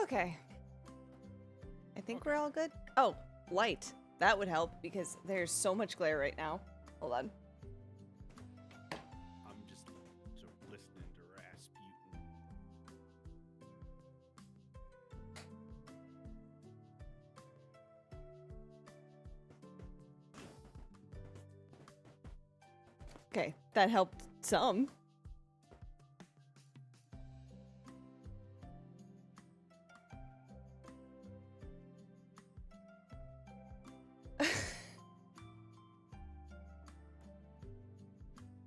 Okay. I think we're all good. Oh, light. That would help because there's so much glare right now. Hold on. I'm just sort of listening to Rasputin. Okay, that helped some.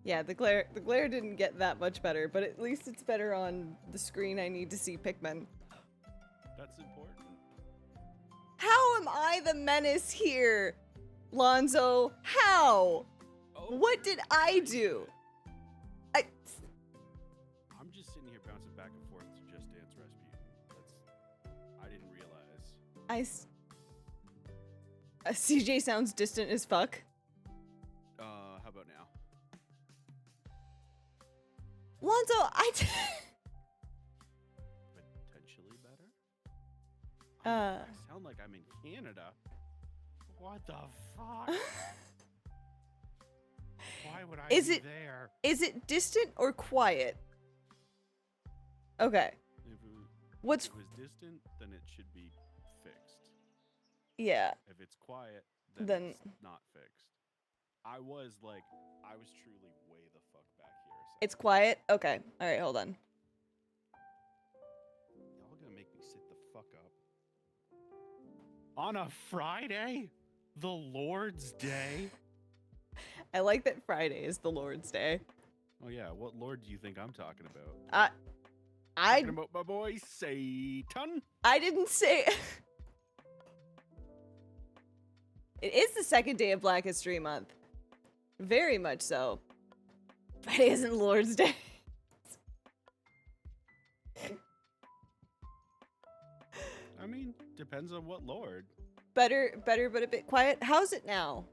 Yeah, the glare didn't get that much better, but at least it's better on the screen I need to see Pikmin. That's important. How am I the menace here, Lonzo? How? Oh, What did I do? I'm just sitting here bouncing back and forth to Just Dance Rasputin. I didn't realize. CJ sounds distant as fuck. How about now? Lonzo, Potentially better? I sound like I'm in Canada. What the fuck? Why would I be there? Is it distant or quiet? Okay. If it What's was distant, then it should be fixed. yeah. If it's quiet, Then- then it's not fixed. I was truly way the fuck back here. It's quiet? Okay. Alright, hold on. Y'all gonna make me sit the fuck up. On a Friday? The Lord's Day? I like that Friday is the Lord's Day. Oh yeah, what Lord do you think I'm talking about? I Talking about my boy Satan? didn't say It is the second day of Black History Month. Very much so. Friday isn't Lord's Day. I mean, depends on what Lord. Better, but a bit quiet. How's it now?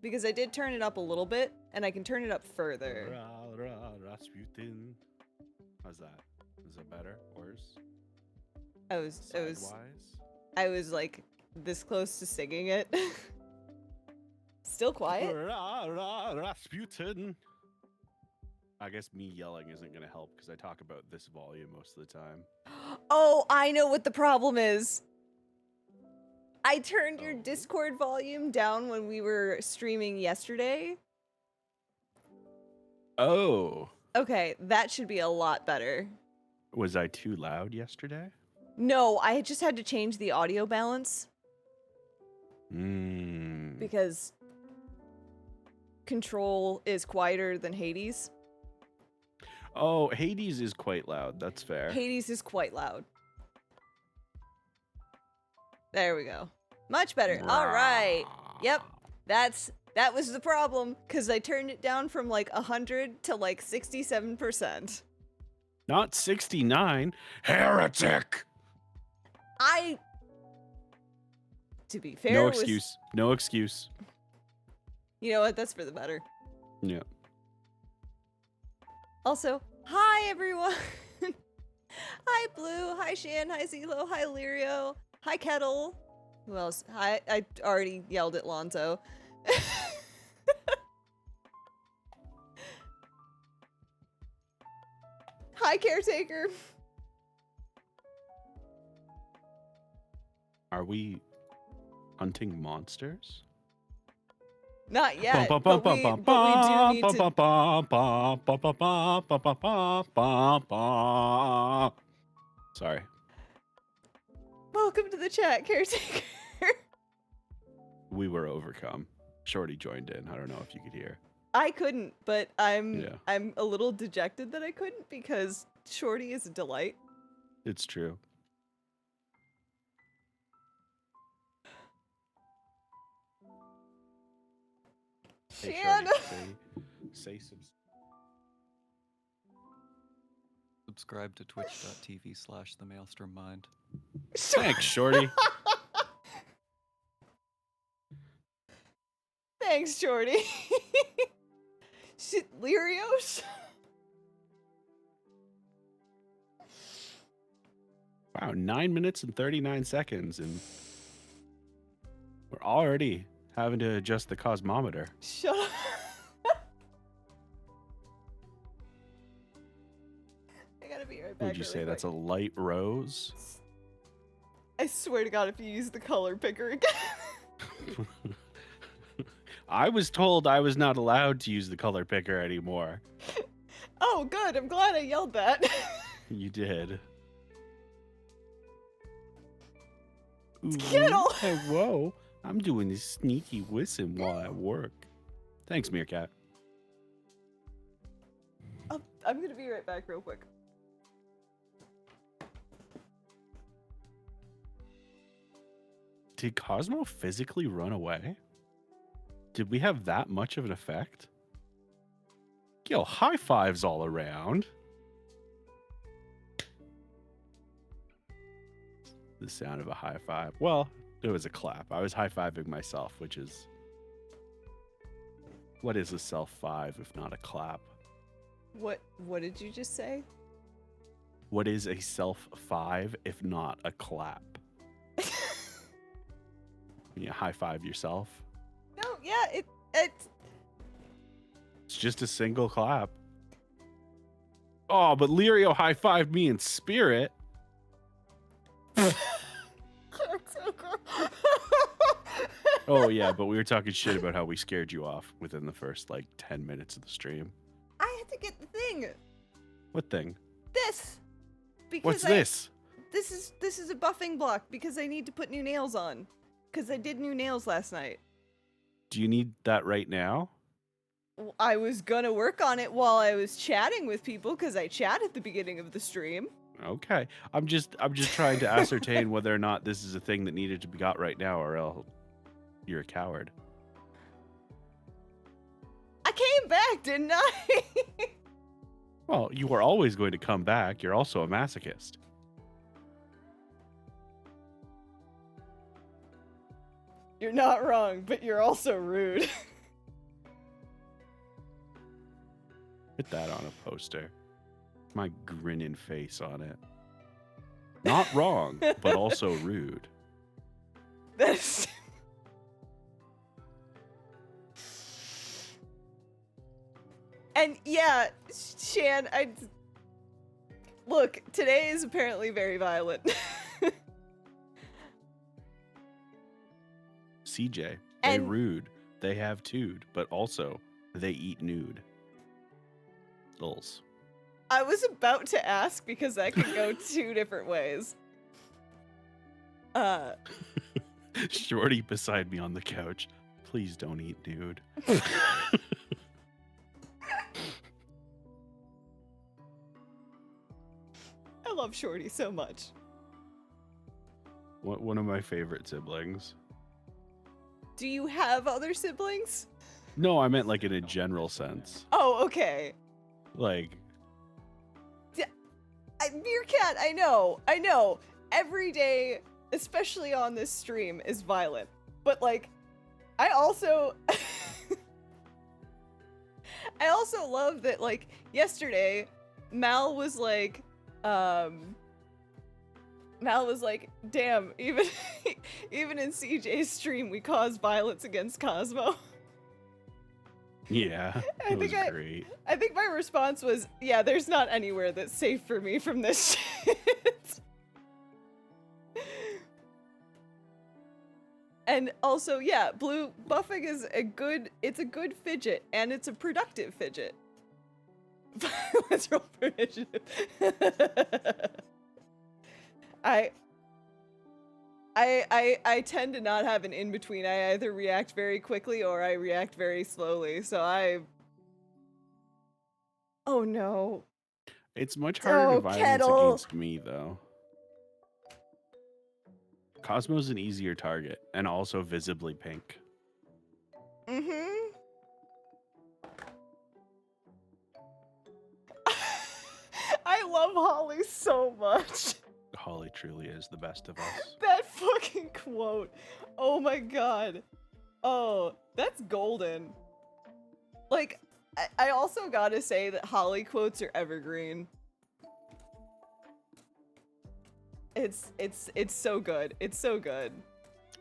Because I did turn it up a little bit, and I can turn it up further. Rasputin. How's that? Is it better? Worse? Sidewise. I I was like this close to singing it. Still quiet? Rasputin. I guess me yelling isn't gonna help because I talk about this volume most of the time. Oh, I know what the problem is. I turned your Oh. Discord volume down when we were streaming yesterday. Oh. Okay, that should be a lot better. Was I too loud yesterday? No, I just had to change the audio balance Hmm. because Control is quieter than Hades. Oh, Hades is quite loud. That's fair. Hades is quite loud. There we go. Much better. All right. Yep. That was the problem because I turned it down from like 100 to like 67%. Not 69. Heretic. To be fair, No was- excuse. No excuse. You know what? That's for the better. Yeah. Also, hi everyone. Hi Blue. Hi Shan. Hi Zelo. Hi Lirio. Hi Kettle. Who else? Hi. I already yelled at Lonzo. Hi Caretaker. Are we hunting monsters? Not yet, but we do need to. Sorry. Welcome to the chat, Caretaker. We were overcome. Shorty joined in. I don't know if you could hear. I couldn't, but I'm Yeah. I'm a little dejected that I couldn't because Shorty is a delight. It's true. Hey, Shan. Shorty, say Subscribe to twitch.tv/themaelstrommind. Thanks, Shorty. Thanks, Shorty. Shit, Lirios. Wow, 9 minutes and 39 seconds, and we're already having to adjust the cosmometer. Shut up. I gotta be right back. Would you say really that's a quick. light rose? I swear to God, if you use the color picker again. I was told I was not allowed to use the color picker anymore. Oh, good. I'm glad I yelled that. You did. Ooh, Kittle. hey, whoa. I'm doing this sneaky whistling while I work. Thanks, Meerkat. I'm gonna be right back real quick. Did Cosmo physically run away? Did we have that much of an effect? Yo, high fives all around. The sound of a high five. Well, it was a clap. I was high-fiving myself, which is... What is a self-five if not a clap? What did you just say? What is a self-five if not a clap? You high-five yourself? No, yeah, it's It's just a single clap. Oh, but Lirio high-fived me in spirit. Oh, yeah, but we were talking shit about how we scared you off within the first, 10 minutes of the stream. I had to get the thing. What thing? This. Because What's this? This is a buffing block because I need to put new nails on. Because I did new nails last night. Do you need that right now? I was gonna work on it while I was chatting with people because I chat at the beginning of the stream. Okay. I'm just trying to ascertain whether or not this is a thing that needed to be got right now, or else you're a coward. I came back, didn't I? Well, you were always going to come back. You're also a masochist. You're not wrong, but you're also rude. Put that on a poster. My grinning face on it. Not wrong, but also rude. That's... And yeah, Shan, look, today is apparently very violent. CJ, they And- rude. They have tude, but also they eat nude. Lols. I was about to ask because that could go two different ways. Shorty beside me on the couch. Please don't eat nude. I love Shorty so much. One of my favorite siblings. Do you have other siblings? No, I meant in a general sense. Oh, okay. Meerkat, I know. Every day, especially on this stream, is violent. But I also I also love that yesterday, Mal was like, damn, even in CJ's stream we cause violence against Cosmo. Yeah, it was great. I think my response was, yeah, there's not anywhere that's safe for me from this shit. And also, yeah, blue buffing is it's a good fidget, and it's a productive fidget. Let's roll for initiative. I tend to not have an in-between. I either react very quickly or I react very slowly, so Oh no. It's much harder to violence Kettle. against me, though. Cosmo's an easier target, and also visibly pink. Mm-hmm. I love Holly so much. Holly truly is the best of us. That fucking quote. Oh my god. Oh, that's golden. I also gotta say that Holly quotes are evergreen. It's so good. It's so good.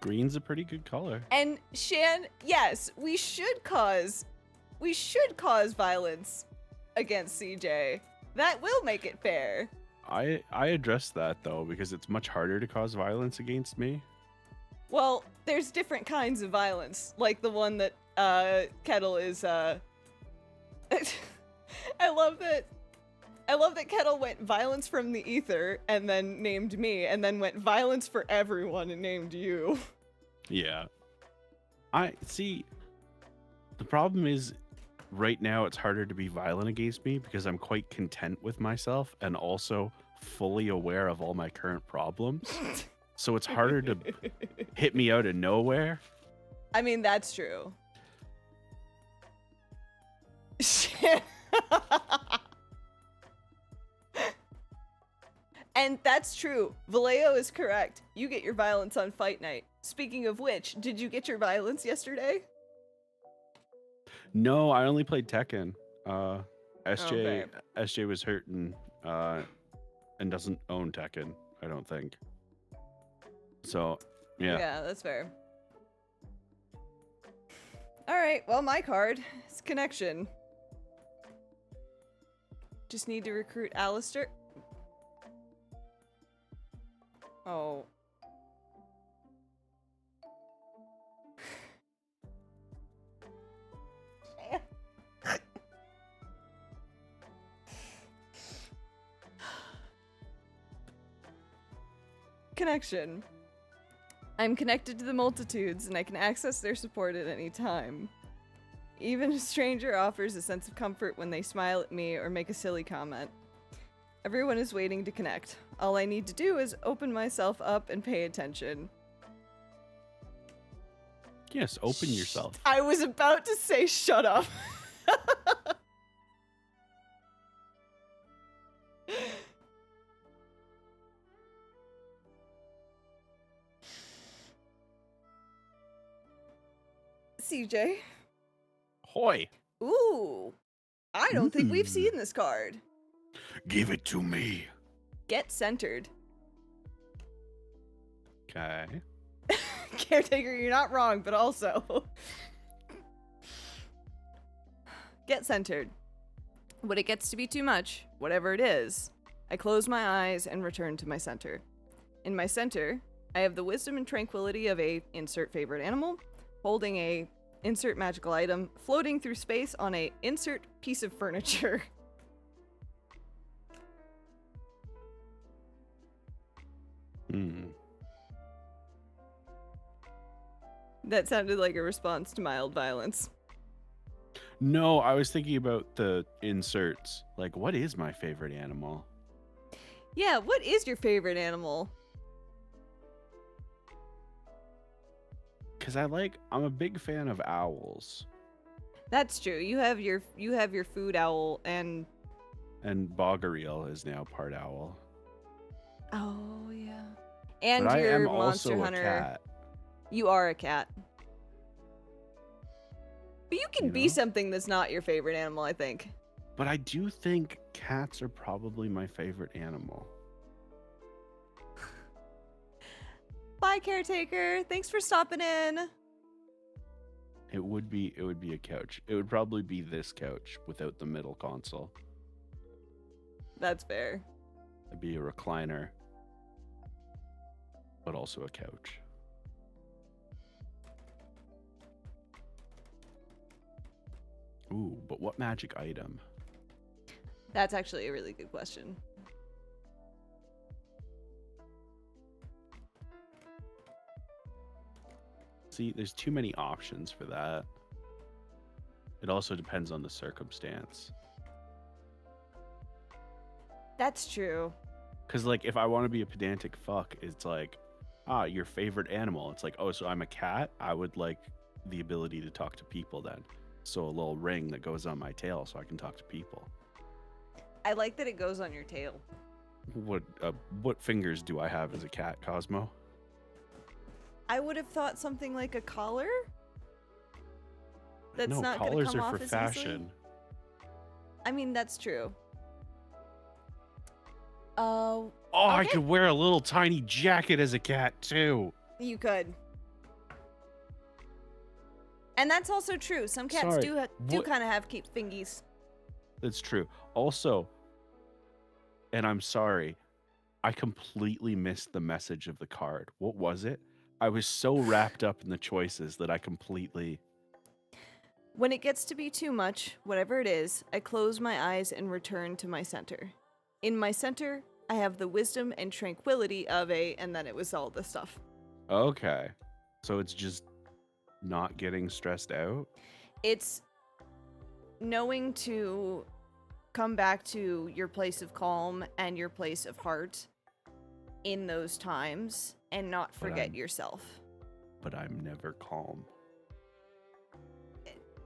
Green's a pretty good color. And Shan, yes, we should cause violence against CJ. That will make it fair. I addressed that though because it's much harder to cause violence against me. Well, there's different kinds of violence, like the one that Kettle is I love that Kettle went violence from the ether and then named me and then went violence for everyone and named you. Yeah. I see. The problem is right now it's harder to be violent against me because I'm quite content with myself and also fully aware of all my current problems. So it's harder to hit me out of nowhere. I mean, that's true. And that's true. Vallejo is correct. You get your violence on fight night. Speaking of which, did you get your violence yesterday? No, I only played Tekken. fair. SJ was hurt and doesn't own Tekken, I don't think. So, yeah. Yeah, that's fair. All right, well, my card is Connection. Just need to recruit Alistair. Oh. Connection. I'm connected to the multitudes and I can access their support at any time. Even a stranger offers a sense of comfort when they smile at me or make a silly comment. Everyone is waiting to connect. All I need to do is open myself up and pay attention. Yes, open yourself. I was about to say shut up. CJ. Hoy. Ooh. I don't think we've Ooh. seen this card. Give it to me. Get centered. Okay. Caretaker, you're not wrong, but also. Get centered. When it gets to be too much, whatever it is, I close my eyes and return to my center. In my center, I have the wisdom and tranquility of a insert favorite animal, holding a insert magical item, floating through space on a insert piece of furniture. Hmm. That sounded like a response to mild violence. No, I was thinking about the inserts. Like, what is my favorite animal? Yeah, what is your favorite animal? Because I'm a big fan of owls. That's true. You have your food owl and Boggariel is now part owl. oh yeah. And But I your am monster also hunter. a cat. You are a cat. But you can You be know? something that's not your favorite animal, I think. But I do think cats are probably my favorite animal. Bye, caretaker. Thanks for stopping in. It would be a couch. It would probably be this couch without the middle console. That's fair. It'd be a recliner, but also a couch. Ooh, but what magic item? That's actually a really good question. See, there's too many options for that. It also depends on the circumstance. That's true. Because, like, if I want to be a pedantic fuck, it's like, your favorite animal. It's like, oh, so I'm a cat? I would like the ability to talk to people then. So a little ring that goes on my tail so I can talk to people. I like that it goes on your tail. What fingers do I have as a cat, Cosmo? I would have thought something like a collar. That's no, not gonna collars come are off for as fashion. easily. I mean, that's true. Oh, Oh, I Okay. could wear a little tiny jacket as a cat too. You could. And that's also true. Some cats Sorry, do what- kind of have keep thingies. That's true. Also, and I'm sorry, I completely missed the message of the card. What was it? I was so wrapped up in the choices that I completely. When it gets to be too much, whatever it is, I close my eyes and return to my center. In my center, I have the wisdom and tranquility of a, and then it was all the stuff. Okay. So it's just not getting stressed out? It's knowing to come back to your place of calm and your place of heart in those times and not forget I'm- yourself. But I'm never calm.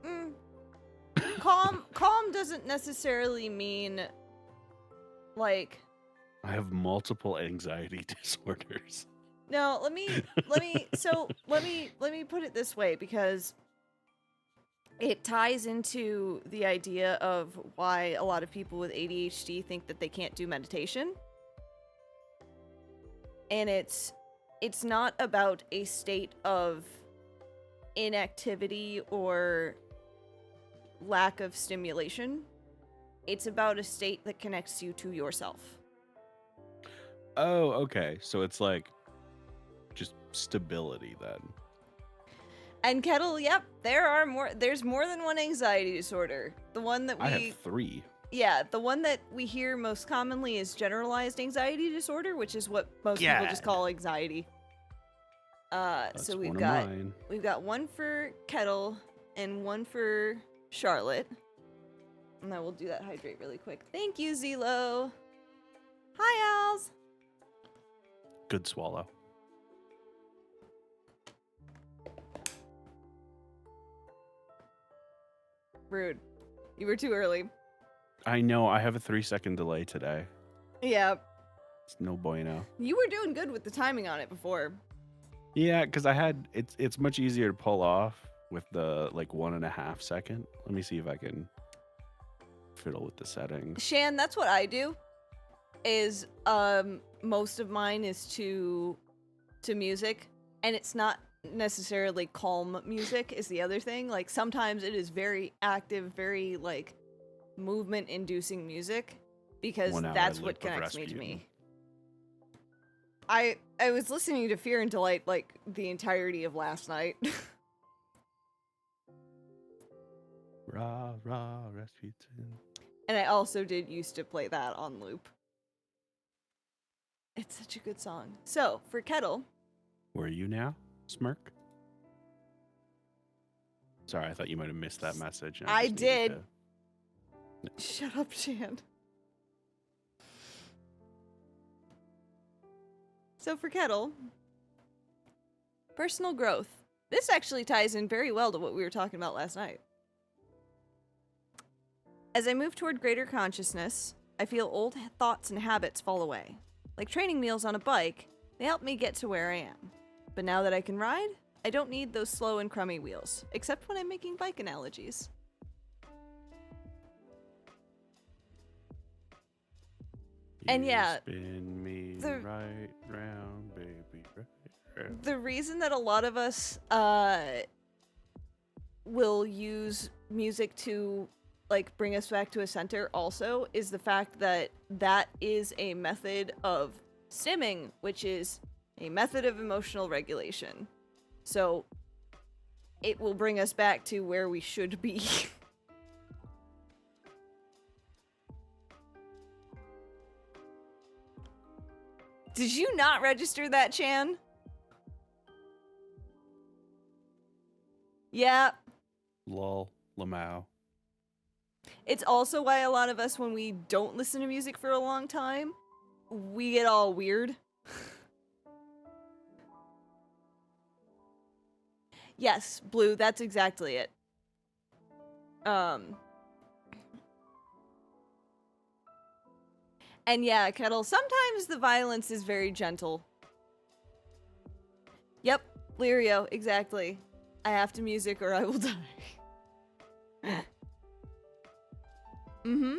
Mm. Calm doesn't necessarily mean like I have multiple anxiety disorders. no, let me put it this way because it ties into the idea of why a lot of people with ADHD think that they can't do meditation. And it's not about a state of inactivity or lack of stimulation. It's about a state that connects you to yourself. Oh, okay. So it's like just stability then. And Kettle, yep, there's more than one anxiety disorder. The one that I have 3. yeah, the one that we hear most commonly is generalized anxiety disorder, which is what most people just Yeah. call anxiety. That's So one of mine. we've got one for Kettle and one for Charlotte. And then we'll do that hydrate really quick. Thank you, Zelo. Hi, Als. Good swallow. Rude. You were too early. I know. I have a 3-second delay today. Yeah, It's no bueno. you were doing good with the timing on it before. Yeah, because I had it's much easier to pull off with the like 1.5 second. Let me see if I can fiddle with the settings. Shan, that's what I do. Is most of mine is to music, and it's not necessarily calm music is the other thing. Like sometimes it is very active, very like movement inducing music because 1 hour that's loop what of connects me to Rasputin. me. I was listening to Fear and Delight like the entirety of last night. Rah rah Rasputin. And I also did used to play that on loop. It's such a good song. So, for Kettle, Where are you now? Smirk. Sorry, I thought you might have missed that message. and I just needed did. to- shut up, Shan. So for Kettle, personal growth. This actually ties in very well to what we were talking about last night. As I move toward greater consciousness, I feel old thoughts and habits fall away. Like training meals on a bike, they help me get to where I am. But now that I can ride, I don't need those slow and crummy wheels, except when I'm making bike analogies. And You yeah, spin me the- right round, baby, right round. The reason that a lot of us will use music to like bring us back to a center also is the fact that that is a method of stimming, which is a method of emotional regulation. So it will bring us back to where we should be. Did you not register that, Chan? Yeah. Lol, Lamau. It's also why a lot of us, when we don't listen to music for a long time, we get all weird. Yes, Blue, that's exactly it. And yeah, Kettle, sometimes the violence is very gentle. Yep, Lirio, exactly. I have to music or I will die. Mm-hmm.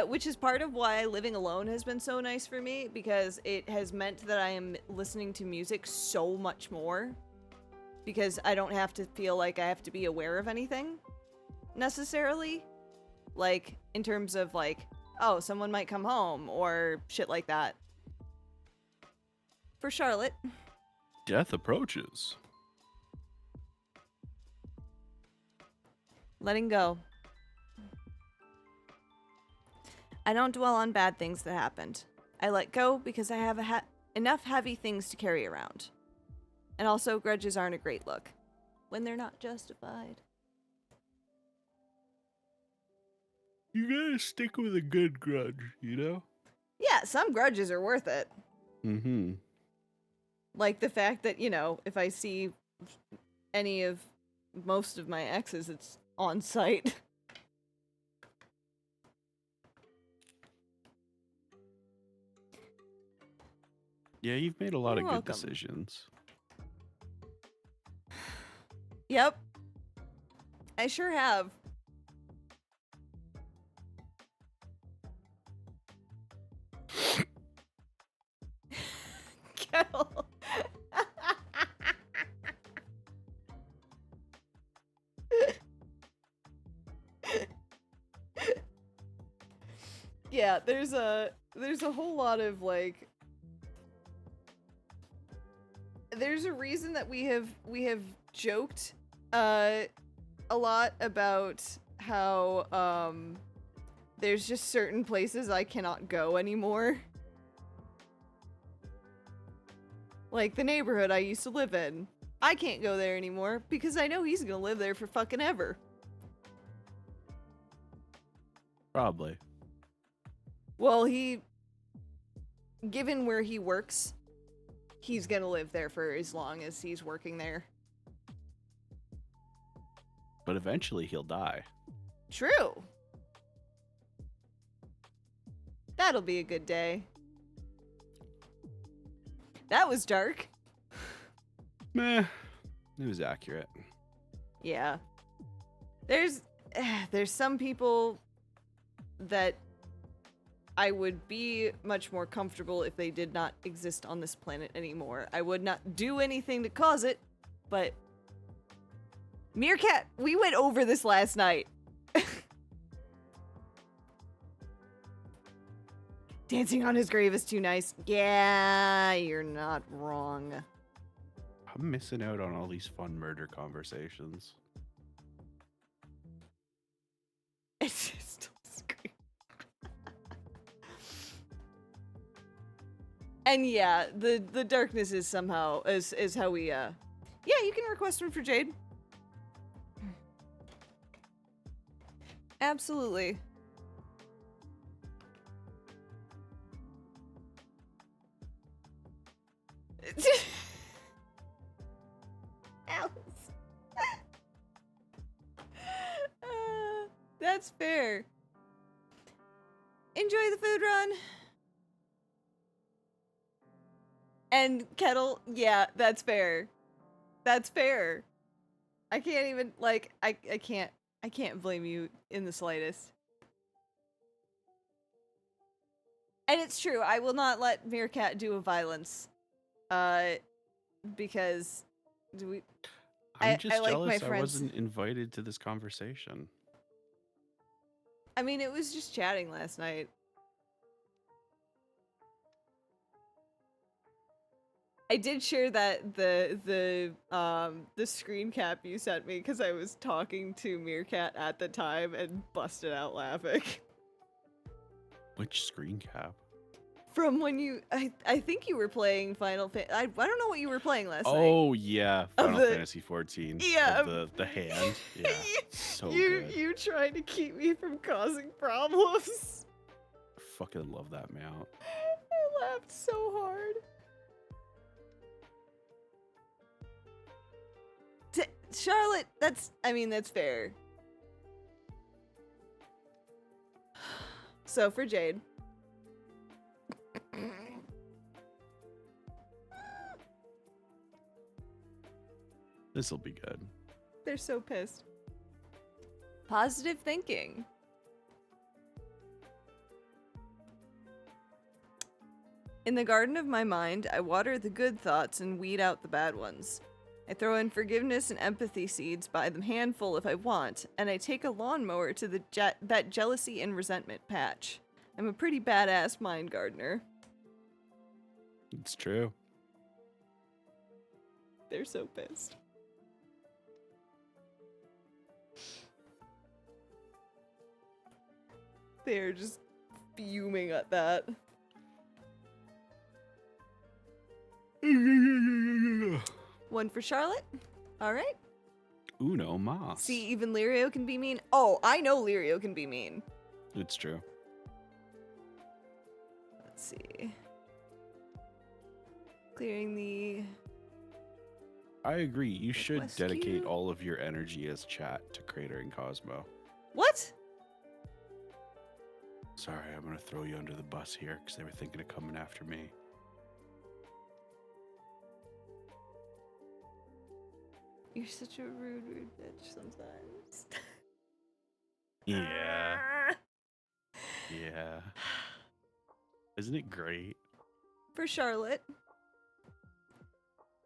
Which is part of why living alone has been so nice for me, because it has meant that I am listening to music so much more, because I don't have to feel like I have to be aware of anything necessarily, like in terms of like, oh, someone might come home or shit like that. For Charlotte, Death approaches. letting go. I don't dwell on bad things that happened. I let go because I have enough heavy things to carry around. And also, grudges aren't a great look when they're not justified. You gotta stick with a good grudge, you know? Yeah, some grudges are worth it. Mm-hmm. Like the fact that, you know, if I see any of most of my exes, it's on site. Yeah, you've made a lot You're of good welcome. decisions. Yep. I sure have. Kettle. Yeah, there's a whole lot of like, there's a reason that we have joked a lot about how there's just certain places I cannot go anymore. Like the neighborhood I used to live in. I can't go there anymore because I know he's gonna live there for fucking ever. Probably. Well, given where he works, he's gonna live there for as long as he's working there. But eventually he'll die. True. That'll be a good day. That was dark. Meh. It was accurate. Yeah. There's some people that I would be much more comfortable if they did not exist on this planet anymore. I would not do anything to cause it, but Meerkat, we went over this last night. Dancing on his grave is too nice. Yeah, you're not wrong. I'm missing out on all these fun murder conversations. It's just scream. And yeah, the darkness is somehow is how we yeah, you can request one for Jade. Absolutely. Alice. That's fair. Enjoy the food run. And Kettle, yeah, that's fair. That's fair. I can't even like I can't blame you in the slightest. And it's true, I will not let Meerkat do a violence. Because I'm just I like jealous my I friends. wasn't invited to this conversation. I mean, it was just chatting last night. I did share that the screen cap you sent me because I was talking to Meerkat at the time and busted out laughing. Which screen cap? From when you, I think you were playing Final Fantasy. I don't know what you were playing last night. Oh yeah, Of Final the- Fantasy 14. Yeah, Of the hand. Yeah, so you good. you trying to keep me from causing problems. I fucking love that mount. I laughed so hard. Charlotte, that's fair. So for Jade. This'll be good. They're so pissed. Positive thinking. In the garden of my mind, I water the good thoughts and weed out the bad ones. I throw in forgiveness and empathy seeds by the handful if I want, and I take a lawnmower to that jealousy and resentment patch. I'm a pretty badass mind gardener. It's true. They're so pissed. They're just fuming at that. One for Charlotte. All right. Uno mas. See, even Lirio can be mean. Oh, I know Lirio can be mean. It's true. Let's see. Clearing the... I agree. You should Request dedicate queue? all of your energy as chat to Crater and Cosmo. What? Sorry, I'm going to throw you under the bus here because they were thinking of coming after me. You're such a rude bitch sometimes. Yeah. Yeah. Isn't it great? For Charlotte.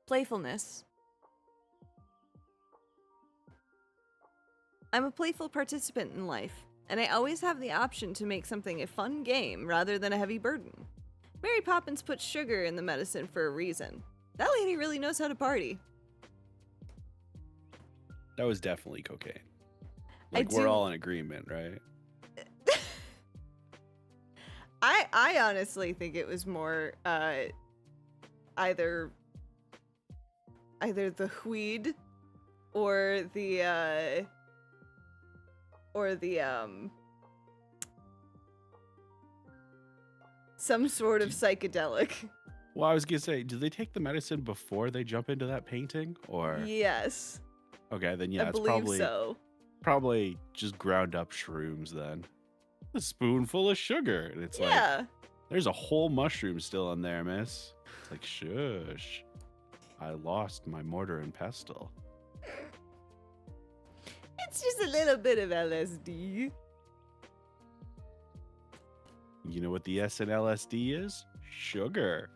Playfulness. I'm a playful participant in life, and I always have the option to make something a fun game rather than a heavy burden. Mary Poppins puts sugar in the medicine for a reason. That lady really knows how to party. That was definitely cocaine. I Like, we're do- all in agreement, right? I honestly think it was more either the weed or the some sort of psychedelic. Well, I was going to say, do they take the medicine before they jump into that painting? Or Yes, okay, then yeah, I it's believe so. probably just ground up shrooms then. A spoonful of sugar. And it's like, Yeah. there's a whole mushroom still in there, miss. It's like, shush. I lost my mortar and pestle. It's just a little bit of LSD. You know what the S in LSD is? Sugar.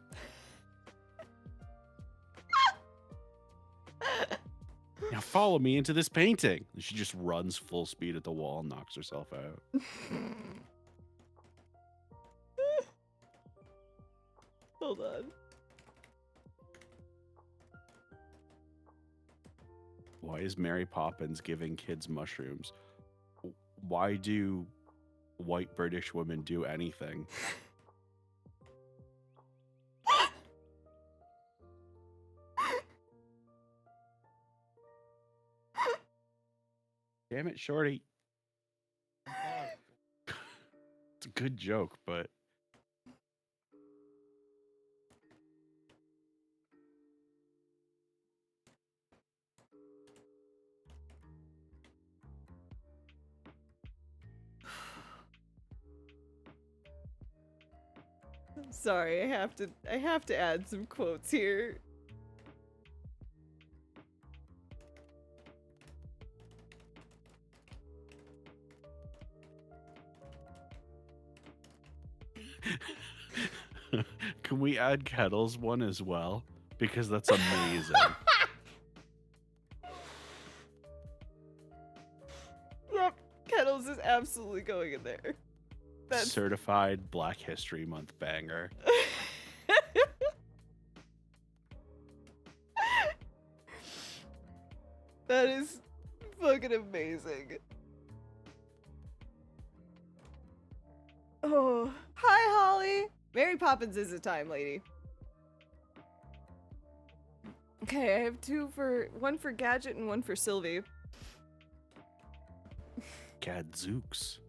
Now follow me into this painting. And she just runs full speed at the wall and knocks herself out. Hold on. Why is Mary Poppins giving kids mushrooms? Why do white British women do anything? Damn it, Shorty. It's a good joke, but Sorry, I have to add some quotes here. can we add Kettle's one as well? Because that's amazing. Yep, Kettles is absolutely going in there. That's Certified Black History Month banger. that is fucking amazing. Oh, hi Holly. Mary Poppins is a time lady. Okay, I have one for Gadget and one for Sylvie. Gadzooks.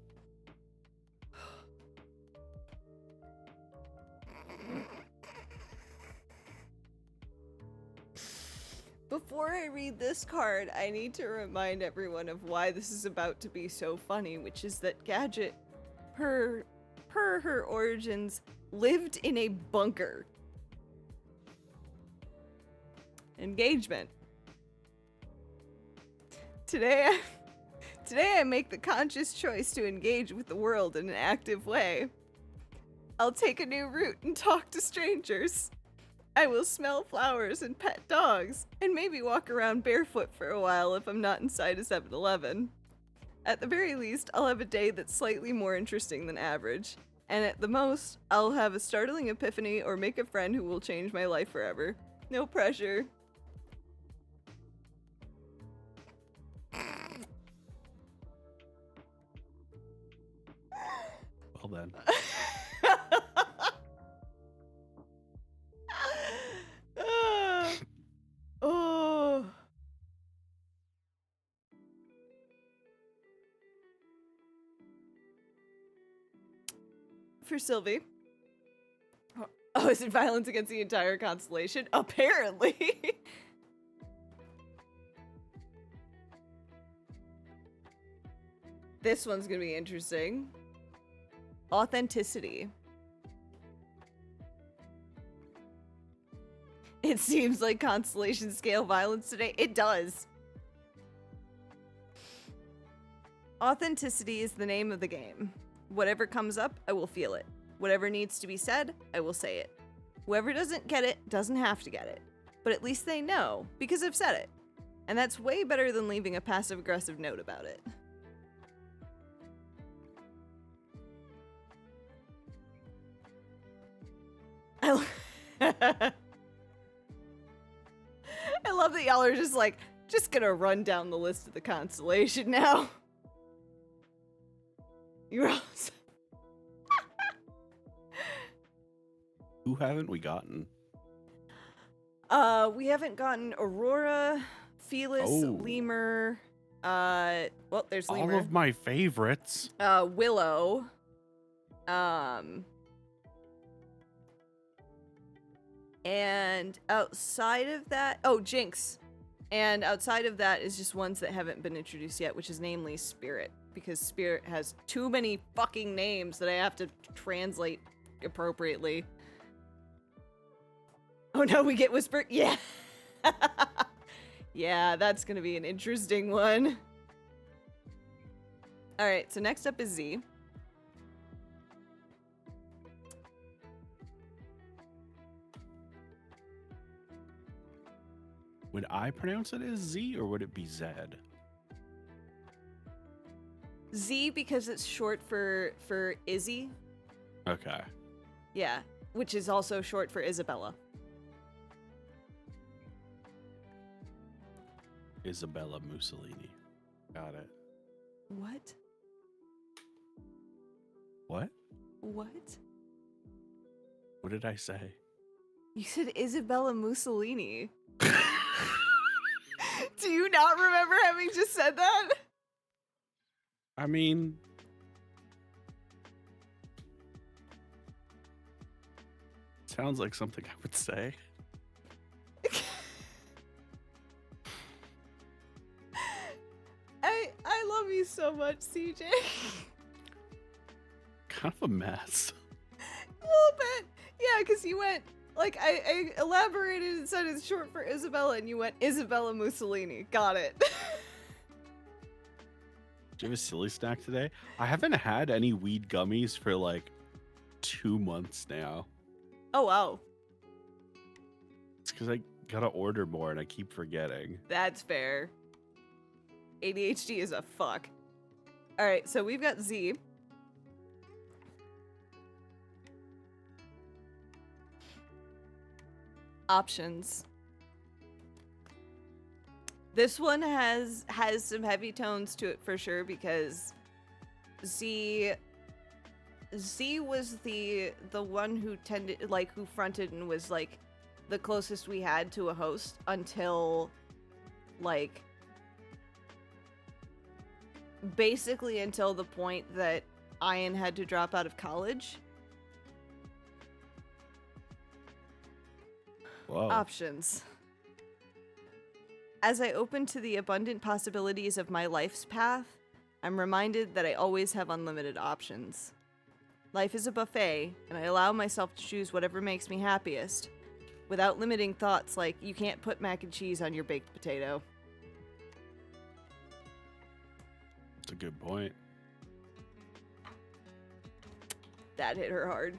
Before I read this card, I need to remind everyone of why this is about to be so funny, which is that Gadget, per her origins, lived in a bunker. Engagement. Today I make the conscious choice to engage with the world in an active way. I'll take a new route and talk to strangers. I will smell flowers and pet dogs, and maybe walk around barefoot for a while if I'm not inside a 7-Eleven. At the very least, I'll have a day that's slightly more interesting than average. And at the most, I'll have a startling epiphany or make a friend who will change my life forever. No pressure. Well then. Oh. For Sylvie. Oh, is it violence against the entire constellation? Apparently. This one's gonna be interesting. Authenticity. It seems like constellation scale violence today. It does. Authenticity is the name of the game. Whatever comes up, I will feel it. Whatever needs to be said, I will say it. Whoever doesn't get it doesn't have to get it. But at least they know, because I've said it. And that's way better than leaving a passive-aggressive note about it. I love that y'all are just like, just gonna run down the list of the constellation now. You're all Who haven't we gotten? we haven't gotten Aurora, Felis, Oh. Lemur, well, there's Lemur. All of my favorites. Willow. And outside of that, oh, Jinx. And outside of that is just ones that haven't been introduced yet, which is namely Spirit, because Spirit has too many fucking names that I have to translate appropriately. Oh no, we get Whisper. Yeah. Yeah, that's gonna be an interesting one. All right, so next up is Z. Would I pronounce it as Z or would it be Zed? Z because it's short for Izzy. Okay. Yeah, which is also short for Isabella. Isabella Mussolini. Got it. What? What? What? What did I say? You said Isabella Mussolini. Do you not remember having just said that? I mean, sounds like something I would say. I love you so much, CJ. Kind of a mess. A little bit. Yeah, because you went, like, I elaborated and said it's short for Isabella, and you went Isabella Mussolini. Got it. Do you have a silly snack today? I haven't had any weed gummies for like 2 months now. Oh, wow. It's because I gotta order more and I keep forgetting. That's fair. ADHD is a fuck. All right, so we've got Z. Options. This one has some heavy tones to it for sure because Z was the one who who fronted and was like the closest we had to a host until like basically until the point that Ian had to drop out of college. Whoa. Options. As I open to the abundant possibilities of my life's path, I'm reminded that I always have unlimited options. Life is a buffet, and I allow myself to choose whatever makes me happiest, without limiting thoughts like, you can't put mac and cheese on your baked potato. That's a good point. That hit her hard.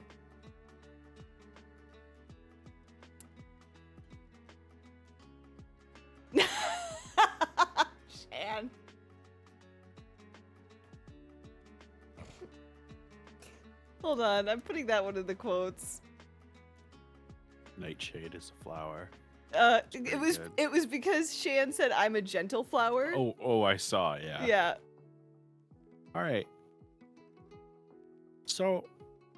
Hold on, I'm putting that one in the quotes. Nightshade is a flower. It pretty was good. it was because Shan said I'm a gentle flower. Oh, I saw. Yeah. Yeah. All right. So,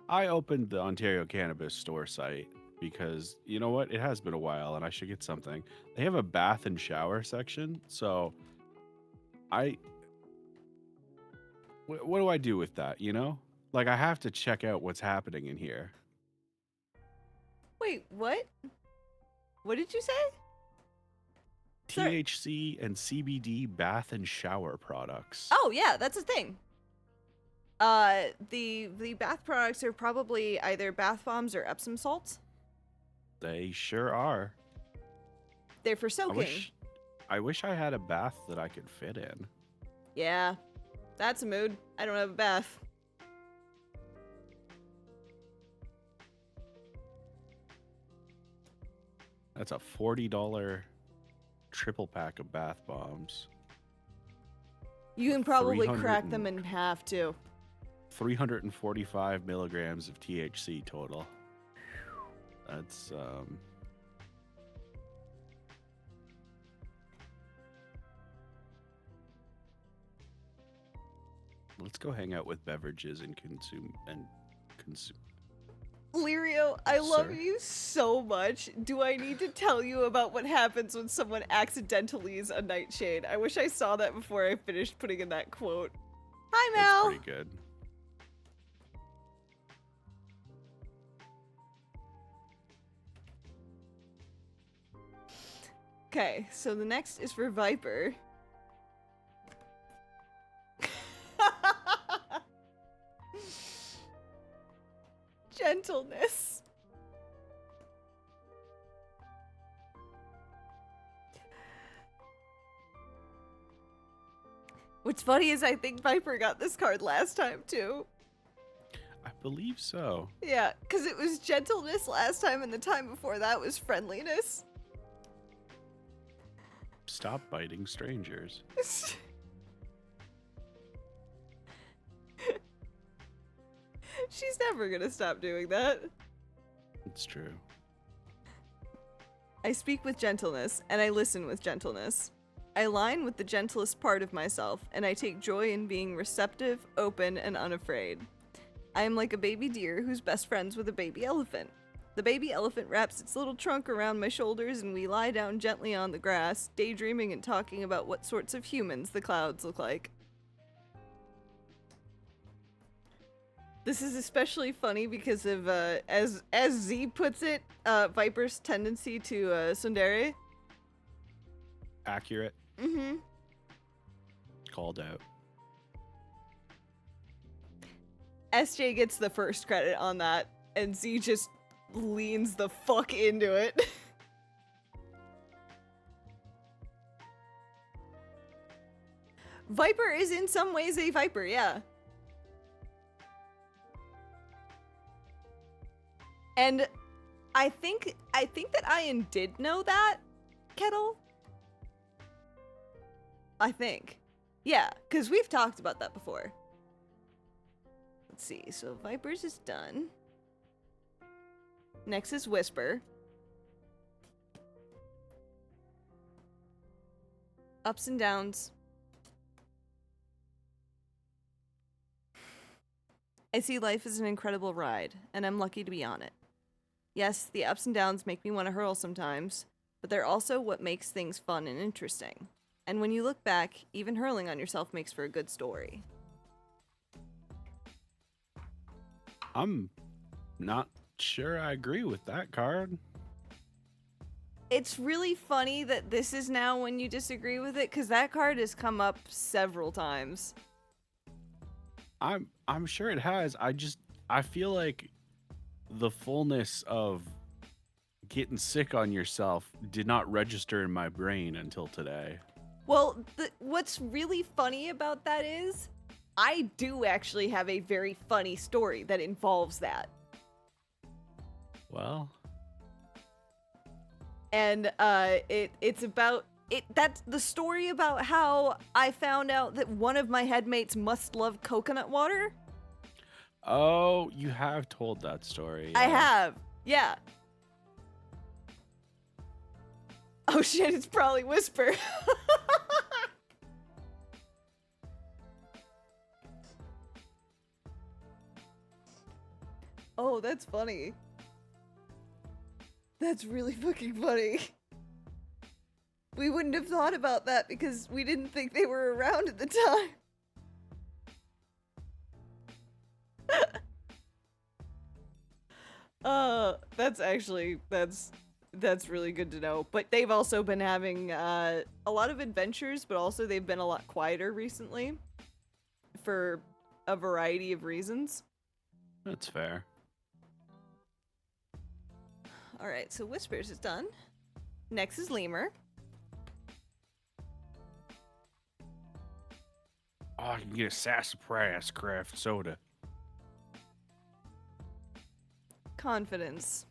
I opened the Ontario Cannabis Store site because you know what? It has been a while, and I should get something. They have a bath and shower section, so what do I do with that? You know, like I have to check out what's happening in here. Wait, what? What did you say? Sorry. THC and CBD bath and shower products. Oh yeah, that's a thing. The bath products are probably either bath bombs or Epsom salts. They sure are. They're for I soaking. wish I had a bath that I could fit in. Yeah, that's a mood. I don't have a bath. That's a $40 triple pack of bath bombs. You can probably 300 crack them in half too. 345 milligrams of THC total. That's let's go hang out with beverages and consume. Lirio, I love Sir? you so much. Do I need to tell you about what happens when someone accidentally is a nightshade? I wish I saw that before I finished putting in that quote. Hi, That's Mel. pretty good. Okay, so the next is for Viper. Gentleness. What's funny is I think Viper got this card last time too. I believe so. Yeah, because it was gentleness last time and the time before that was friendliness. Stop biting strangers. She's never gonna stop doing that. It's true. I speak with gentleness, and I listen with gentleness. I align with the gentlest part of myself, and I take joy in being receptive, open, and unafraid. I am like a baby deer who's best friends with a baby elephant. The baby elephant wraps its little trunk around my shoulders, and we lie down gently on the grass, daydreaming and talking about what sorts of humans the clouds look like. This is especially funny because of, as Z puts it, Viper's tendency to tsundere. Accurate. Mm-hmm. Called out. SJ gets the first credit on that, and Z just leans the fuck into it. Viper is in some ways a viper, yeah. And I think that Ian did know that, Kettle. I think. Yeah, because we've talked about that before. Let's see, so Vipers is done. Next is Whisper. Ups and downs. I see life as an incredible ride, and I'm lucky to be on it. Yes, the ups and downs make me want to hurl sometimes, but they're also what makes things fun and interesting. And when you look back, even hurling on yourself makes for a good story. I'm not sure I agree with that card. It's really funny that this is now when you disagree with it, because that card has come up several times. I'm sure it has. I feel like the fullness of getting sick on yourself did not register in my brain until today. Well, what's really funny about that is I do actually have a very funny story that involves that. Well, And it's about it. That's the story about how I found out that one of my headmates must love coconut water. Oh, you have told that story. I Yeah. have. Yeah. Oh shit, it's probably Whisper. Oh, that's funny. That's really fucking funny. We wouldn't have thought about that because we didn't think they were around at the time. That's really good to know. But they've also been having a lot of adventures, but also they've been a lot quieter recently for a variety of reasons. That's fair. All right, so Whispers is done. Next is Lemur. Oh, I can get a sassafras craft soda. Confidence.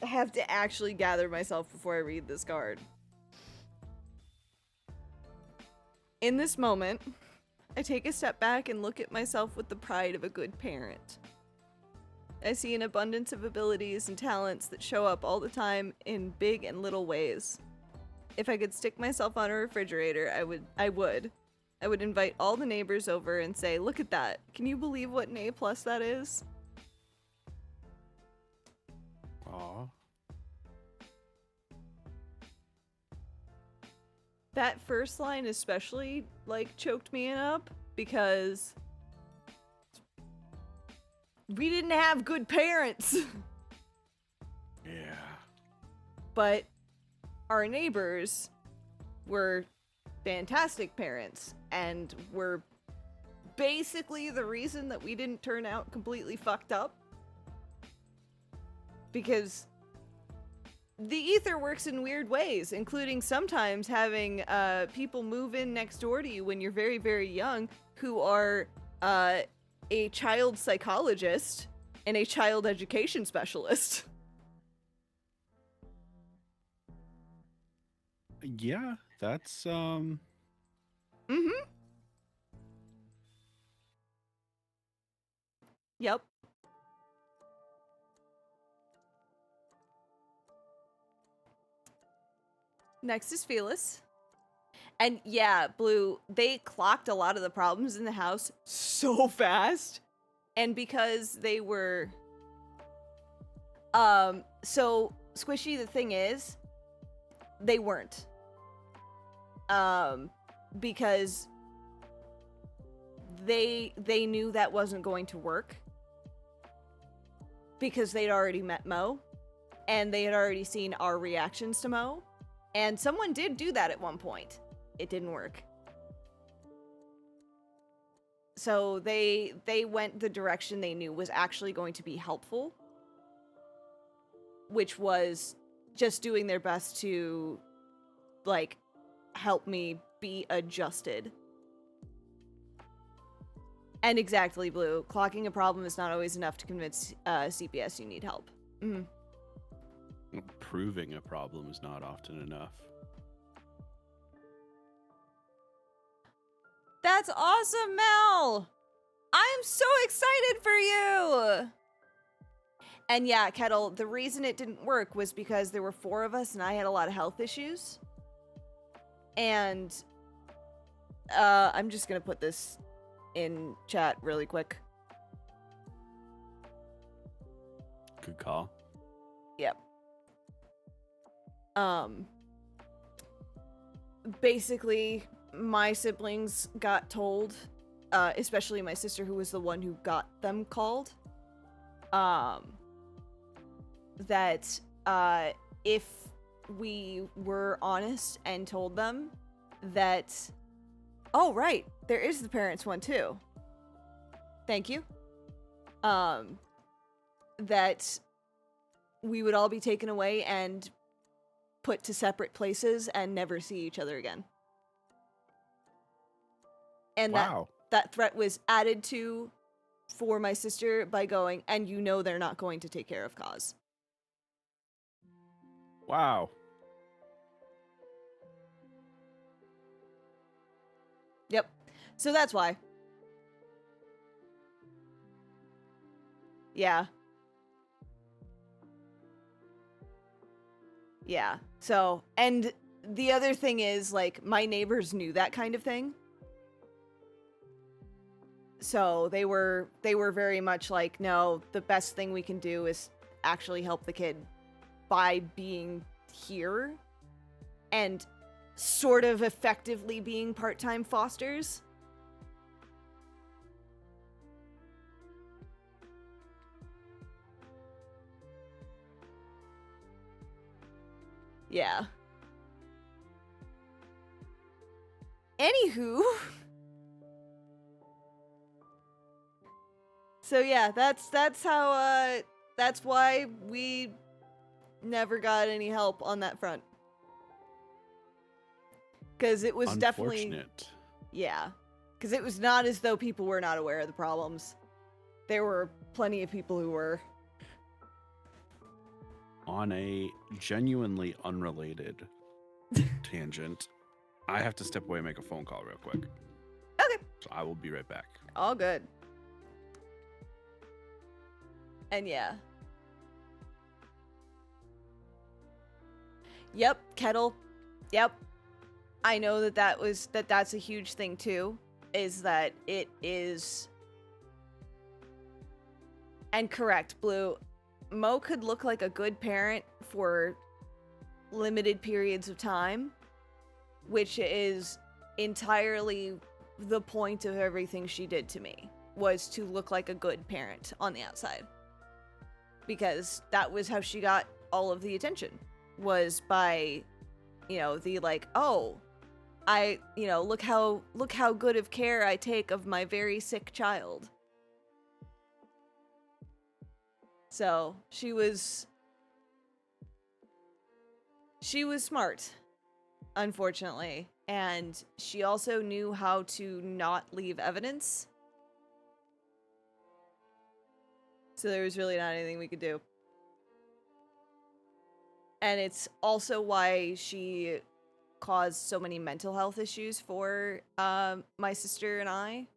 I have to actually gather myself before I read this card. In this moment, I take a step back and look at myself with the pride of a good parent. I see an abundance of abilities and talents that show up all the time in big and little ways. If I could stick myself on a refrigerator, I would. I would invite all the neighbors over and say, "Look at that. Can you believe what an A+ that is?" Aw. That first line especially, like, choked me up because we didn't have good parents. Yeah. But our neighbors were fantastic parents and were basically the reason that we didn't turn out completely fucked up. Because the ether works in weird ways, including sometimes having people move in next door to you when you're very, very young who are a child psychologist and a child education specialist. Yeah, that's Mm-hmm. Yep. Next is Felis. And yeah, Blue, they clocked a lot of the problems in the house so fast. And because they were so Squishy, the thing is, they weren't. Because they knew that wasn't going to work. Because they'd already met Mo and they had already seen our reactions to Mo. And someone did do that at one point. It didn't work. So they went the direction they knew was actually going to be helpful, which was just doing their best to, like, help me be adjusted. And exactly, Blue. Clocking a problem is not always enough to convince CPS you need help. Mm. proving a problem is not often enough. That's awesome, Mel! I'm so excited for you! And yeah, Kettle, the reason it didn't work was because there were 4 of us and I had a lot of health issues. And I'm just gonna put this in chat really quick. Good call. Yep. Basically, my siblings got told, especially my sister, who was the one who got them called, that if we were honest and told them that, oh right, there is the parents one too. Thank you. That we would all be taken away and put to separate places and never see each other again. And Wow. that threat was added to for my sister by going, and you know they're not going to take care of cause. Wow. Yep. So that's why. Yeah. Yeah. So, and the other thing is, like, my neighbors knew that kind of thing. So they were very much like, no, the best thing we can do is actually help the kid by being here and sort of effectively being part-time fosters. Yeah. Anywho. So yeah, that's how that's why we never got any help on that front. Cuz it was definitely Unfortunate. yeah. Cuz it was not as though people were not aware of the problems. There were plenty of people who were. On a genuinely unrelated tangent, I have to step away and make a phone call real quick. Okay. So I will be right back. All good. And yeah. Yep, kettle. Yep. I know that's a huge thing too, is that it is. And correct, Blue. Mo could look like a good parent for limited periods of time, which is entirely the point of everything she did to me, was to look like a good parent on the outside. Because that was how she got all of the attention, was by, the like, oh, look how good of care I take of my very sick child. So she was smart, unfortunately, and she also knew how to not leave evidence. So there was really not anything we could do. And it's also why she caused so many mental health issues for my sister and I,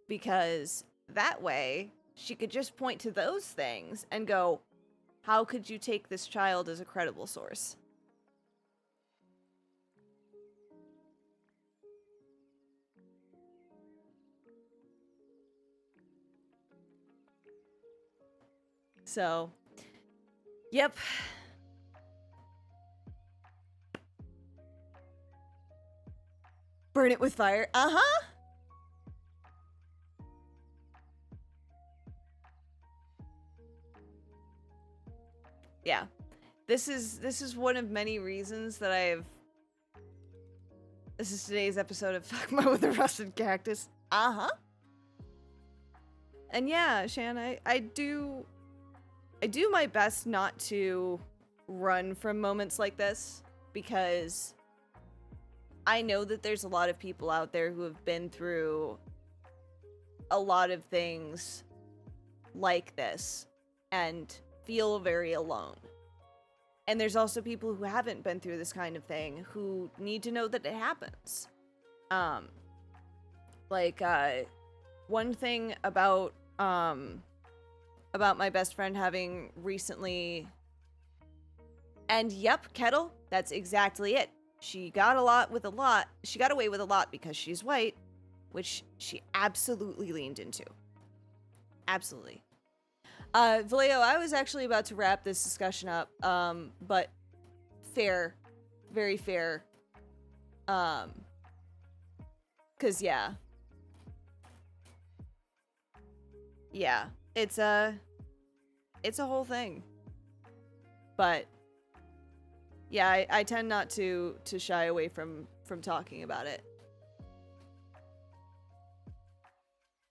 because that way she could just point to those things and go, how could you take this child as a credible source? So, yep. Burn it with fire. Uh-huh. Yeah. This is one of many reasons that this is today's episode of Fuck Mo with a Rusted Cactus. Uh-huh. And yeah, Shan, I do my best not to run from moments like this, because I know that there's a lot of people out there who have been through a lot of things like this and feel very alone. And there's also people who haven't been through this kind of thing who need to know that it happens. One thing about my best friend having recently, and yep, Kettle, that's exactly it. She got away with a lot because she's white, which she absolutely leaned into. Absolutely. Vallejo, I was actually about to wrap this discussion up, but fair, very fair, 'cause yeah, it's a whole thing, but yeah, I tend not to shy away from talking about it.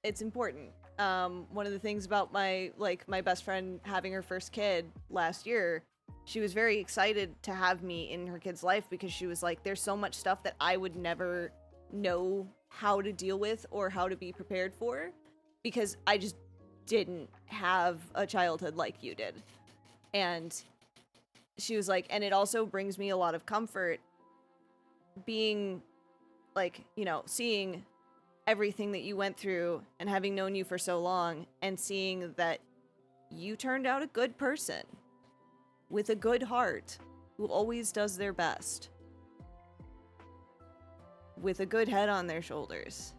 It's important. One of the things about my best friend having her first kid last year, she was very excited to have me in her kid's life, because she was like, there's so much stuff that I would never know how to deal with or how to be prepared for, because I just didn't have a childhood like you did. And she was like, and it also brings me a lot of comfort being like, seeing everything that you went through and having known you for so long and seeing that you turned out a good person with a good heart who always does their best with a good head on their shoulders,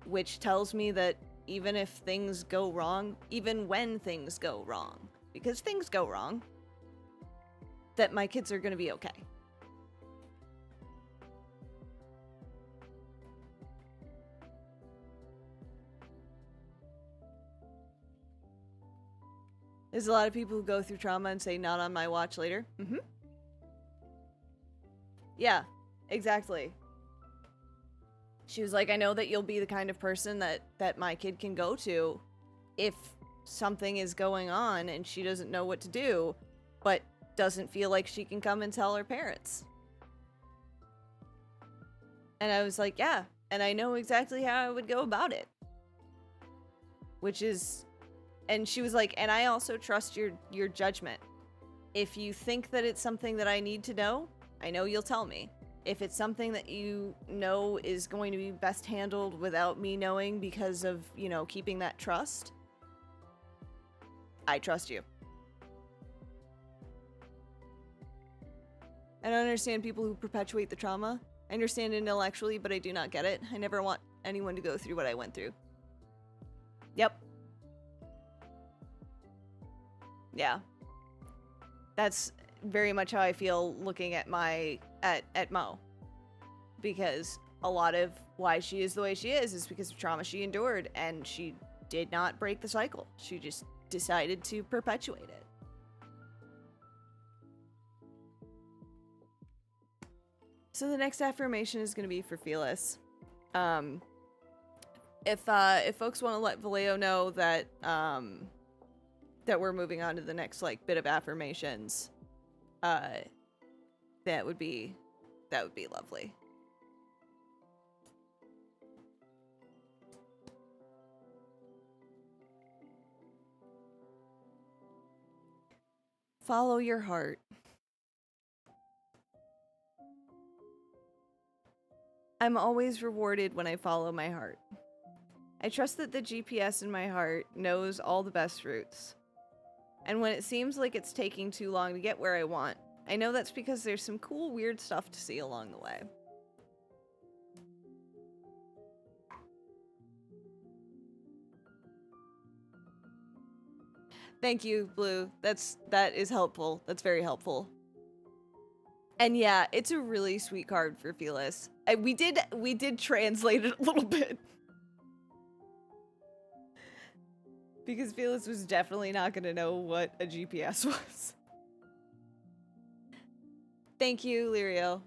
which tells me that even if things go wrong, even when things go wrong, because things go wrong, that my kids are going to be okay. There's a lot of people who go through trauma and say, not on my watch later. Mm-hmm. Yeah, exactly. She was like, I know that you'll be the kind of person that my kid can go to if something is going on and she doesn't know what to do, but doesn't feel like she can come and tell her parents. And I was like, yeah, and I know exactly how I would go about it. Which is... And she was like, and I also trust your judgment. If you think that it's something that I need to know, I know you'll tell me. If it's something that you know is going to be best handled without me knowing because of, you know, keeping that trust, I trust you. I don't understand people who perpetuate the trauma. I understand it intellectually, but I do not get it. I never want anyone to go through what I went through. Yep. Yeah. That's very much how I feel looking at at Mo. Because a lot of why she is the way she is because of trauma she endured, and she did not break the cycle. She just decided to perpetuate it. So the next affirmation is going to be for Felis. If folks want to let Vallejo know that that we're moving on to the next like bit of affirmations, that would be lovely. Follow your heart. I'm always rewarded when I follow my heart. I trust that the GPS in my heart knows all the best routes. And when it seems like it's taking too long to get where I want, I know that's because there's some cool, weird stuff to see along the way. Thank you, Blue. That is helpful. That's very helpful. And yeah, it's a really sweet card for Felis. We did translate it a little bit. Because Felis was definitely not going to know what a GPS was. Thank you, Lirio.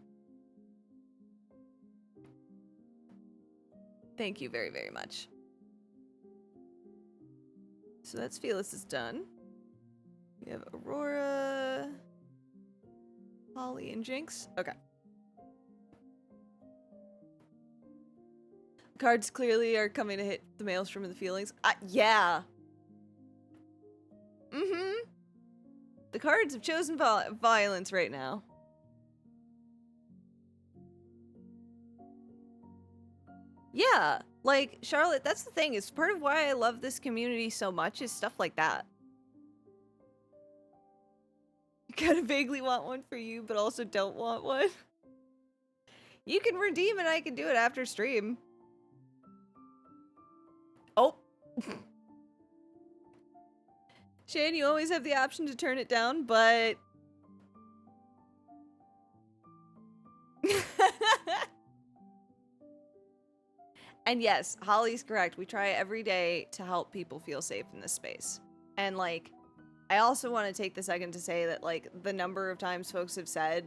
Thank you very, very much. So that's Felis is done. We have Aurora, Holly, and Jinx. Okay. Cards clearly are coming to hit the maelstrom of the feelings. Yeah. Mm-hmm. The cards have chosen violence right now. Yeah, like, Charlotte, that's the thing. Is part of why I love this community so much is stuff like that. Kind of vaguely want one for you, but also don't want one. You can redeem it, I can do it after stream. Oh. Shane, you always have the option to turn it down, but... And yes, Holly's correct. We try every day to help people feel safe in this space. And, like, I also want to take the second to say that, like, the number of times folks have said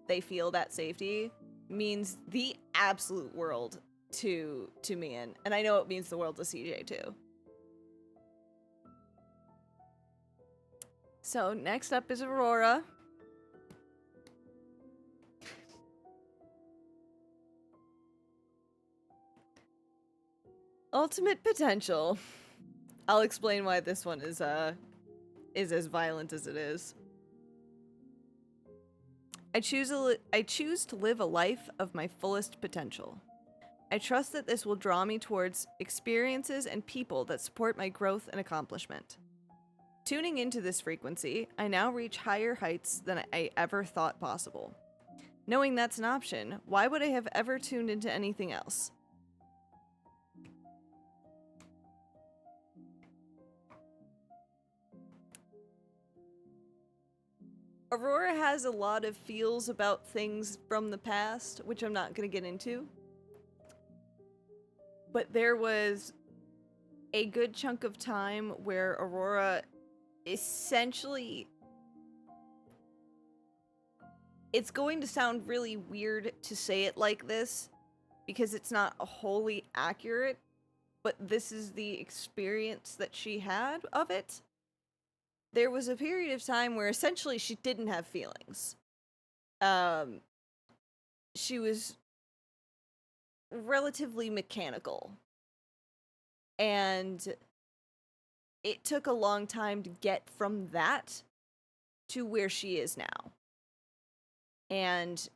they feel that safety means the absolute world to me, and I know it means the world to CJ, too. So, next up is Aurora. Ultimate potential. I'll explain why this one is as violent as it is. I choose to live a life of my fullest potential. I trust that this will draw me towards experiences and people that support my growth and accomplishment. Tuning into this frequency, I now reach higher heights than I ever thought possible. Knowing that's an option, why would I have ever tuned into anything else? Aurora has a lot of feels about things from the past, which I'm not going to get into. But there was a good chunk of time where Aurora essentially... It's going to sound really weird to say it like this, because it's not wholly accurate, but this is the experience that she had of it. There was a period of time where essentially she didn't have feelings. She was relatively mechanical. And it took a long time to get from that to where she is now. And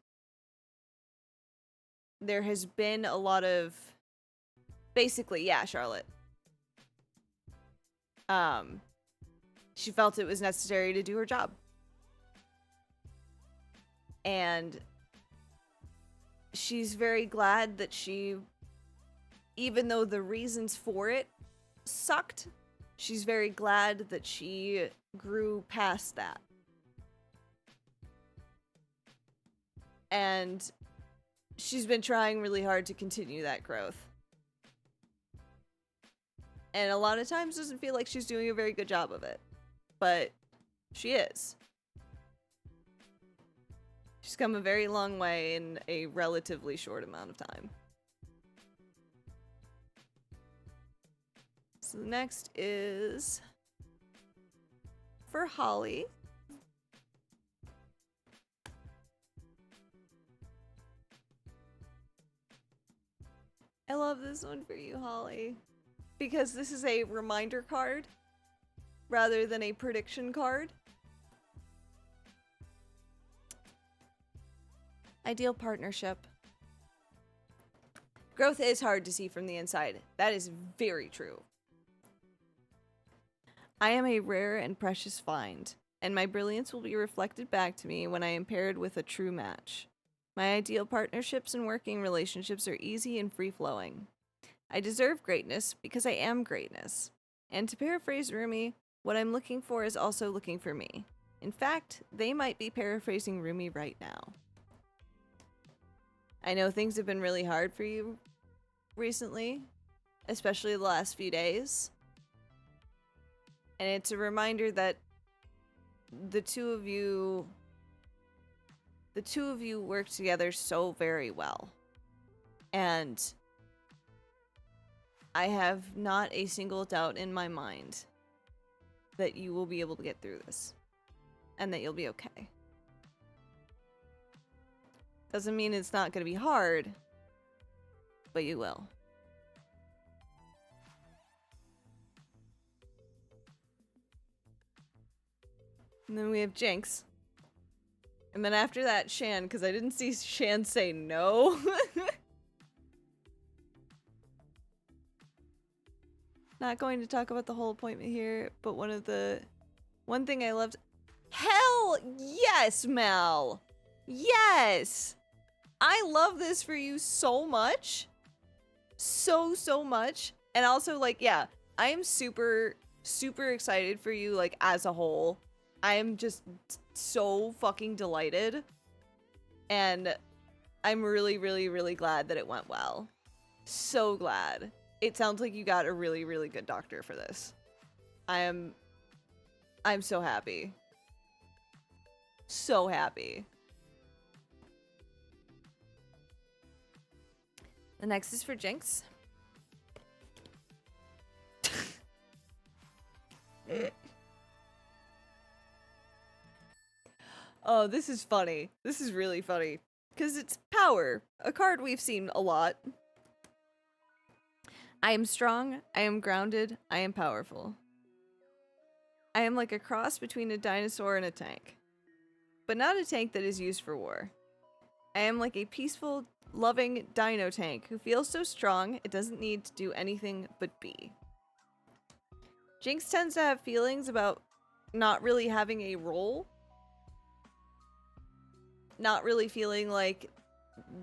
there has been a lot of... Basically, yeah, Charlotte. She felt it was necessary to do her job. And she's very glad that she, even though the reasons for it sucked, she's very glad that she grew past that. And she's been trying really hard to continue that growth. And a lot of times doesn't feel like she's doing a very good job of it. But she is. She's come a very long way in a relatively short amount of time. So the next is for Holly. I love this one for you, Holly, because this is a reminder card rather than a prediction card. Ideal partnership. Growth is hard to see from the inside. That is very true. I am a rare and precious find, and my brilliance will be reflected back to me when I am paired with a true match. My ideal partnerships and working relationships are easy and free-flowing. I deserve greatness because I am greatness. And to paraphrase Rumi, what I'm looking for is also looking for me. In fact, they might be paraphrasing Rumi right now. I know things have been really hard for you recently, especially the last few days. And it's a reminder that the two of you work together so very well. And I have not a single doubt in my mind that you will be able to get through this. And that you'll be okay. Doesn't mean it's not going to be hard, but you will. And then we have Jinx. And then after that, Shan, because I didn't see Shan say no. Not going to talk about the whole appointment here, but one thing I loved... Hell yes, Mal! Yes! I love this for you so much. So much. And also, like, yeah, I am super excited for you, like, as a whole. I am just so fucking delighted. And I'm really glad that it went well. So glad. It sounds like you got a really good doctor for this. I'm so happy. So happy. The next is for Jinx. Oh, this is funny. This is really funny. Because it's power. A card we've seen a lot. I am strong. I am grounded. I am powerful. I am like a cross between a dinosaur and a tank. But not a tank that is used for war. I am like a peaceful, loving dino tank who feels so strong it doesn't need to do anything but be. Jinx tends to have feelings about not really having a role. Not really feeling like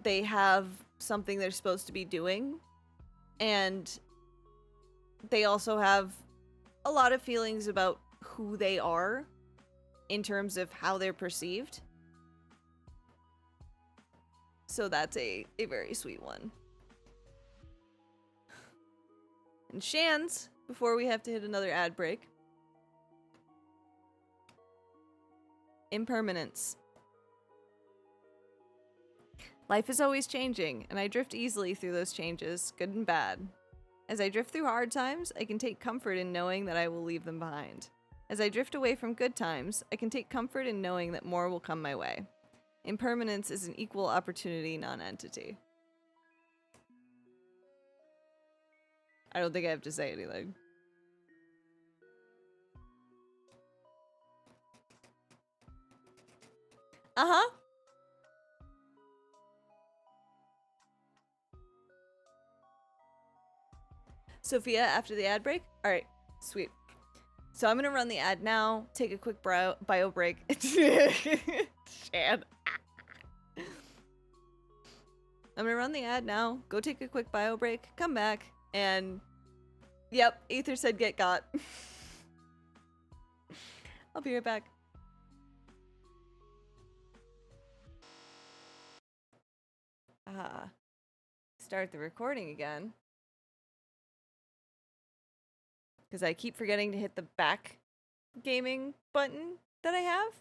they have something they're supposed to be doing. And they also have a lot of feelings about who they are in terms of how they're perceived. So that's a very sweet one. And Shan's, before we have to hit another ad break. Impermanence. Life is always changing, and I drift easily through those changes, good and bad. As I drift through hard times, I can take comfort in knowing that I will leave them behind. As I drift away from good times, I can take comfort in knowing that more will come my way. Impermanence is an equal opportunity non-entity. I don't think I have to say anything. Uh-huh. Sophia, after the ad break? Alright, sweet. So I'm gonna run the ad now, take a quick bio break. Shan. I'm gonna run the ad now, go take a quick bio break, come back, and... Yep, Aether said get got. I'll be right back. Start the recording again. Because I keep forgetting to hit the back gaming button that I have.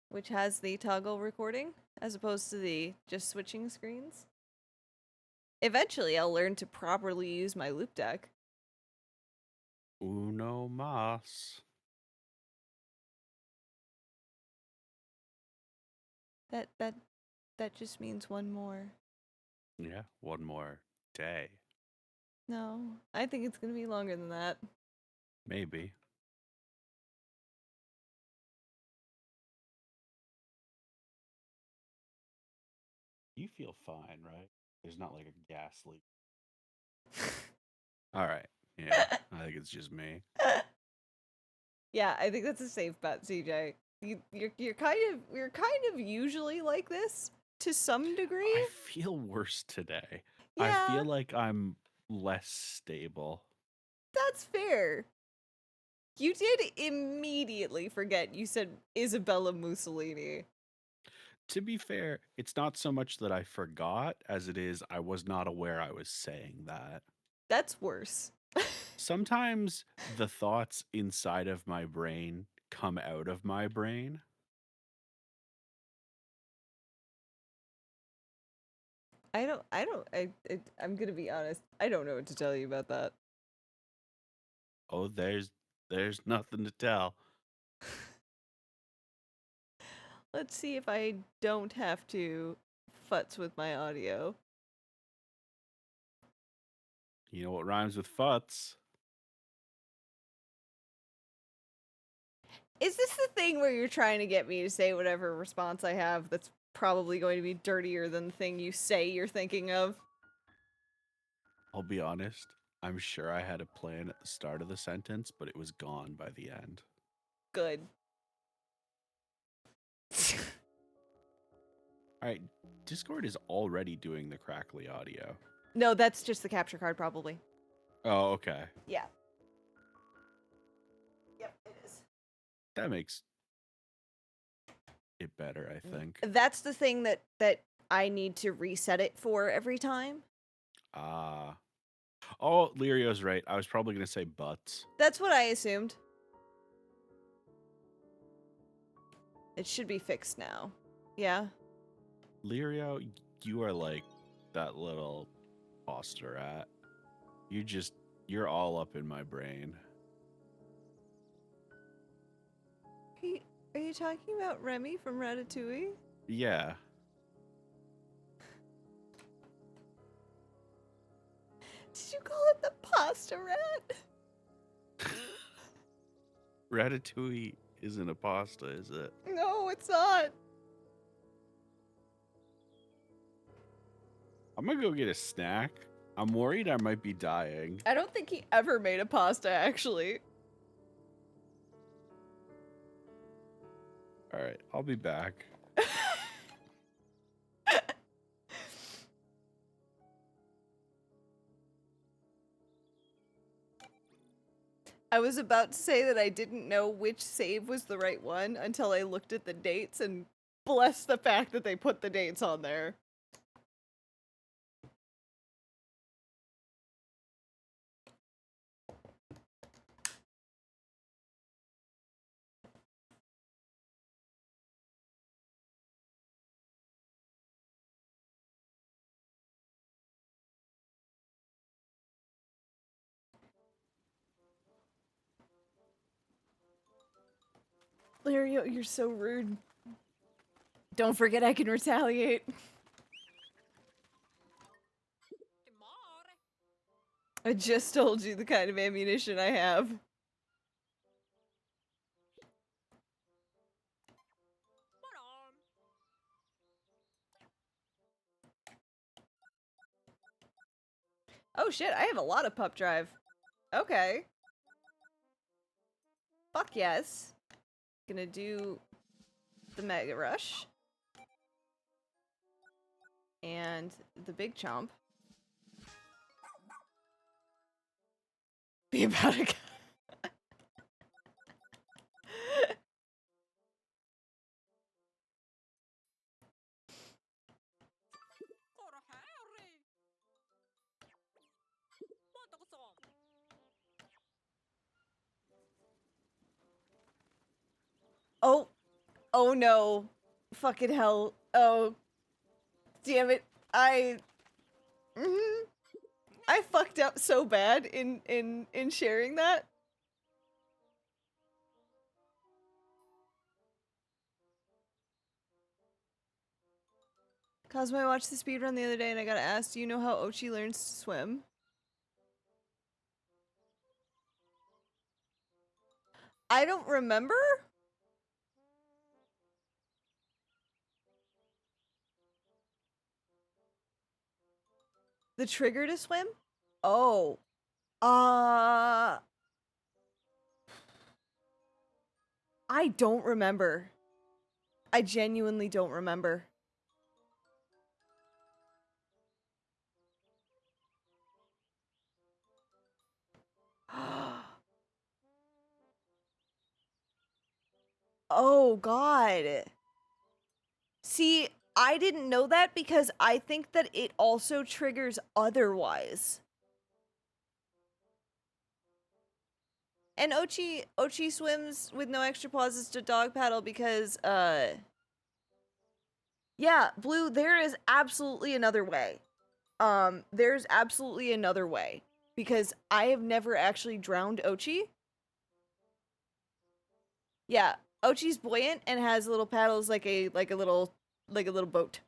Which has the toggle recording, as opposed to the just switching screens. Eventually, I'll learn to properly use my loop deck. Uno mas. That just means one more. Yeah, one more day. No, I think it's gonna be longer than that. Maybe. You feel fine, right? There's not like a gas leak. All right. Yeah, I think it's just me. Yeah, I think that's a safe bet, CJ. You're kind of usually like this to some degree. I feel worse today. Yeah. I feel like I'm less stable. That's fair. You did immediately forget you said Isabella Mussolini. To be fair, it's not so much that I forgot as it is I was not aware I was saying that. That's worse. Sometimes the thoughts inside of my brain come out of my brain. I'm gonna be honest. I don't know what to tell you about that. Oh, there's nothing to tell. Let's see if I don't have to futz with my audio. You know what rhymes with futz? Is this the thing where you're trying to get me to say whatever response I have that's probably going to be dirtier than the thing you say you're thinking of? I'll be honest. I'm sure I had a plan at the start of the sentence, but it was gone by the end. Good. All right, Discord is already doing the crackly audio. No, that's just the capture card, probably. Oh, okay. Yeah. Yep, it is. That makes it better, I think. That's the thing that I need to reset it for every time. Oh, Lirio's right. I was probably going to say butts. That's what I assumed. It should be fixed now. Yeah. Lirio, you are like that little pasta rat. You're all up in my brain. Are you talking about Remy from Ratatouille? Yeah. Did you call it the pasta rat? Ratatouille isn't a pasta, is it? No, it's not. I'm gonna go get a snack. I'm worried I might be dying. I don't think he ever made a pasta, actually. All right, I'll be back. I was about to say that I didn't know which save was the right one until I looked at the dates, and bless the fact that they put the dates on there. Lario, you're so rude. Don't forget I can retaliate. I just told you the kind of ammunition I have. Oh shit, I have a lot of pup drive. Okay. Fuck yes. Gonna do the Mega Rush. And the Big Chomp. Be about it. Oh. Oh no. Fucking hell. Oh. Damn it. I fucked up so bad in sharing that. Cosmo, I watched the speedrun the other day and I gotta ask, do you know how Ochi learns to swim? I don't remember? The trigger to swim? Oh. I don't remember. I genuinely don't remember. Oh god. See, I didn't know that because I think that it also triggers otherwise. And Ochi swims with no extra pauses to dog paddle because yeah, Blue, there is absolutely another way. There's absolutely another way because I have never actually drowned Ochi. Yeah, Ochi's buoyant and has little paddles like a little boat.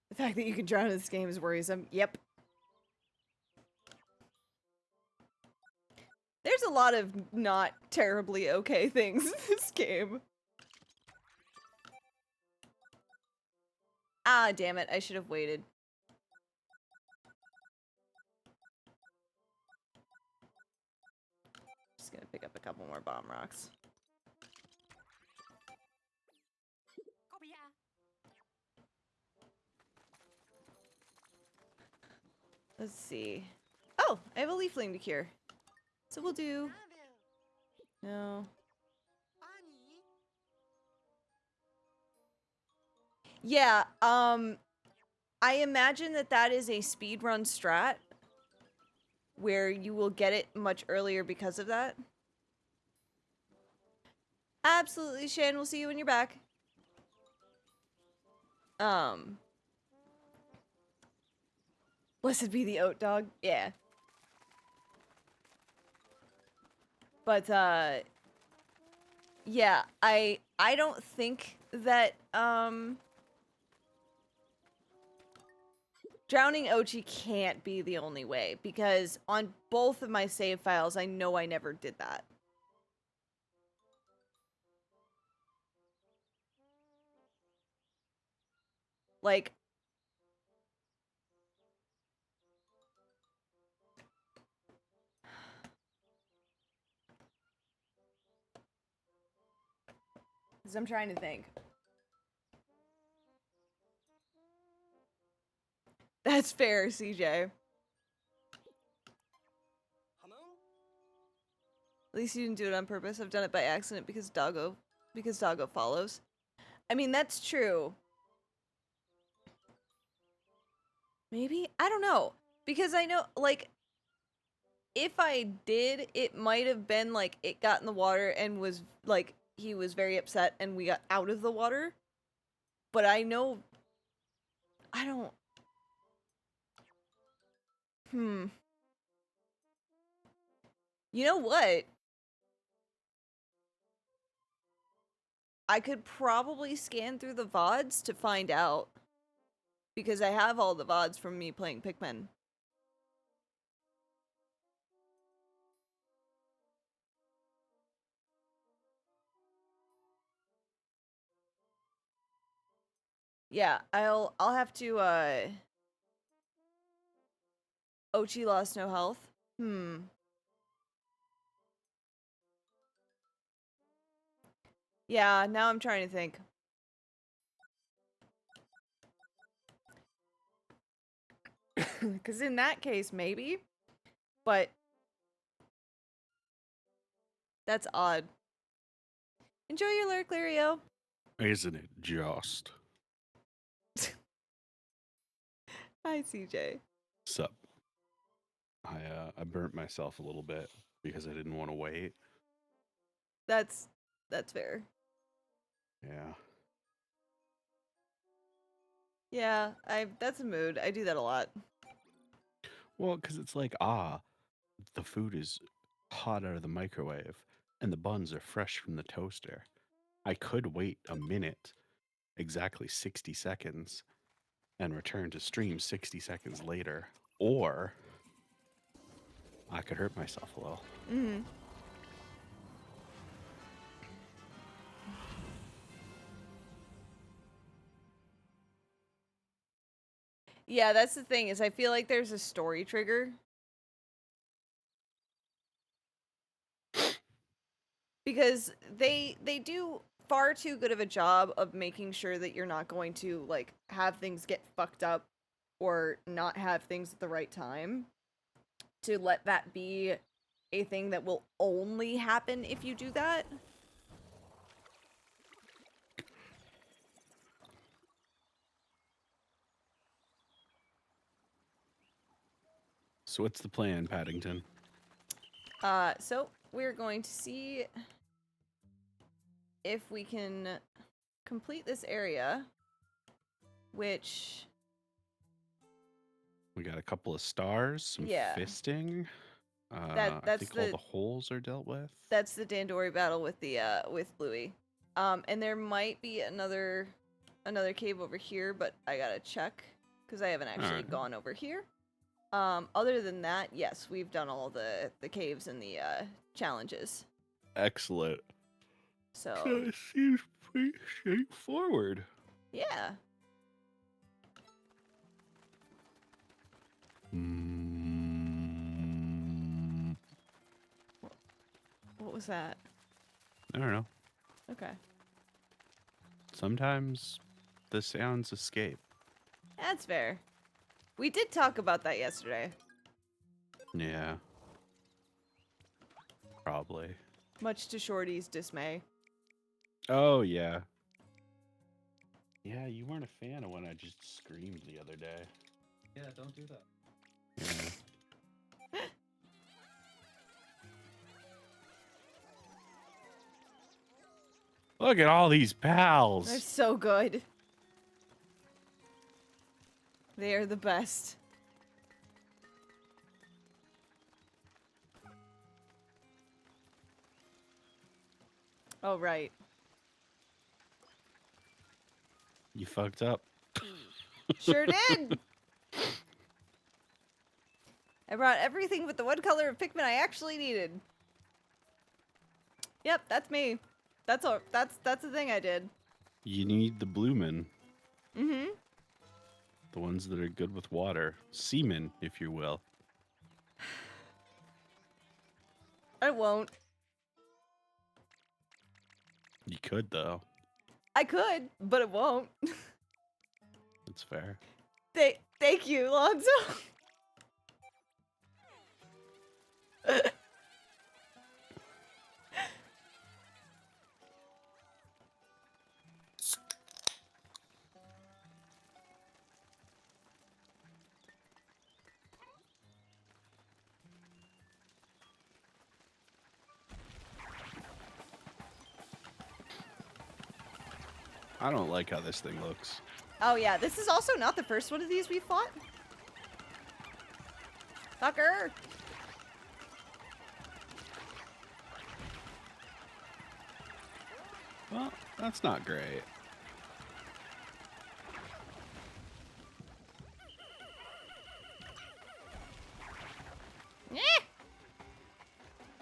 The fact that you can drown in this game is worrisome. Yep. There's a lot of not terribly okay things in this game. Ah, damn it. I should have waited. Just gonna pick up a couple more bomb rocks. Let's see. Oh, I have a leafling to cure. So we'll do... No. Yeah, I imagine that that is a speedrun strat where you will get it much earlier because of that. Absolutely, Shan. We'll see you when you're back. Blessed be the oat dog. Yeah. But, yeah, I don't think that, Drowning Ochi can't be the only way, because on both of my save files, I know I never did that. Like, because I'm trying to think. That's fair, CJ. At least you didn't do it on purpose. I've done it by accident because doggo follows. I mean, that's true. Maybe? I don't know. Because I know, like, if I did, it might have been, like, it got in the water and was, like, he was very upset and we got out of the water. But I know... I don't... You know what? I could probably scan through the VODs to find out. Because I have all the VODs from me playing Pikmin. Yeah, I'll have to, Ochi lost no health. Yeah, now I'm trying to think. Because in that case, maybe. But that's odd. Enjoy your lurk, Lirio. Isn't it just? Hi, CJ. Sup? I burnt myself a little bit because I didn't want to wait. That's fair. Yeah. Yeah, that's a mood. I do that a lot. Well, because it's like, the food is hot out of the microwave and the buns are fresh from the toaster. I could wait a minute, exactly 60 seconds, and return to stream 60 seconds later. Or I could hurt myself a little. Mm-hmm. Yeah, that's the thing, is I feel like there's a story trigger. Because they do far too good of a job of making sure that you're not going to, like, have things get fucked up or not have things at the right time, to let that be a thing that will only happen if you do that. So what's the plan, Paddington? So we're going to see if we can complete this area, which... We got a couple of stars, some fisting. I that's think all the holes are dealt with. That's the Dandori battle with the with Bluey. And there might be another cave over here, but I gotta check because I haven't actually gone over here. Other than that, yes, we've done all the caves and the challenges. Excellent. So it seems pretty straightforward. Yeah. What was that? I don't know. Okay. Sometimes the sounds escape. That's fair. We did talk about that yesterday. Yeah. Probably. Much to Shorty's dismay. Oh, yeah. Yeah, you weren't a fan of when I just screamed the other day. Yeah, don't do that. Yeah. Look at all these pals. They're so good. They are the best. Oh, right. You fucked up. Sure did. I brought everything but the one color of Pikmin I actually needed. Yep, that's me. That's the thing I did. You need the Bloomin', Mm-hmm. the ones that are good with water. Seamen, if you will. I won't. You could, though. I could, but it won't. That's fair. Thank you, Lonzo. I don't like how this thing looks. Oh yeah, this is also not the first one of these we fought. Fucker. Well, that's not great. Yeah.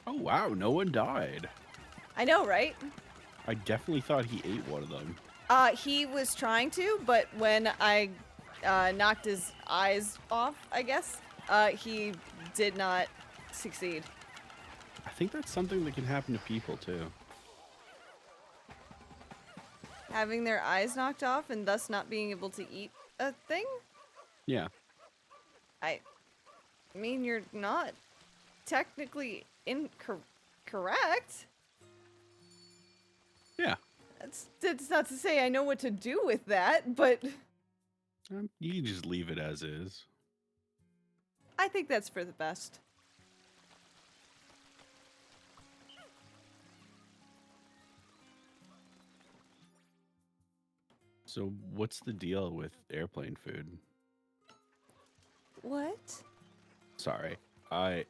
Oh, wow, no one died. I know, right? I definitely thought he ate one of them. He was trying to, but when I knocked his eyes off, I guess, he did not succeed. I think that's something that can happen to people, too. Having their eyes knocked off and thus not being able to eat a thing? Yeah. I mean, you're not technically incorrect. Yeah. That's not to say I know what to do with that, but You can just leave it as is. I think that's for the best. So, what's the deal with airplane food? What? Sorry. I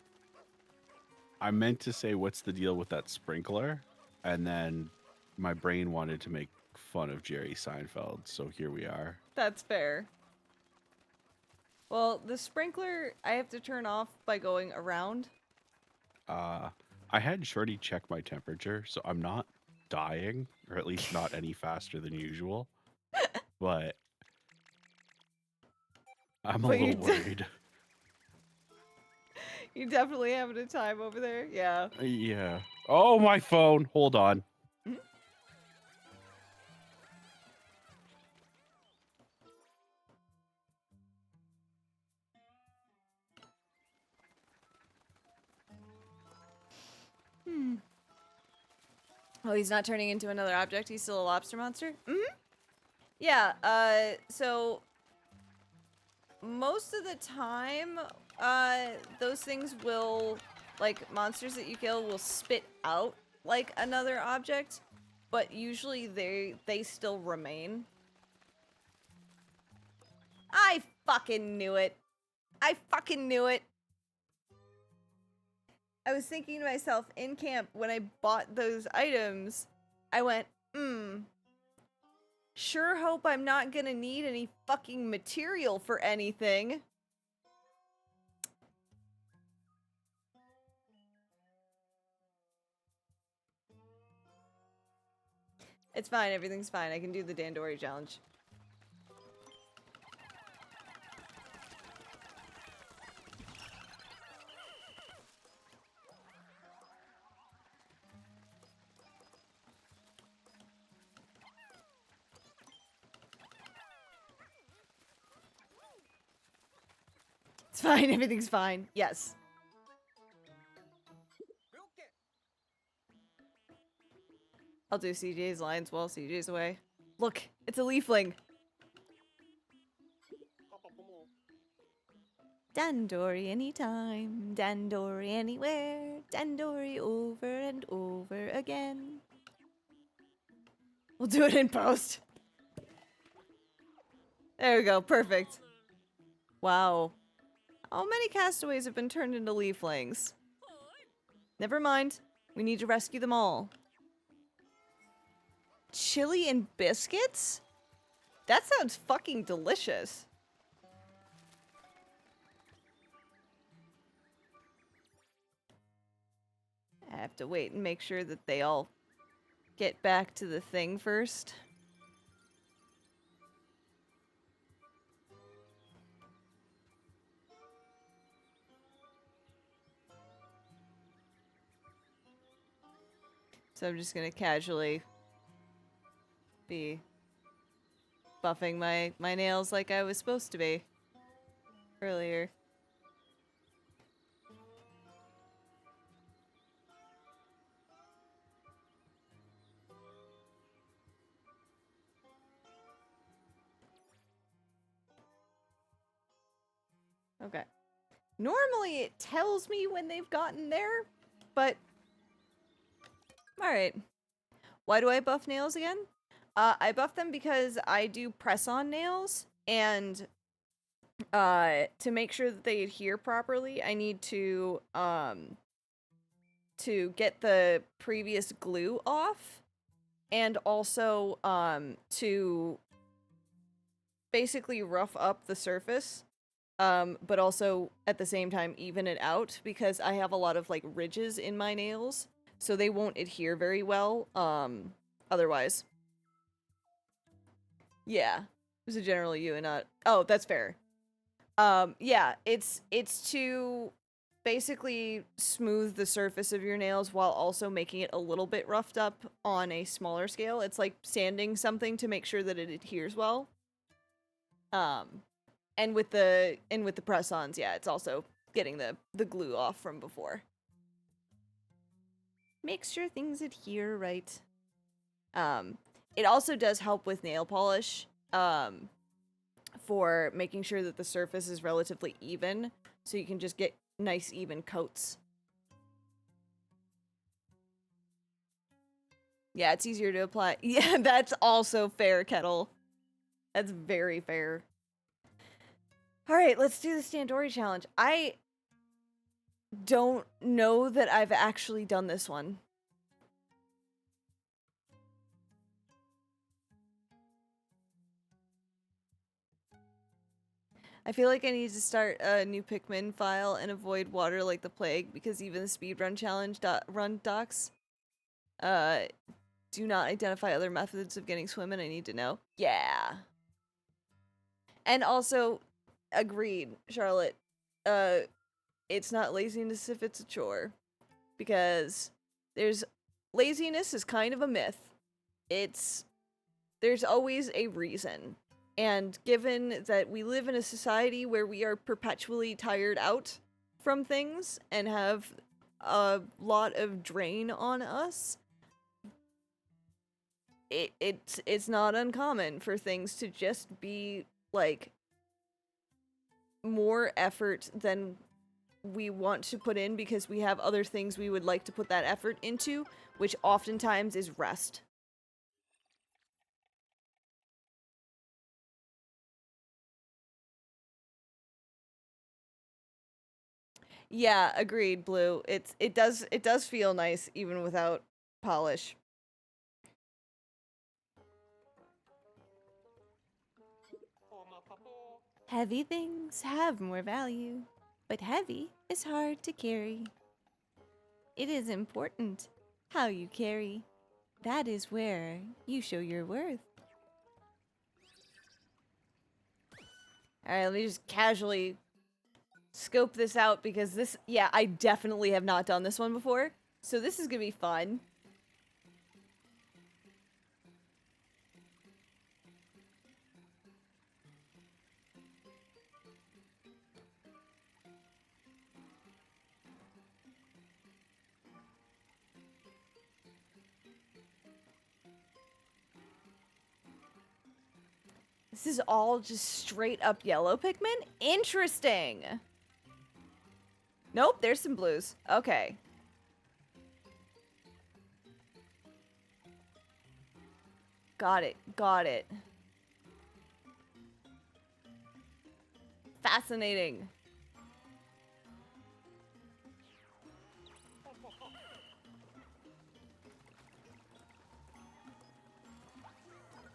meant to say what's the deal with that sprinkler, and then my brain wanted to make fun of Jerry Seinfeld, so here we are. That's fair. Well, the sprinkler I have to turn off by going around. I had Shorty check my temperature, so I'm not dying, or at least not any faster than usual. But I'm a But you little worried. You definitely having a time over there? Yeah. Yeah. Oh, my phone. Hold on. Mhm. Hmm. Oh, he's not turning into another object. He's still a lobster monster? Mm-hmm. Yeah, so most of the time, those things will, like, monsters that you kill will spit out, like, another object, but usually they still remain. I fucking knew it. I fucking knew it. I was thinking to myself in camp when I bought those items, I went, sure hope I'm not gonna need any fucking material for anything. It's fine, everything's fine. I can do the Dandori challenge. It's fine, everything's fine. Yes. I'll do CJ's lines while CJ's away. Look, it's a leafling. Dandori anytime, Dandori anywhere, Dandori over and over again. We'll do it in post. There we go, perfect. Wow. How many castaways have been turned into leaflings? Never mind. We need to rescue them all. Chili and biscuits? That sounds fucking delicious. I have to wait and make sure that they all get back to the thing first. So I'm just gonna casually be buffing my nails like I was supposed to be earlier. Okay. Normally it tells me when they've gotten there, but alright. Why do I buff nails again? I buff them because I do press-on nails, and to make sure that they adhere properly, I need to get the previous glue off, and also to basically rough up the surface, but also at the same time even it out, because I have a lot of like ridges in my nails, so they won't adhere very well otherwise. Yeah, it was a general you and not. Oh, that's fair. Yeah, it's to basically smooth the surface of your nails while also making it a little bit roughed up on a smaller scale. It's like sanding something to make sure that it adheres well. And with the press-ons, yeah, it's also getting the glue off from before. Make sure things adhere right. It also does help with nail polish. For making sure that the surface is relatively even, so you can just get nice even coats. Yeah, it's easier to apply. Yeah, that's also fair, Kettle. That's very fair. Alright, let's do the Standori challenge. I don't know that I've actually done this one. I feel like I need to start a new Pikmin file and avoid water like the plague, because even the speedrun challenge run docs do not identify other methods of getting swim, and I need to know. Yeah. And also, agreed, Charlotte. It's not laziness if it's a chore. Because laziness is kind of a myth. There's always a reason. And given that we live in a society where we are perpetually tired out from things and have a lot of drain on us, it's not uncommon for things to just be like more effort than we want to put in because we have other things we would like to put that effort into, which oftentimes is rest. Yeah, agreed, Blue. It does feel nice even without polish. Heavy things have more value, but heavy is hard to carry. It is important how you carry. That is where you show your worth. Alright, let me just casually scope this out, because this, yeah, I definitely have not done this one before. So this is gonna be fun. This is all just straight up yellow Pikmin? Interesting! Nope, there's some blues. Okay. Got it, got it. Fascinating.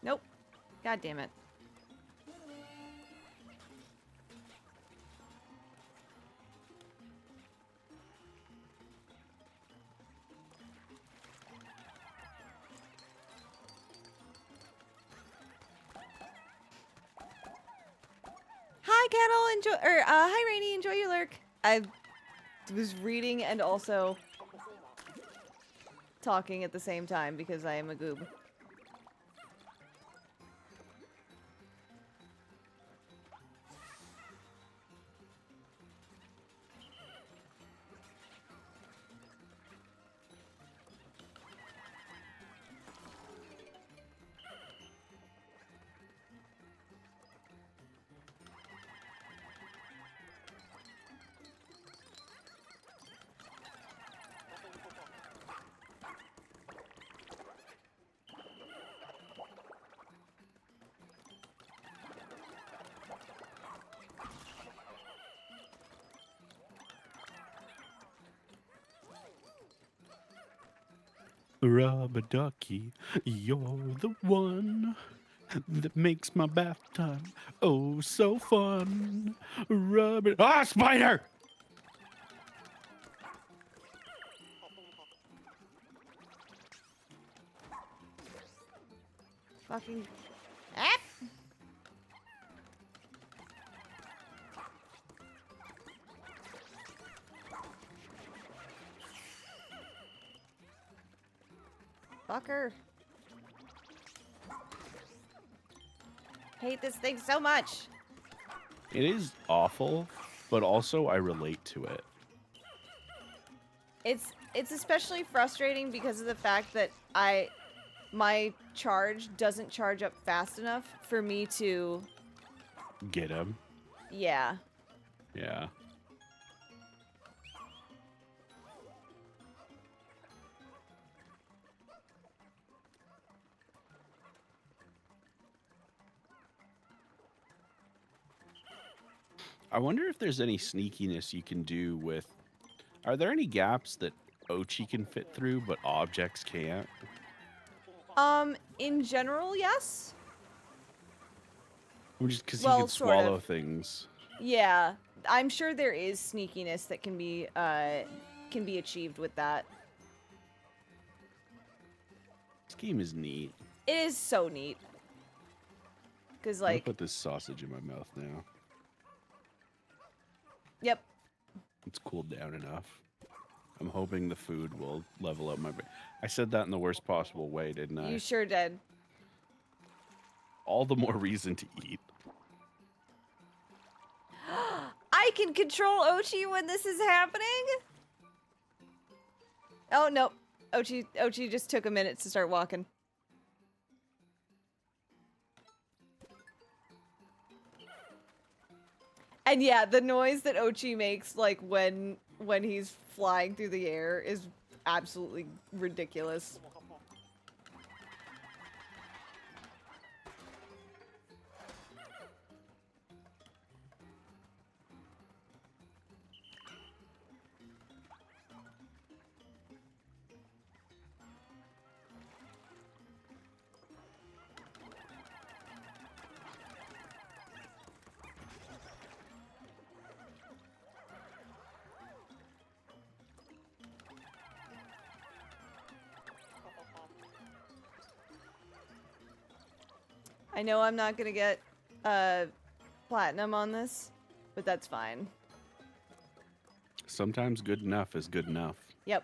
Nope. God damn it. Kettle. Enjoy. Or hi, Rainy. Enjoy your lurk. I was reading and also talking at the same time because I am a goob. Rubber ducky, you're the one that makes my bath time oh so fun. Rubber. Ah, spider! Fucking. Ah! Fucker. Hate this thing so much. It is awful, but also I relate to it. It's especially frustrating because of the fact that my charge doesn't charge up fast enough for me to. Get him. Yeah. Yeah. I wonder if there's any sneakiness you can do with. Are there any gaps that Ochi can fit through, but objects can't? In general, yes. Just because Well, he can sort of. swallow things. Yeah, I'm sure there is sneakiness that can be achieved with that. This game is neat. It is so neat. Cause I'm gonna like, put this sausage in my mouth now. yep. It's cooled down enough. I'm hoping the food will level up my brain. I said that in the worst possible way, didn't I? You sure did. All the more reason to eat. I can control Ochi when this is happening? Oh, no. Ochi just took a minute to start walking. And yeah, the noise that Ochi makes, like, when he's flying through the air is absolutely ridiculous. I know I'm not gonna get platinum on this, but that's fine. Sometimes good enough is good enough. Yep.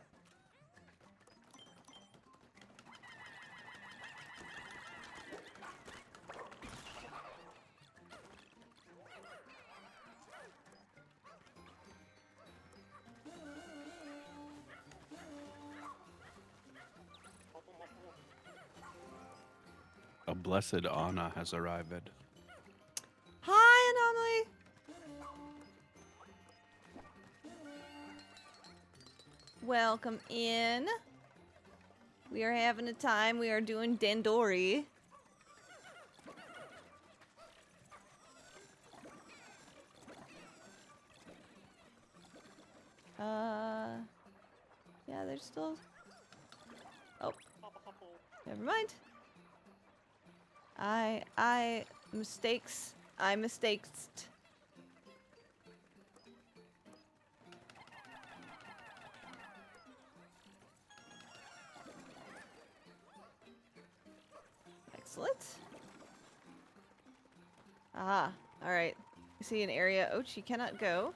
A blessed Anna has arrived. Hi, Anomaly! Welcome in. We are having a time. We are doing Dandori. Yeah, there's still... Oh. Never mind. I mistakes. I mistakes. Excellent. Aha. Alright. see an area Ochi cannot go.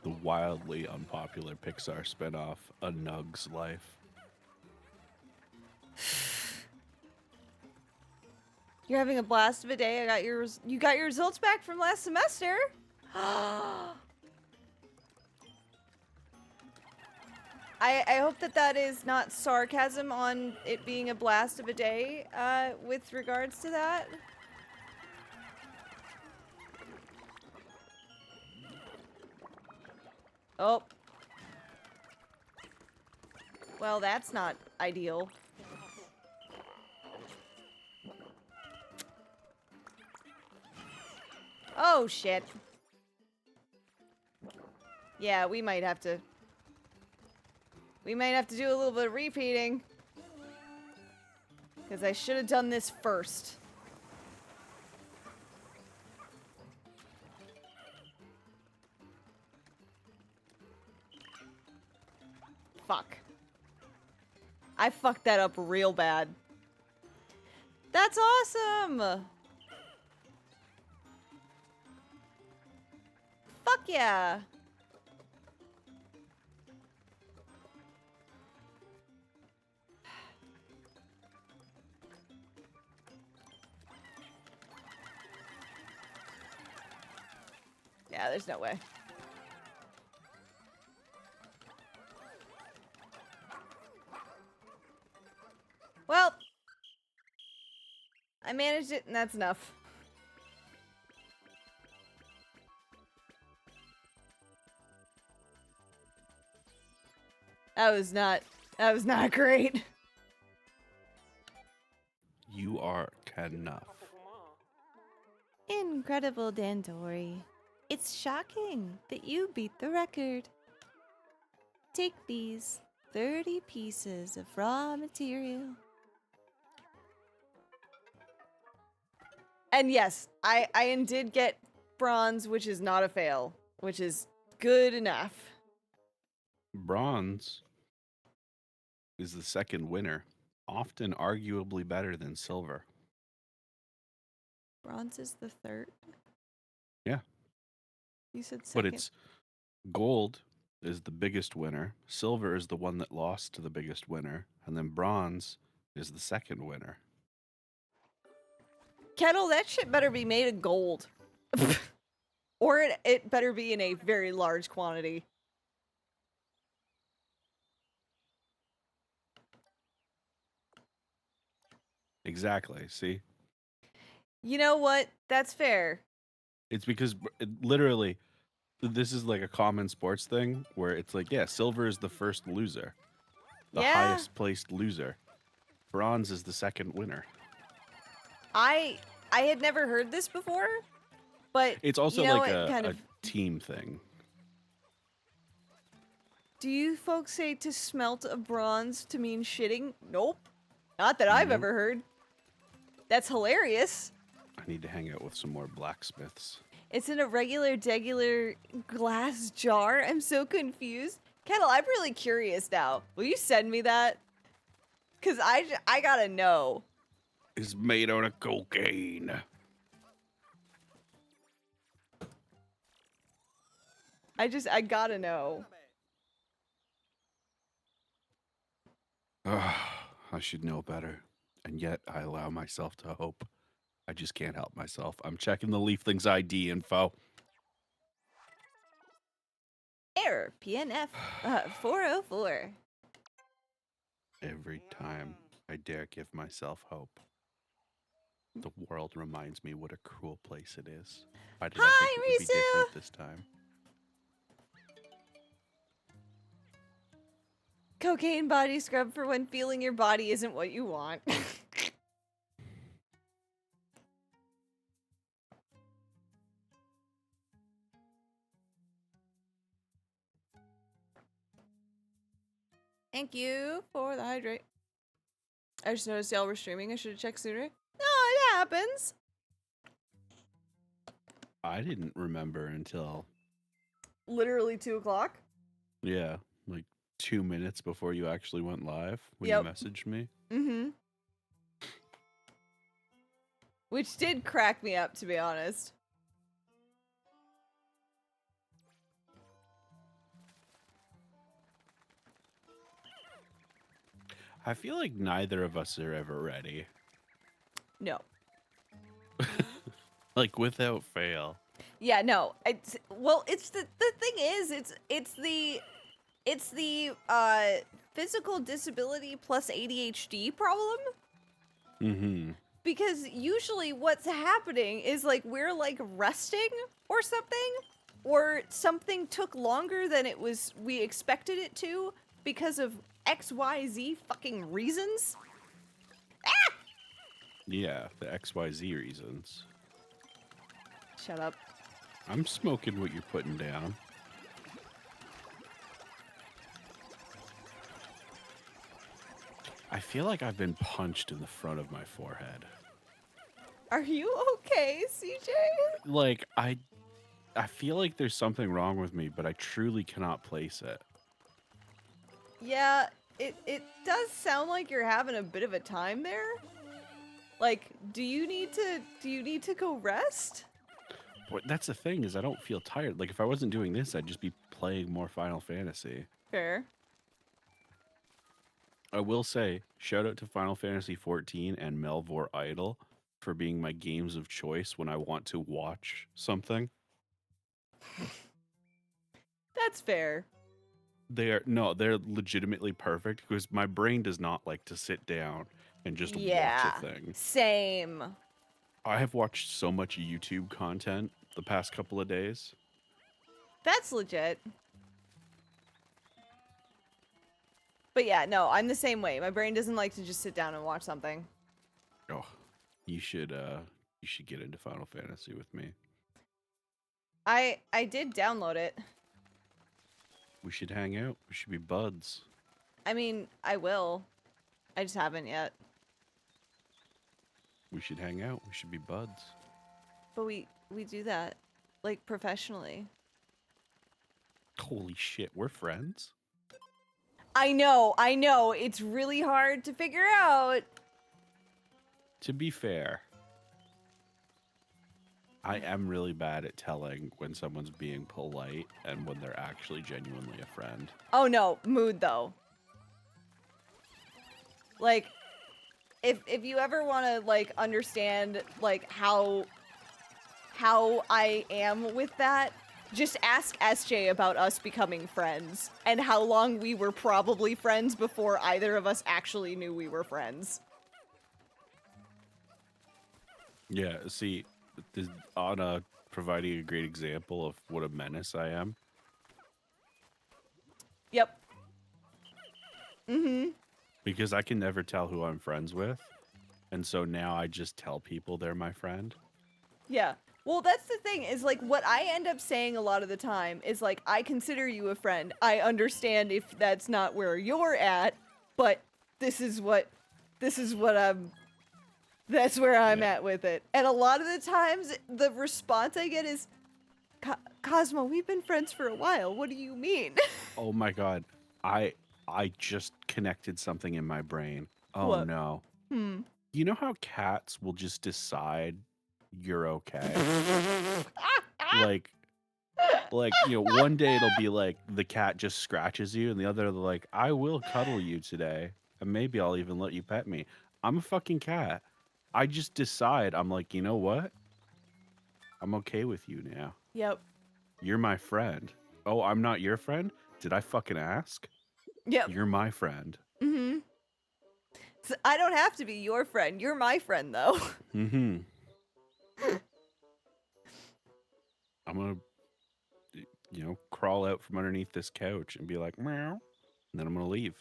The wildly unpopular Pixar spinoff, A Nug's Life. You're having a blast of a day. You got your results back from last semester. I hope that is not sarcasm on it being a blast of a day with regards to that. Oh. Well, that's not ideal. Oh, shit. Yeah, we might have to do a little bit of repeating. Because I should have done this first. Fuck. I fucked that up real bad. That's awesome! Fuck yeah! Yeah, there's no way. Well, I managed it and that's enough. That was not great. You are enough. Incredible, Dandori. It's shocking that you beat the record. Take these 30 pieces of raw material. And yes, I did get bronze, which is not a fail, which is good enough. Bronze is the second winner, often arguably better than silver. Bronze is the third? Yeah. You said second. But it's gold is the biggest winner, silver is the one that lost to the biggest winner, and then bronze is the second winner. Kettle, that shit better be made of gold. Or it better be in a very large quantity. Exactly, see? You know what? That's fair. It's because literally, this is like a common sports thing where it's like, yeah, silver is the first loser, the Yeah. highest placed loser. Bronze is the second winner. I had never heard this before, but It's also you know, like it kind a of. team thing. Do you folks say to smelt a bronze to mean shitting? Nope. Not that I've Nope. ever heard. That's hilarious. I need to hang out with some more blacksmiths. It's in a regular, degular glass jar. I'm so confused. Kettle, I'm really curious now. Will you send me that? Because I gotta know. It's made out of cocaine. I gotta know. I should know better. And yet I allow myself to hope. I just can't help myself. I'm checking the Leaflings ID info. Error, PNF 404. Every time I dare give myself hope, the world reminds me what a cruel place it is. Why did I Hi, think it would be Risu. different this time? Cocaine body scrub for when feeling your body isn't what you want. Thank you for the hydrate. I just noticed y'all were streaming. I should have checked sooner. No, it happens. I didn't remember until, Literally 2 o'clock. yeah, like 2 minutes before you actually went live when Yep. you messaged me. Mm-hmm. Which did crack me up, to be honest. I feel like neither of us are ever ready. No. Like, without fail. Yeah, no. Well, it's the thing is, it's the physical disability plus ADHD problem. Mm-hmm. Because usually what's happening is like we're like resting or something took longer than we expected it to because of XYZ fucking reasons. Ah! Yeah, the XYZ reasons. Shut up. I'm smoking what you're putting down. I feel like I've been punched in the front of my forehead. Are you okay, CJ? Like, I feel like there's something wrong with me, but I truly cannot place it. Yeah, it does sound like you're having a bit of a time there. Like, do you need to go rest? But that's the thing, is I don't feel tired. Like, if I wasn't doing this, I'd just be playing more Final Fantasy. Fair. I will say, shout out to Final Fantasy XIV and Melvor Idol for being my games of choice when I want to watch something. That's fair. They're legitimately perfect because my brain does not like to sit down and just watch a thing. Same. I have watched so much YouTube content the past couple of days. That's legit. But yeah, no, I'm the same way. My brain doesn't like to just sit down and watch something. Oh, you should get into Final Fantasy with me. I did download it. We should hang out. We should be buds. I mean, I will. I just haven't yet. We should hang out. We should be buds. But we do that like professionally. Holy shit, we're friends? I know. It's really hard to figure out. To be fair, I am really bad at telling when someone's being polite and when they're actually genuinely a friend. Oh no, mood though. Like, if you ever want to like understand like how I am with that, just ask SJ about us becoming friends and how long we were probably friends before either of us actually knew we were friends. Yeah, see, Anna providing a great example of what a menace I am. Yep. Mm-hmm. Because I can never tell who I'm friends with. And so now I just tell people they're my friend. Yeah. Well, that's the thing is like what I end up saying a lot of the time is like, I consider you a friend. I understand if that's not where you're at, but that's where I'm at with it. And a lot of the times the response I get is, Cosmo, we've been friends for a while. What do you mean? Oh my God. I just connected something in my brain. Oh What? no. Hmm. You know how cats will just decide you're okay? like, one day it'll be like the cat just scratches you, and the other they're like, I will cuddle you today, and maybe I'll even let you pet me. I'm a fucking cat. I just decide, I'm like, you know what? I'm okay with you now. Yep. You're my friend. Oh, I'm not your friend? Did I fucking ask? Yep. You're my friend. Mm-hmm. So I don't have to be your friend. You're my friend, though. Mm-hmm. I'm gonna, crawl out from underneath this couch and be like, meow, and then I'm gonna leave.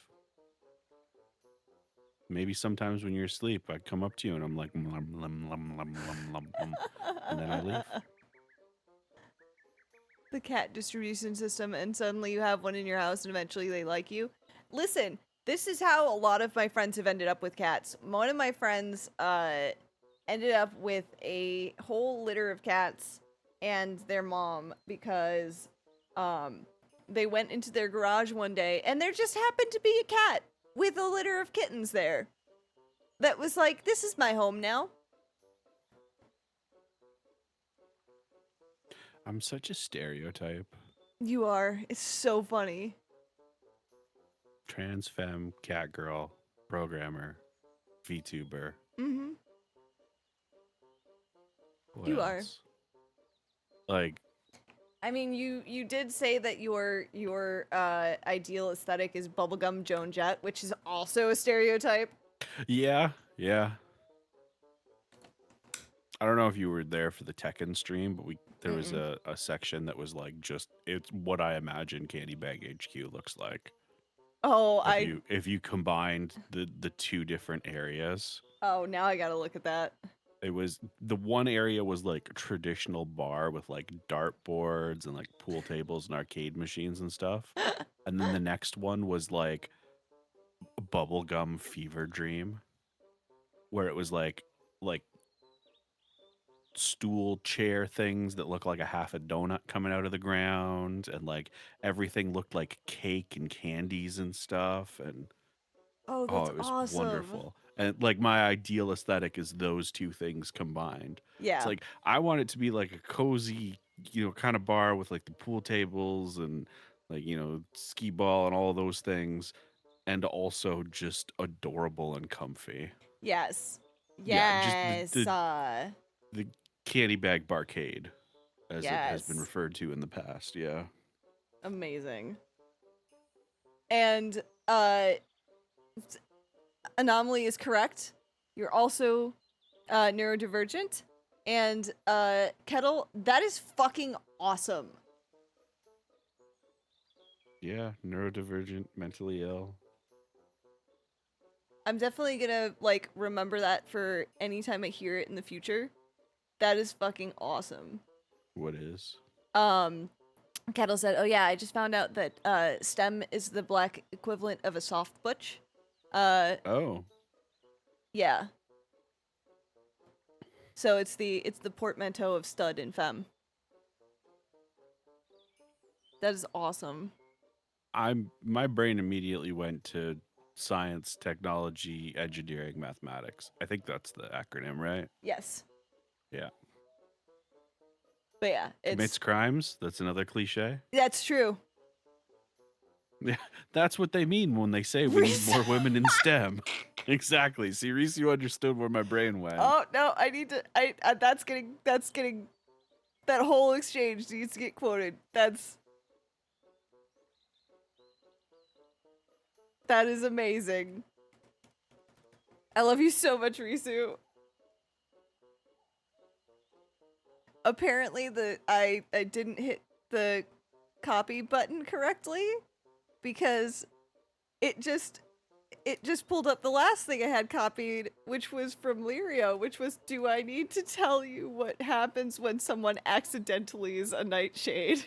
Maybe sometimes when you're asleep, I come up to you and I'm like, lum, lum, lum, lum, lum, lum, lum, and then I leave. The cat distribution system, and suddenly you have one in your house, and eventually they like you. Listen, this is how a lot of my friends have ended up with cats. One of my friends ended up with a whole litter of cats and their mom because they went into their garage one day and there just happened to be a cat with a litter of kittens there that was like, this is my home now. I'm such a stereotype. You are. It's so funny. Trans femme, cat girl, programmer, VTuber. Mm-hmm. What You are. else? Like, I mean, you did say that your ideal aesthetic is bubblegum Joan Jett, which is also a stereotype. yeah, yeah. I don't know if you were there for the Tekken stream, but there was Mm-mm. a section that was like just it's what I imagine Candy Bag HQ looks like. Oh, If you combined the two different areas. oh, now I gotta look at that. It was the one area was like a traditional bar with like dartboards and like pool tables and arcade machines and stuff. And then the next one was like bubblegum fever dream where it was like stool chair things that look like a half a donut coming out of the ground and like everything looked like cake and candies and stuff and Oh, oh, that's it was awesome. wonderful. And like my ideal aesthetic is those two things combined. It's Yeah. like I want it to be like a cozy, kind of bar with like the pool tables and like, skee ball and all those things and also just adorable and comfy. Yes. Yeah, just Yes. the candy bag barcade as it has been Yes. referred to in the past. Yeah. Amazing. And Anomaly is correct. You're also neurodivergent. And Kettle, that is fucking awesome. Yeah, neurodivergent, mentally ill. I'm definitely gonna like remember that for any time I hear it in the future. That is fucking awesome. What is? Kettle said, "Oh yeah, I just found out that STEM is the black equivalent of a soft butch." Oh, Yeah. So it's the portmanteau of stud and femme. That is awesome. my brain immediately went to science, technology, engineering, mathematics. I think that's the acronym, right? Yes. Yeah. But yeah, Commits crimes. That's another cliche. that's true. Yeah, that's what they mean when they say we need more women in STEM. Exactly. See, Reese, you understood where my brain went. Oh no, I need to. That's getting that whole exchange needs to get quoted. That is amazing. I love you so much, Risu. Apparently, I didn't hit the copy button correctly because it just pulled up the last thing I had copied, which was from Lirio, which was, "Do I need to tell you what happens when someone accidentally is a nightshade?"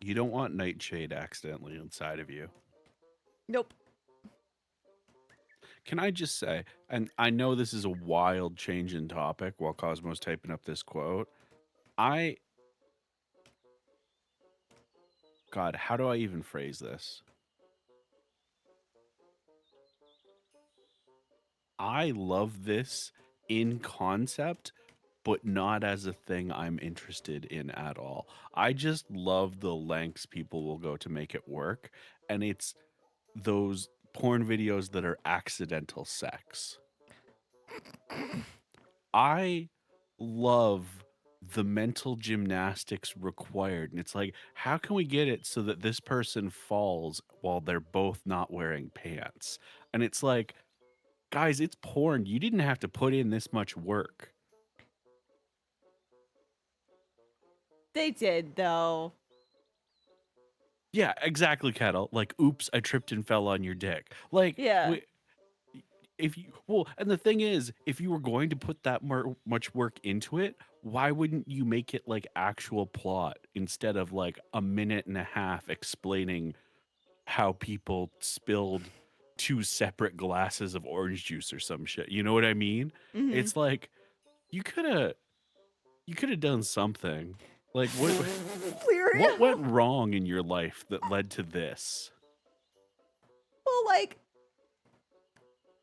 You don't want Nightshade accidentally inside of you. Nope. Can I just say, and I know this is a wild change in topic while Cosmo's typing up this quote. God, how do I even phrase this? I love this in concept, but not as a thing I'm interested in at all. I just love the lengths people will go to make it work. And it's those porn videos that are accidental sex. I love the mental gymnastics required. And it's like, how can we get it so that this person falls while they're both not wearing pants? And it's like, guys, it's porn. You didn't have to put in this much work. They did though. Yeah, exactly, Kettle. Like, oops, I tripped and fell on your dick. Like, Yeah. if you and the thing is, if you were going to put that much work into it, why wouldn't you make it like actual plot instead of like a minute and a half explaining how people spilled two separate glasses of orange juice or some shit? You know what I mean? Mm-hmm. It's like you could have done something. Like what Lirio. went wrong in your life that led to this? Well, like,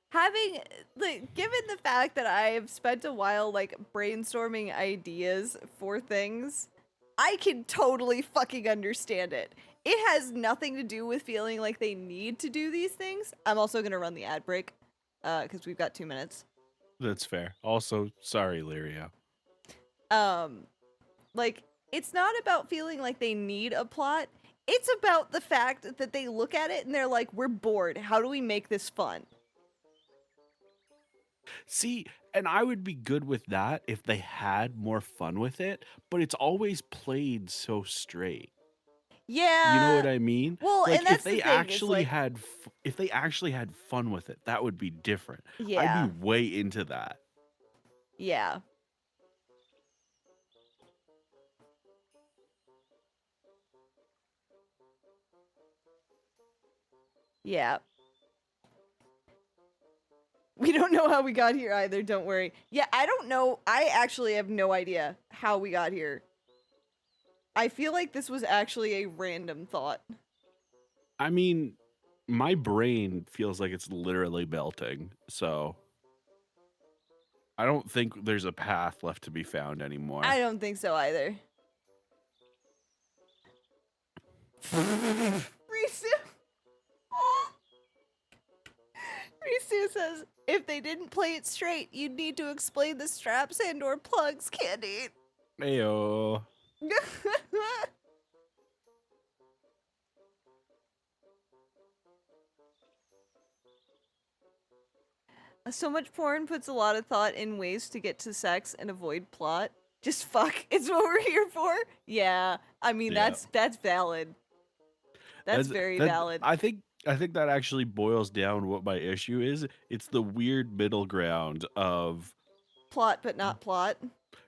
having like, given the fact that I've spent a while like brainstorming ideas for things, I can totally fucking understand it. It has nothing to do with feeling like they need to do these things. I'm also gonna run the ad break, because we've got 2 minutes. That's fair. Also, sorry, Lirio. Like, it's not about feeling like they need a plot. It's about the fact that they look at it and they're like, we're bored. How do we make this fun? See, and I would be good with that if they had more fun with it, but it's always played so straight. Yeah. You know what I mean? Well, Like and that's the thing, is like, if they actually had fun with it, that would be different. I'd be yeah. way into that. Yeah. Yeah. We don't know how we got here either, don't worry. Yeah, I don't know. I actually have no idea how we got here. I feel like this was actually a random thought. I mean, my brain feels like it's literally melting, so I don't think there's a path left to be found anymore. I don't think so either. Risu Risu says, if they didn't play it straight, you'd need to explain the straps and or plugs, Candy. Ayo. So much porn puts a lot of thought in ways to get to sex and avoid plot. Just fuck. It's what we're here for. Yeah. I mean, Yeah. that's valid. That's very valid. I think that actually boils down what my issue is. It's the weird middle ground of Plot, but not plot.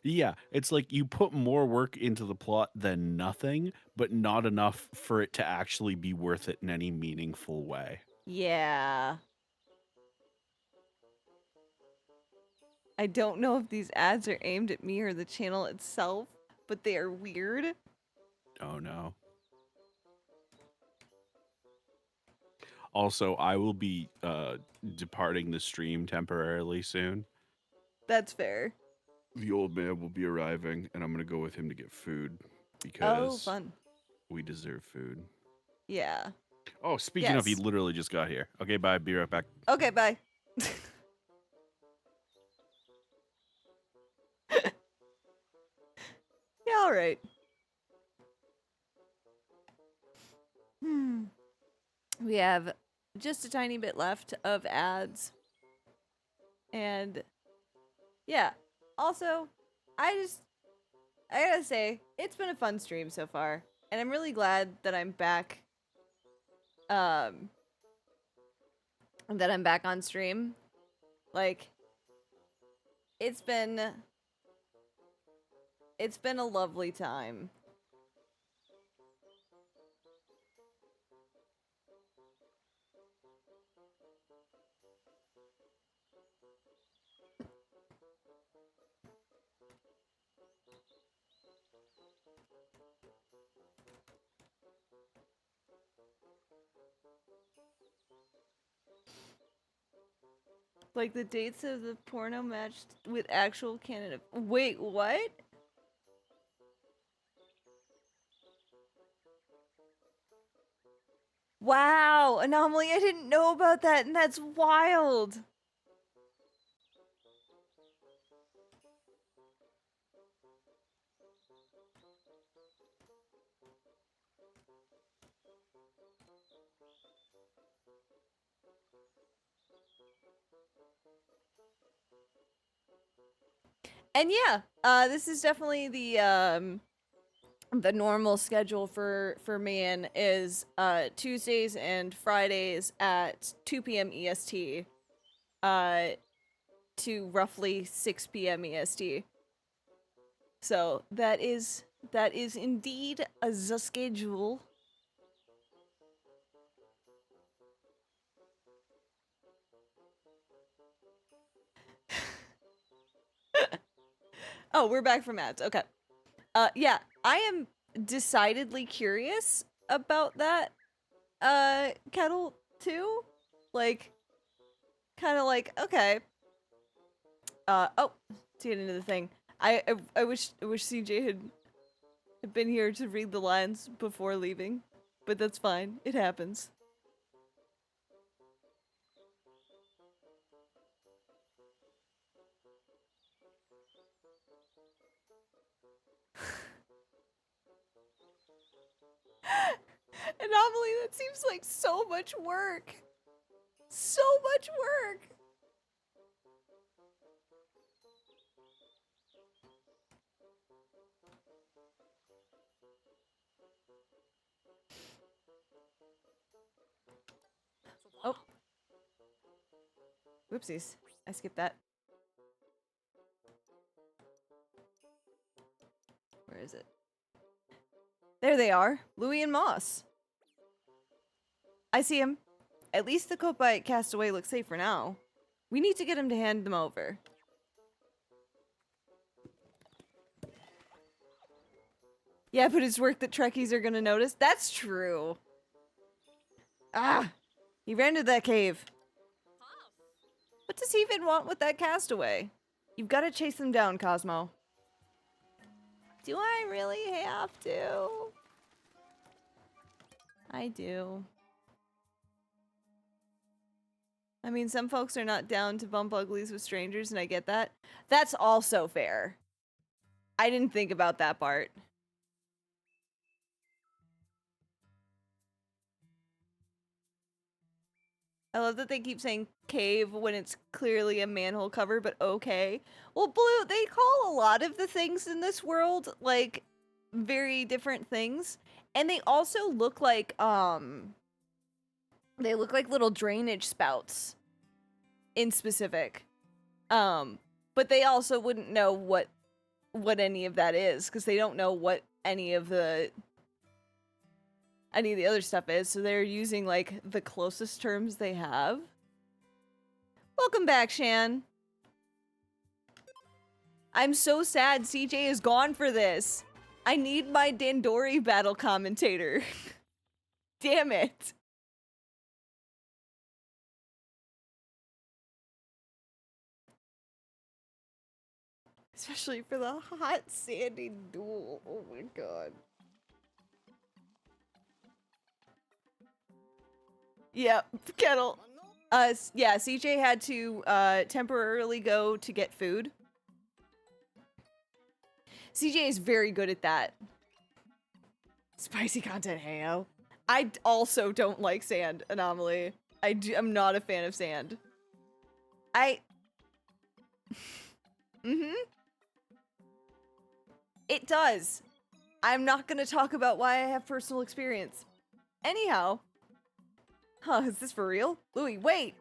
yeah, it's like you put more work into the plot than nothing, but not enough for it to actually be worth it in any meaningful way. Yeah. I don't know if these ads are aimed at me or the channel itself, but they are weird. Oh no. Also, I will be departing the stream temporarily soon. That's fair. The old man will be arriving, and I'm gonna go with him to get food Oh, because fun. we deserve food. Yeah. Oh, speaking of, he Yes. literally just got here. Okay, bye. Be right back. Okay, bye. Yeah, all right. We have just a tiny bit left of ads. And yeah. Also, I gotta say, it's been a fun stream so far. And I'm really glad that I'm back. That I'm back on stream. Like, it's been a lovely time. Like the dates of the porno matched with actual Canada. Wait, what? Wow, Anomaly, I didn't know about that, and that's wild. And yeah, this is definitely the normal schedule for man is Tuesdays and Fridays at 2 p.m. EST to roughly 6 p.m. EST. So that is indeed a the schedule. Oh, we're back from ads. Okay. Yeah, I am decidedly curious about that kettle too. Like, kind of like, okay. Oh, to get into the thing. I wish CJ had been here to read the lines before leaving, but that's fine. It happens. Anomaly, that seems like so much work. So much work. Oh. Whoopsies. I skipped that. Where is it? There they are. Louis and Moss. I see him. At least the Kopite castaway looks safe for now. We need to get him to hand them over. Yeah, but it's work that Trekkies are gonna notice. That's true. Ah! He ran to that cave. What does he even want with that castaway? You've got to chase them down, Cosmo. Do I really have to? I do. I mean, some folks are not down to bump uglies with strangers, and I get that. That's also fair. I didn't think about that part. I love that they keep saying cave when it's clearly a manhole cover, but okay. Well, Blue, they call a lot of the things in this world, like, very different things. And they also look like, they look like little drainage spouts in specific. But they also wouldn't know what any of that is, because they don't know what any of the other stuff is, so they're using, like, the closest terms they have. Welcome back, Shan. I'm so sad CJ is gone for this. I need my Dandori battle commentator. Damn it. Especially for the hot sandy duel. Oh my god. Yep, Kettle. Yeah, CJ had to temporarily go to get food. CJ is very good at that. Spicy content, heyo. I also don't like sand, Anomaly. I'm not a fan of sand. It does. I'm not gonna talk about why I have personal experience. Anyhow. Huh, is this for real? Louis, wait!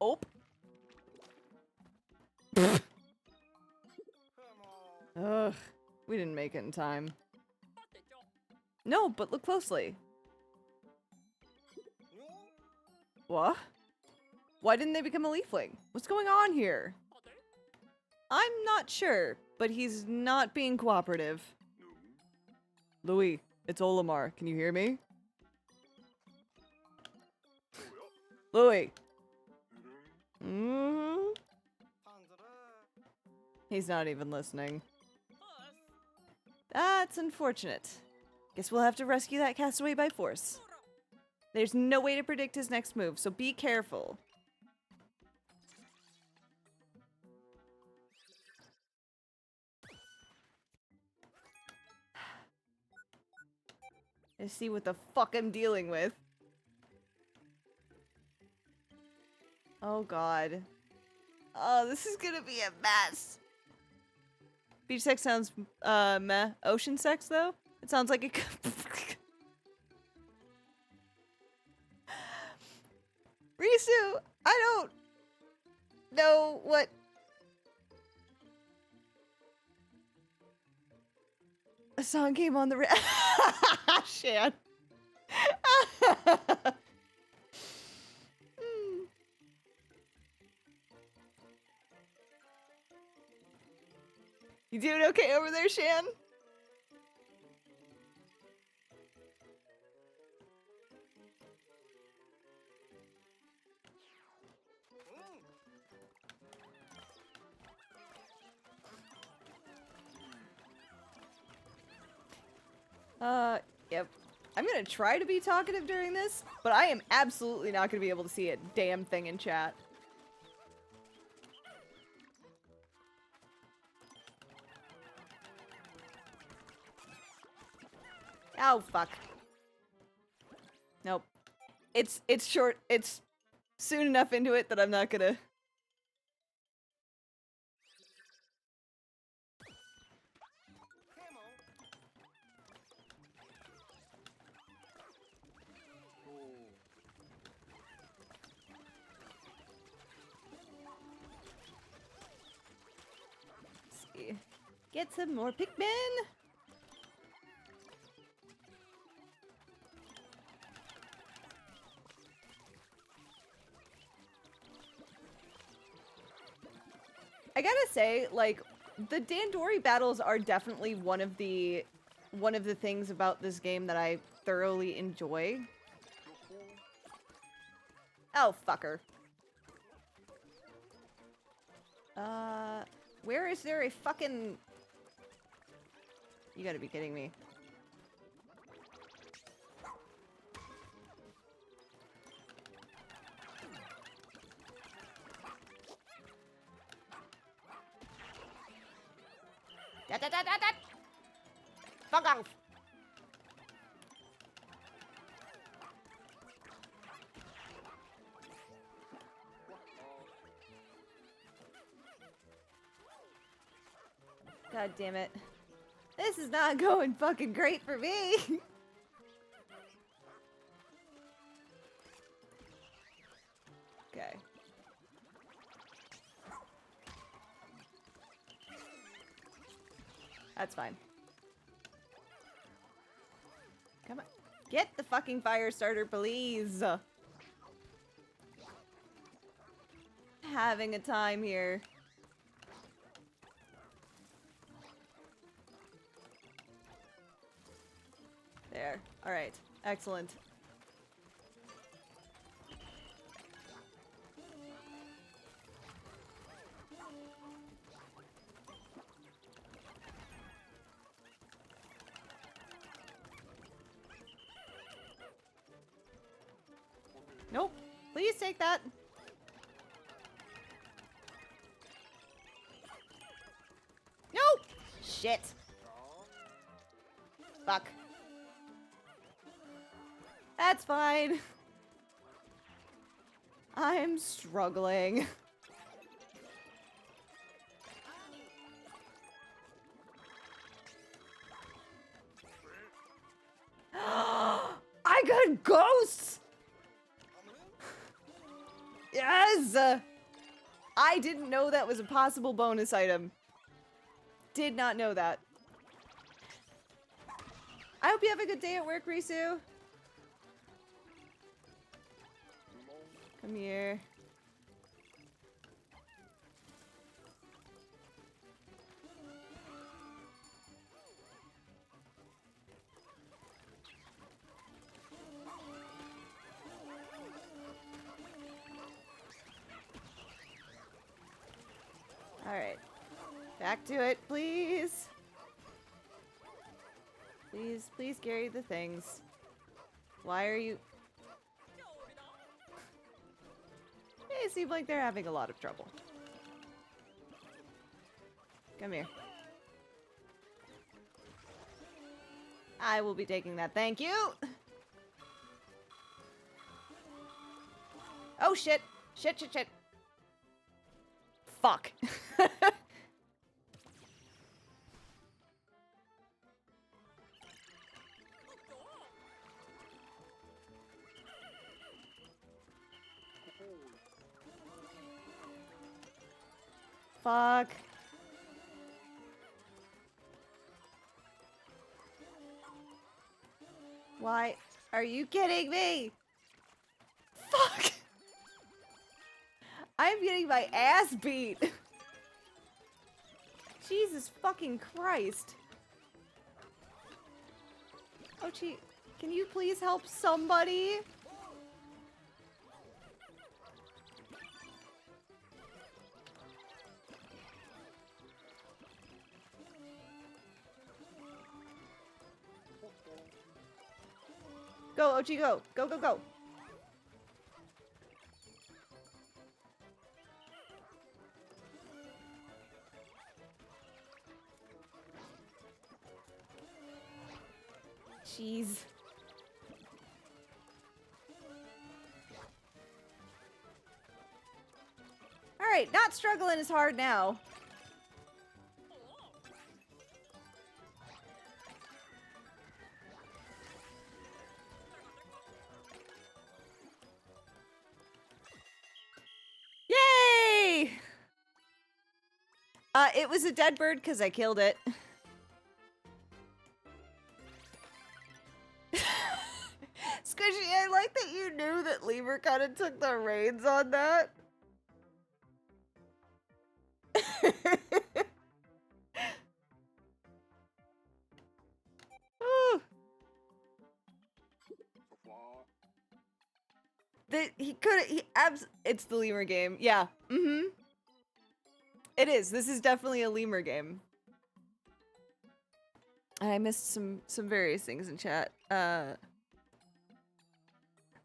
Oh. Ugh. We didn't make it in time. No, but look closely. What? Why didn't they become a leafling? What's going on here? I'm not sure, but he's not being cooperative. Louis, it's Olimar. Can you hear me? Louis. He's not even listening. That's unfortunate. Guess we'll have to rescue that castaway by force. There's no way to predict his next move, so be careful. Let's see what the fuck I'm dealing with. Oh god. Oh, this is gonna be a mess. Beach sex sounds, meh. Ocean sex, though? It sounds like it Risu, I don't know what... A song came on the Shan. You doing okay over there, Shan? Yep. I'm gonna try to be talkative during this, but I am absolutely not gonna be able to see a damn thing in chat. Oh, fuck. Nope. It's short. It's soon enough into it that I'm not gonna... Let's see. Get some more Pikmin! I gotta say, like, the Dandori battles are definitely one of the things about this game that I thoroughly enjoy. Oh, fucker. Where is there a fucking... You gotta be kidding me. Fuck off! God damn it. This is not going fucking great for me! Okay. That's fine. Come on. Get the fucking fire starter, please! Having a time here. There. Alright. Excellent. Nope. Please take that. Nope! Shit. Fuck. That's fine. I'm struggling. I got ghosts! Yes! I didn't know that was a possible bonus item. Did not know that. I hope you have a good day at work, Risu. Come here. Alright. Back to it, please. Please, please carry the things. Why are you... They seem like they're having a lot of trouble. Come here. I will be taking that, thank you! Oh shit! Shit, shit, shit! Fuck. Fuck. Why are you kidding me? Fuck. I'm getting my ass beat. Jesus fucking Christ. Oh, gee. Can you please help somebody? Go, Ochi, go. Go, go, go. Jeez. Alright, not struggling as hard now. Yay! It was a dead bird because I killed it. Squishy, I like that you knew that Lemur kind of took the reins on that. Ooh. It's the Lemur game. Yeah. Mm-hmm. It is. This is definitely a Lemur game. And I missed some various things in chat.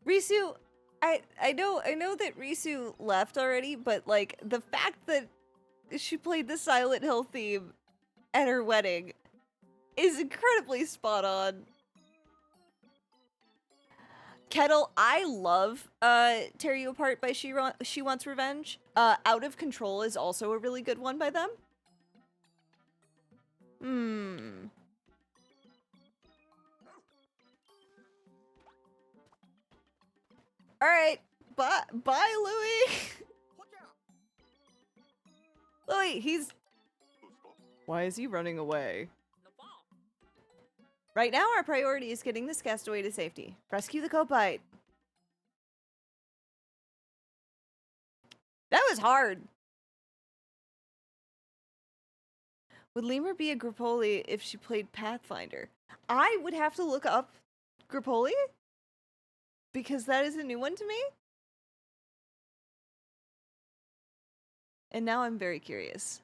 Risu, I know that Risu left already, but like the fact that she played the Silent Hill theme at her wedding is incredibly spot on. Kettle, I love Tear You Apart by She Wants Revenge. Out of Control is also a really good one by them. Alright, bye Louis! Louis, he's... Why is he running away? Right now, our priority is getting this castaway to safety. Rescue the Copite. That was hard. Would Lemur be a Gripoli if she played Pathfinder? I would have to look up Gripoli because that is a new one to me. And now I'm very curious.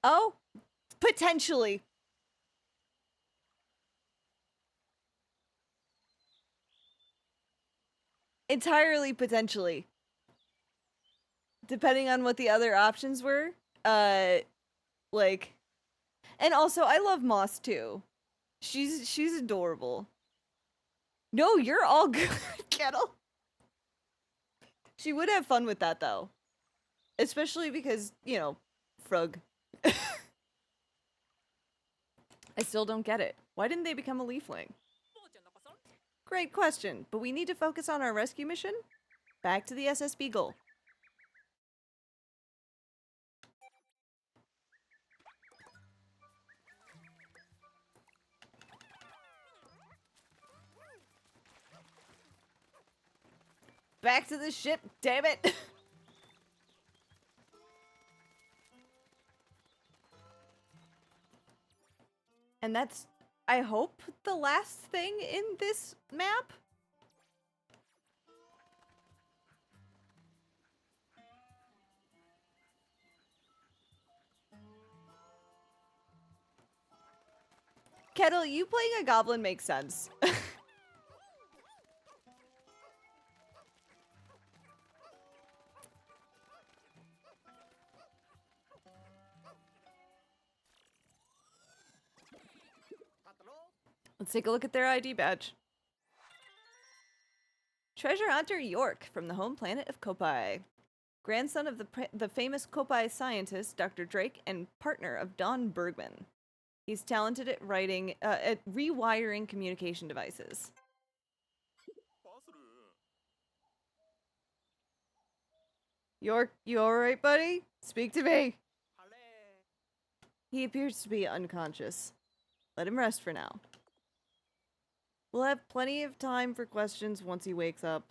Oh, potentially. Entirely potentially. Depending on what the other options were. Like... And also, I love Moss too. She's adorable. No, you're all good, Kettle. She would have fun with that, though. Especially because, you know, Frug. I still don't get it. Why didn't they become a leafling? Great question, but we need to focus on our rescue mission. Back to the SS Beagle. Back to the ship, damn it! And that's, I hope, the last thing in this map? Kettle, you playing a goblin makes sense. Let's take a look at their ID badge. Treasure Hunter York from the home planet of Kopai. Grandson of the famous Kopai scientist, Dr. Drake, and partner of Don Bergman. He's talented at rewiring communication devices. York, you alright, buddy? Speak to me. He appears to be unconscious. Let him rest for now. We'll have plenty of time for questions once he wakes up.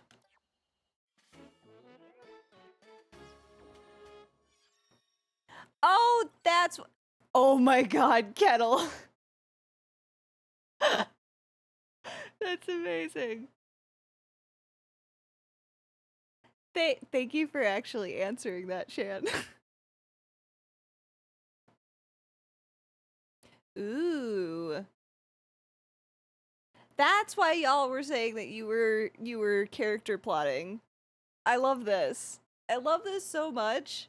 Oh, that's... Oh my god, Kettle. That's amazing. Thank you for actually answering that, Shan. Ooh. That's why y'all were saying that you were character plotting. I love this. I love this so much.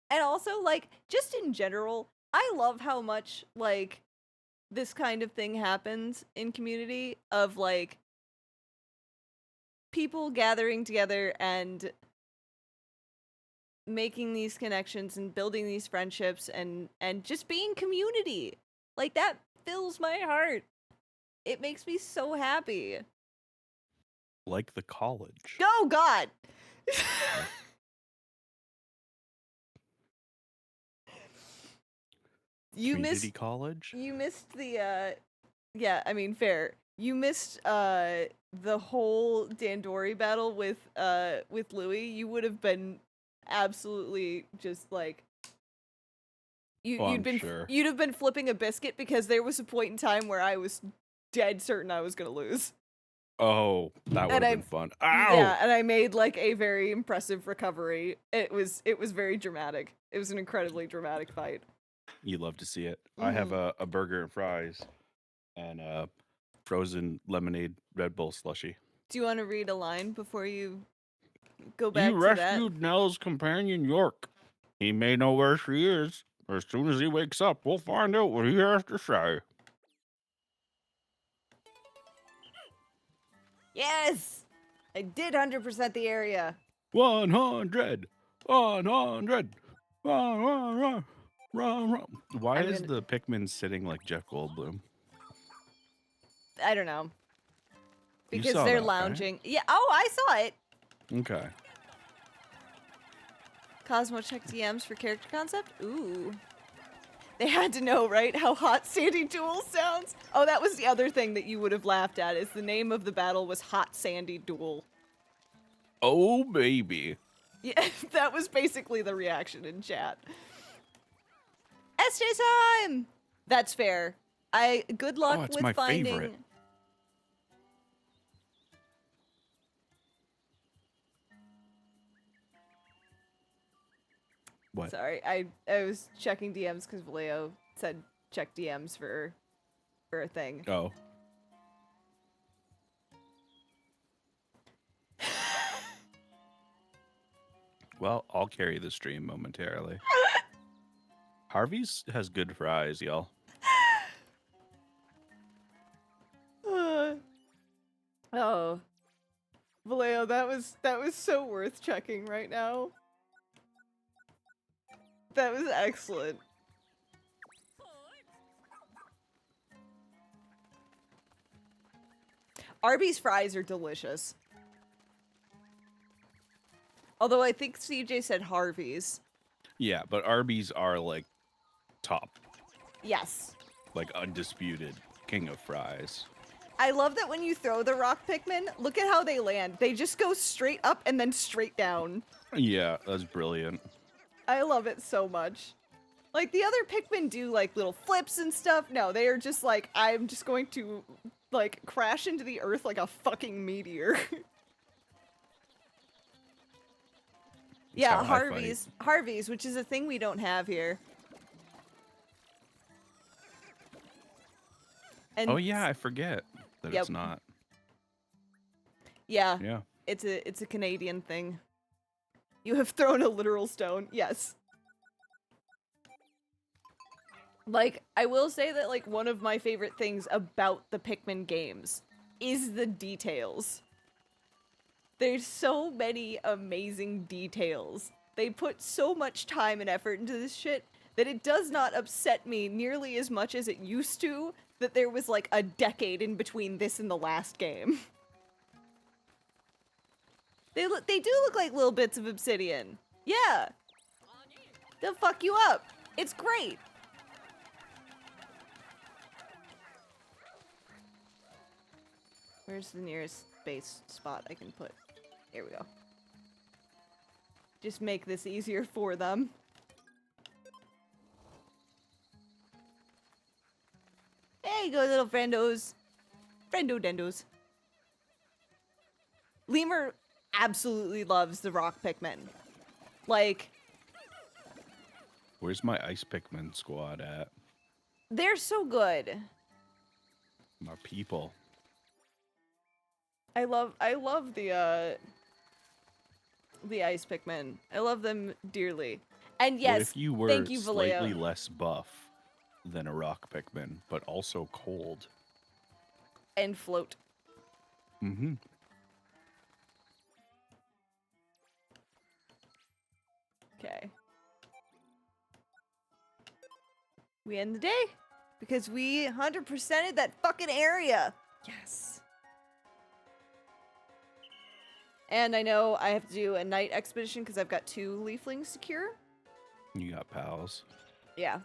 And also, like, just in general, I love how much, like, this kind of thing happens in community of, like, people gathering together and making these connections and building these friendships and just being community. Like, that fills my heart. It makes me so happy. Like the college. Oh, God! Community college? You missed the, yeah, I mean, fair. You missed, the whole Dandori battle with Louis. You would have been absolutely just, like... Sure. You'd have been flipping a biscuit because there was a point in time where I was dead certain I was gonna lose. Oh, that would have been fun. Ow! Yeah, and I made like a very impressive recovery. It was very dramatic. It was an incredibly dramatic fight. You love to see it. I have a burger and fries and a frozen lemonade Red Bull slushie. Do you want to read a line before you go back You to that? rescued Nell's companion York. He may know where she is. As soon as he wakes up, we'll find out what he has to say. Yes! I did 100% the area. 100! 100! Run, run, run! Run, run! Why is the Pikmin sitting like Jeff Goldblum? I don't know. You Because saw they're that, lounging. right? Yeah, oh, I saw it! Okay. Cosmo check DMs for character concept? Ooh. They had to know, right, how Hot Sandy Duel sounds? Oh, that was the other thing that you would have laughed at, is the name of the battle was Hot Sandy Duel. Oh, baby. Yeah, that was basically the reaction in chat. SJ time! That's fair. Good luck it's with my finding... favorite. What? Sorry, I was checking DMs because Vallejo said check DMs for a thing. Oh. Well, I'll carry the stream momentarily. Harvey's has good fries, y'all. Oh. Vallejo, that was so worth checking right now. That was excellent. Arby's fries are delicious. Although I think CJ said Harvey's. Yeah, but Arby's are like top. Yes. Like undisputed king of fries. I love that when you throw the rock Pikmin, look at how they land. They just go straight up and then straight down. Yeah, that's brilliant. I love it so much. Like, the other Pikmin do, like, little flips and stuff. No, they are just like, I'm just going to, like, crash into the earth like a fucking meteor. Yeah, Harvey's, which is a thing we don't have here. And oh yeah, I forget that it's not. Yeah. Yeah. It's a Canadian thing. You have thrown a literal stone. Yes. Like, I will say that, like, one of my favorite things about the Pikmin games is the details. There's so many amazing details. They put so much time and effort into this shit that it does not upset me nearly as much as it used to that there was, like, a decade in between this and the last game. They do look like little bits of obsidian. Yeah. They'll fuck you up. It's great. Where's the nearest base spot I can put? Here we go. Just make this easier for them. There you go, little friendos. Friendo dendos. Lemur absolutely loves the rock Pikmin. Like, Where's my ice Pikmin squad at? they're so good. My people. I love the ice Pikmin. I love them dearly. And yes, What if you were thank you, slightly Vallejo. less buff than a rock Pikmin, but also cold? And float. Mm-hmm. Okay. We end the day because we 100%ed that fucking area. Yes. And I know I have to do a night expedition because I've got 2 leaflings to cure. You got pals. Yeah.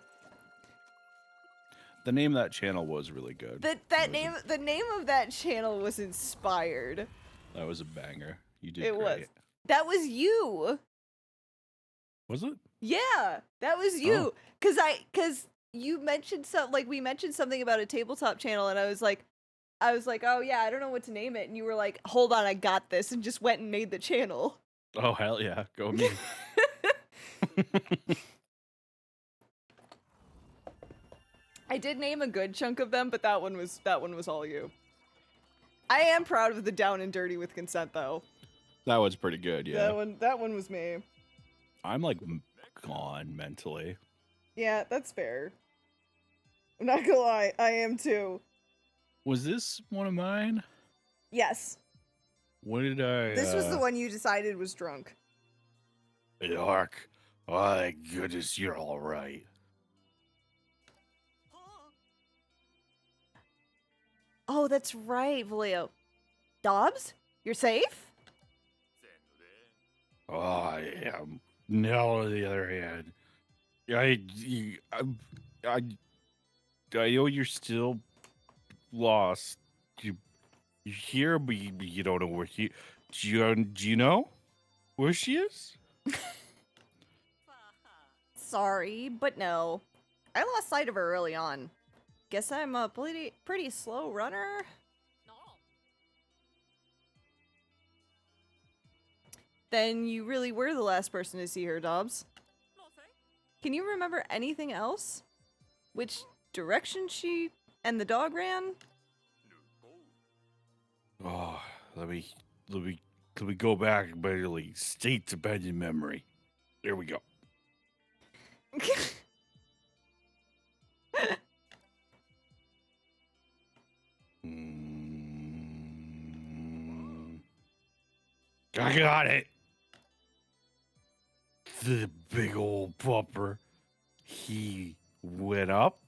The name of that channel was really good. The name of that channel was inspired. That was a banger. You did It great. was. That was you. Was it? Yeah, that was you. Cause you mentioned we mentioned something about a tabletop channel, and I was like, oh yeah, I don't know what to name it, and you were like, hold on, I got this, and just went and made the channel. Oh hell yeah, go me. I did name a good chunk of them, but that one was all you. I am proud of the down and dirty with consent though. That was pretty good, yeah. That one was me. I'm like gone mentally. Yeah, that's fair. I'm not gonna lie, I am too. Was this one of mine? Yes. What did I? This was the one you decided was drunk. Ark. Oh, thank goodness you're all right. Oh, that's right, Vallejo. Dobbs? You're safe? Oh, I am. Now, on the other hand, I know you're still lost. You're here, but you don't know where she. Do you know where she is? Sorry, but no. I lost sight of her early on. Guess I'm a pretty slow runner. Then you really were the last person to see her, Dobbs. Can you remember anything else? Which direction she and the dog ran? Oh, let me go back barely state to bed in memory. There we go. I got it. The big old pupper. He went up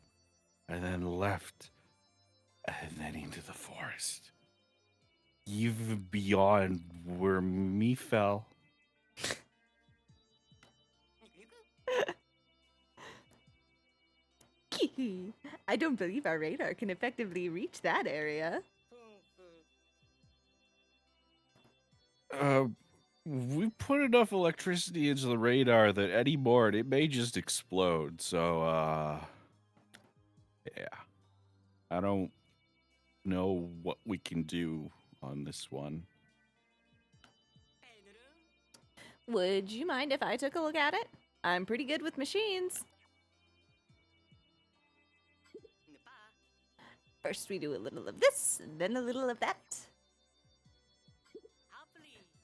and then left and then into the forest. Even beyond where me fell. I don't believe our radar can effectively reach that area. We put enough electricity into the radar that anymore it may just explode. So, yeah. I don't know what we can do on this one. Would you mind if I took a look at it? I'm pretty good with machines. First we do a little of this, and then a little of that.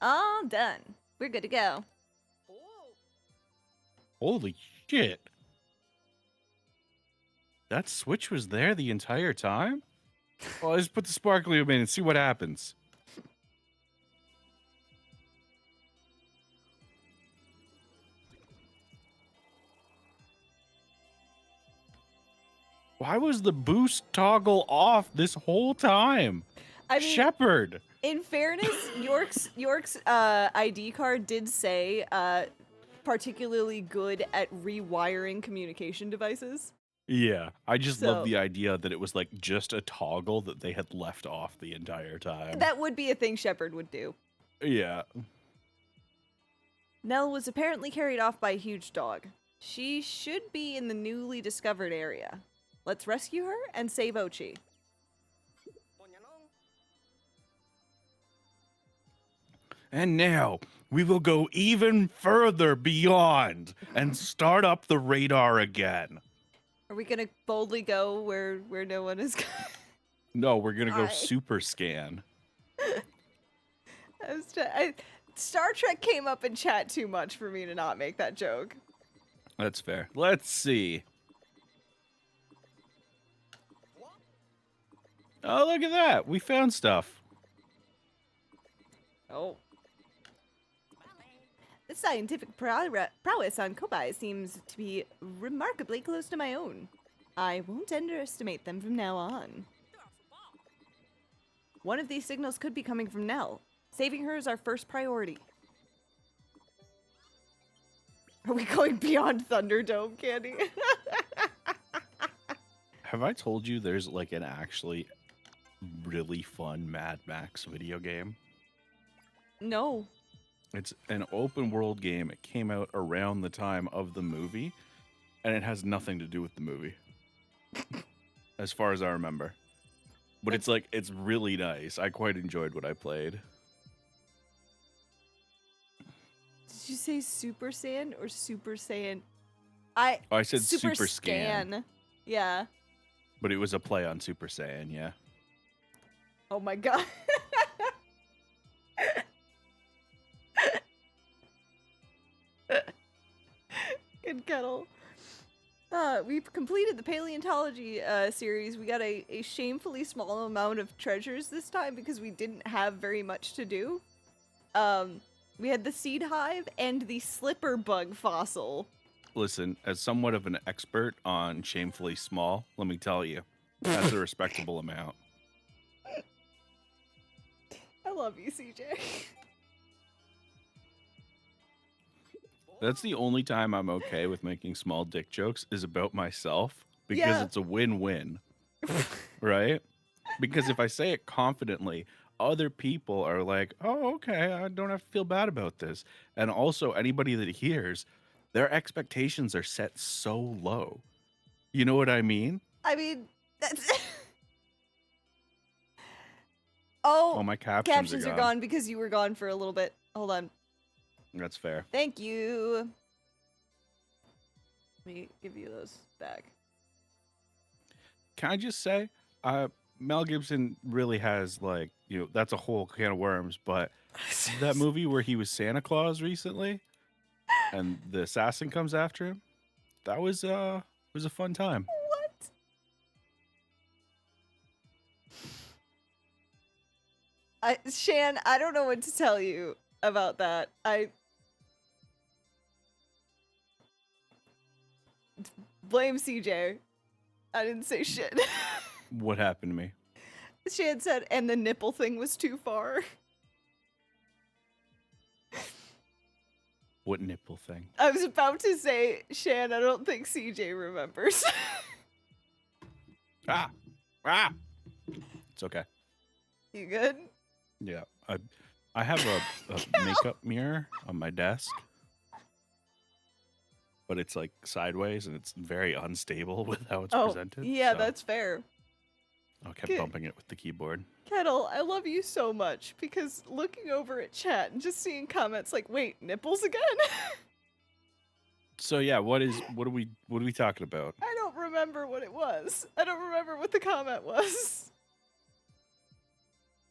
All done. We're good to go. Holy shit. That switch was there the entire time? Well, let's put the sparklium in and see what happens. Why was the boost toggle off this whole time? I mean, Shepherd. in fairness, York's ID card did say particularly good at rewiring communication devices. Yeah, I just love So- the idea that it was like just a toggle that they had left off the entire time. That would be a thing Shepard would do. Yeah. Nell was apparently carried off by a huge dog. She should be in the newly discovered area. Let's rescue her and save Ochi. And now we will go even further beyond and start up the radar again. Are we gonna boldly go where no one is? No, we're gonna go Hi. super scan. Star Trek came up in chat too much for me to not make that joke. That's fair. Let's see. Oh, look at that. We found stuff. Oh. The scientific prowess on Kobai seems to be remarkably close to my own. I won't underestimate them from now on. One of these signals could be coming from Nell. Saving her is our first priority. Are we going beyond Thunderdome, Candy? Have I told you there's like an actually really fun Mad Max video game? No. It's an open world game. It came out around the time of the movie, and it has nothing to do with the movie, as far as I remember. But it's like, it's really nice. I quite enjoyed what I played. Did you say Super Saiyan or Super Saiyan? Oh, I said Super Scan. Yeah. But it was a play on Super Saiyan, yeah. Oh my god. Good kettle. We've completed the paleontology series. We got a shamefully small amount of treasures this time because we didn't have very much to do. We had the seed hive and the slipper bug fossil. Listen, as somewhat of an expert on shamefully small, let me tell you, that's a respectable amount. I love you, CJ. That's the only time I'm okay with making small dick jokes is about myself because it's a win-win, right? Because if I say it confidently, other people are like, oh, okay, I don't have to feel bad about this. And also anybody that hears, their expectations are set so low. You know what I mean? I mean, that's... Oh, my captions are gone because you were gone for a little bit. Hold on. That's fair. Thank you. Let me give you those back. Can I just say, Mel Gibson really has, like, you know, that's a whole can of worms, but that movie where he was Santa Claus recently and the assassin comes after him, that was a fun time. What? Shan, I don't know what to tell you about that. Blame CJ. I didn't say shit. What happened to me? Shan said, and the nipple thing was too far. What nipple thing? I was about to say, Shan, I don't think CJ remembers. Ah! It's okay. You good? Yeah. I have a makeup mirror on my desk, but it's like sideways and it's very unstable with how it's presented. Yeah, so that's fair. I kept bumping it with the keyboard. Kettle, I love you so much because looking over at chat and just seeing comments like, wait, nipples again? So yeah, what are we talking about? I don't remember what it was. I don't remember what the comment was.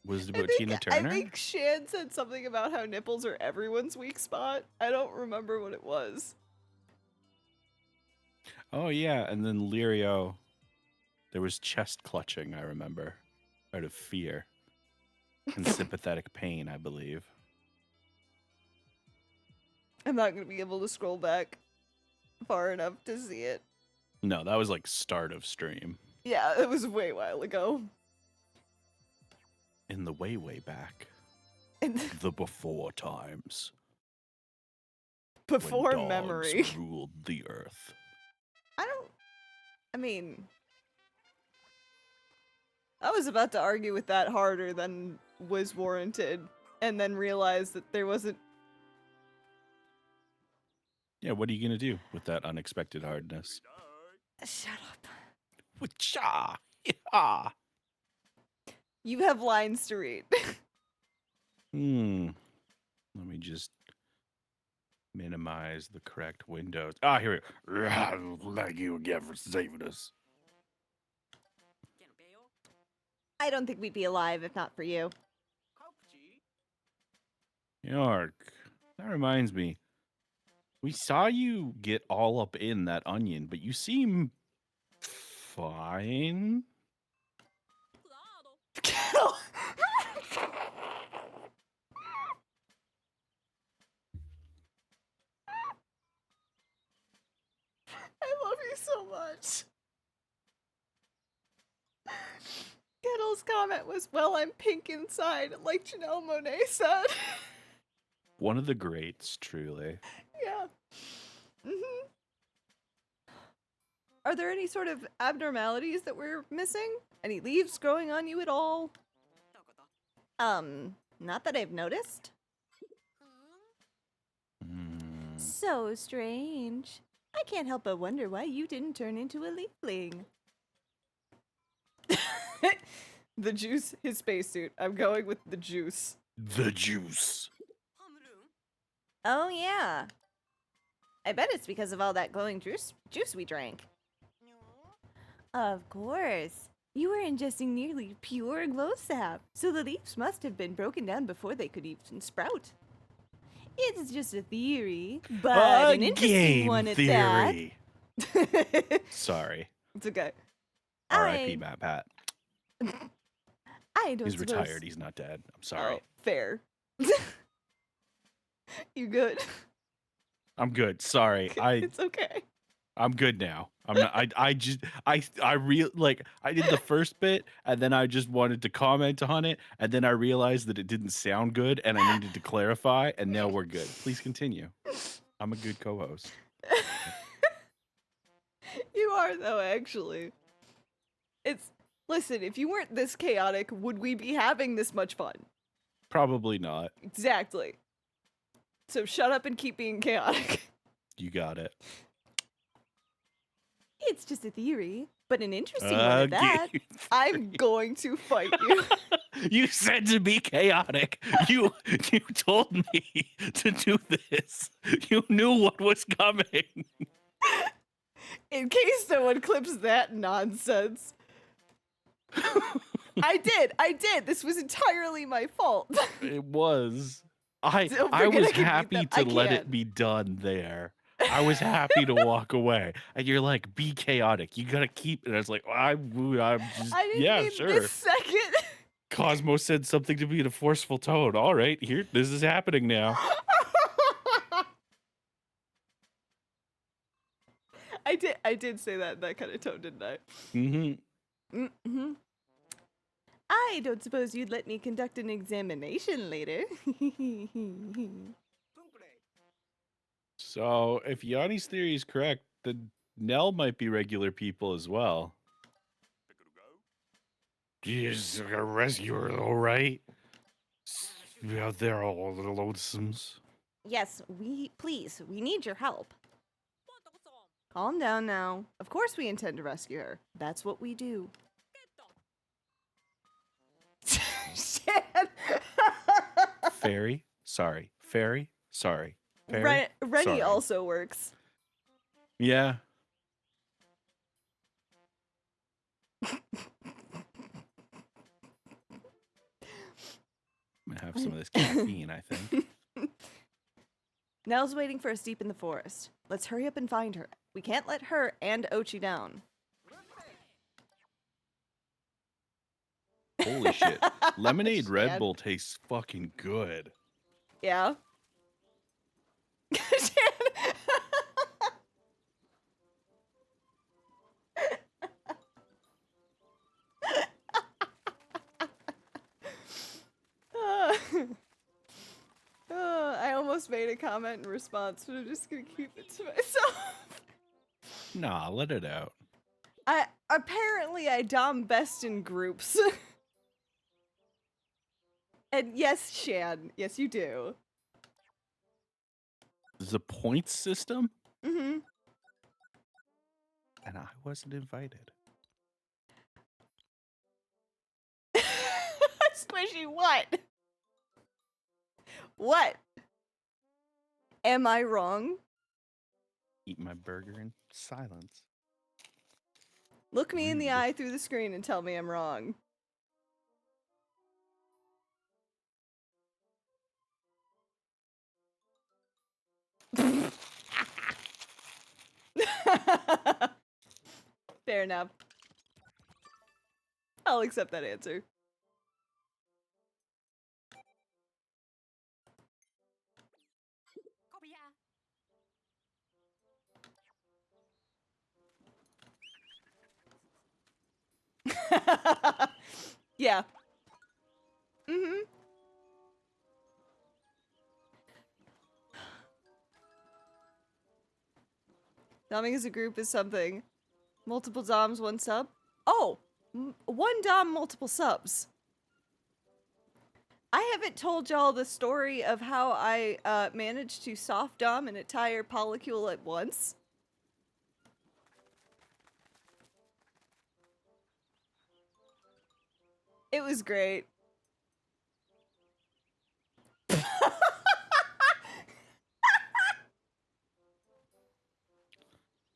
Was it about Tina Turner? I think Shan said something about how nipples are everyone's weak spot. I don't remember what it was. Oh yeah, and then Lirio, there was chest clutching, I remember, out of fear and sympathetic pain, I believe. I'm not going to be able to scroll back far enough to see it. No, that was like start of stream. Yeah, it was way while ago. In the way back. In the before times. Before when dogs memory. ruled the earth. I was about to argue with that harder than was warranted, and then realized that there wasn't. Yeah, what are you gonna do with that unexpected hardness? Shut up. Wcha! Yeah. You have lines to read. Let me just minimize the correct windows. Ah, here we go. Thank you again for saving us. I don't think we'd be alive if not for you. Yark. That reminds me. We saw you get all up in that onion, but you seem fine. I love you so much. Kettle's comment was, well, I'm pink inside, like Janelle Monáe said. One of the greats, truly. Yeah. Are there any sort of abnormalities that we're missing? Any leaves growing on you at all? Not that I've noticed. So strange. I can't help but wonder why you didn't turn into a leafling. The juice, his spacesuit. I'm going with the juice. The juice. Oh yeah. I bet it's because of all that glowing juice we drank. Of course. You were ingesting nearly pure glow sap, so the leaves must have been broken down before they could even sprout. It's just a theory, but an interesting one at theory. that. Sorry. It's okay. R.I.P. Matt Pat. I don't He's suppose... retired. He's not dead. I'm sorry. Oh, fair. You good? I'm good. Sorry. It's okay. I'm good now. I'm not. I did the first bit, and then I just wanted to comment on it, and then I realized that it didn't sound good, and I needed to clarify, and now we're good. Please continue. I'm a good co-host. You are though, actually. Listen, if you weren't this chaotic, would we be having this much fun? Probably not. Exactly. So shut up and keep being chaotic. You got it. It's just a theory, but an interesting one at that. I'm going to fight you. You said to be chaotic. You told me to do this. You knew what was coming. In case no one clips that nonsense. I did. This was entirely my fault. It was. I Don't was forget I can happy beat them. to I let it can't. be done there. I was happy to walk away. And you're like, be chaotic. You gotta keep. And I was like, I'm just, I didn't yeah, mean sure. this second. Cosmo said something to me in a forceful tone. All right, here, this is happening now. I did say that in that kind of tone, didn't I? Mm-hmm. Mm-hmm. I don't suppose you'd let me conduct an examination later. So, if Yanni's theory is correct, then Nell might be regular people as well. She's a rescuer, all right? Yeah, they're all the lonesomes. Yes, please, we need your help. Calm down now. Of course we intend to rescue her. That's what we do. Shit. Fairy, sorry. Fairy, sorry. Fairy, Rennie sorry. also works. Yeah. I'm gonna have some of this caffeine, I think. Nell's waiting for us deep in the forest. Let's hurry up and find her. We can't let her and Ochi down. Holy shit. Lemonade Red Shan. Bull tastes fucking good. Yeah? I almost made a comment in response, but I'm just gonna keep it to myself. Nah, let it out. Apparently I dom best in groups. And yes, Shan, yes you do. The points system? Mm-hmm. And I wasn't invited. Squishy, what? What? Am I wrong? Eat my burger in silence. Look me in the Rude. eye through the screen and tell me I'm wrong. Fair enough. I'll accept that answer. Yeah. Mm-hmm. Doming as a group is something. Multiple doms, one sub. Oh! One dom, multiple subs. I haven't told y'all the story of how I managed to soft dom an entire polycule at once. It was great.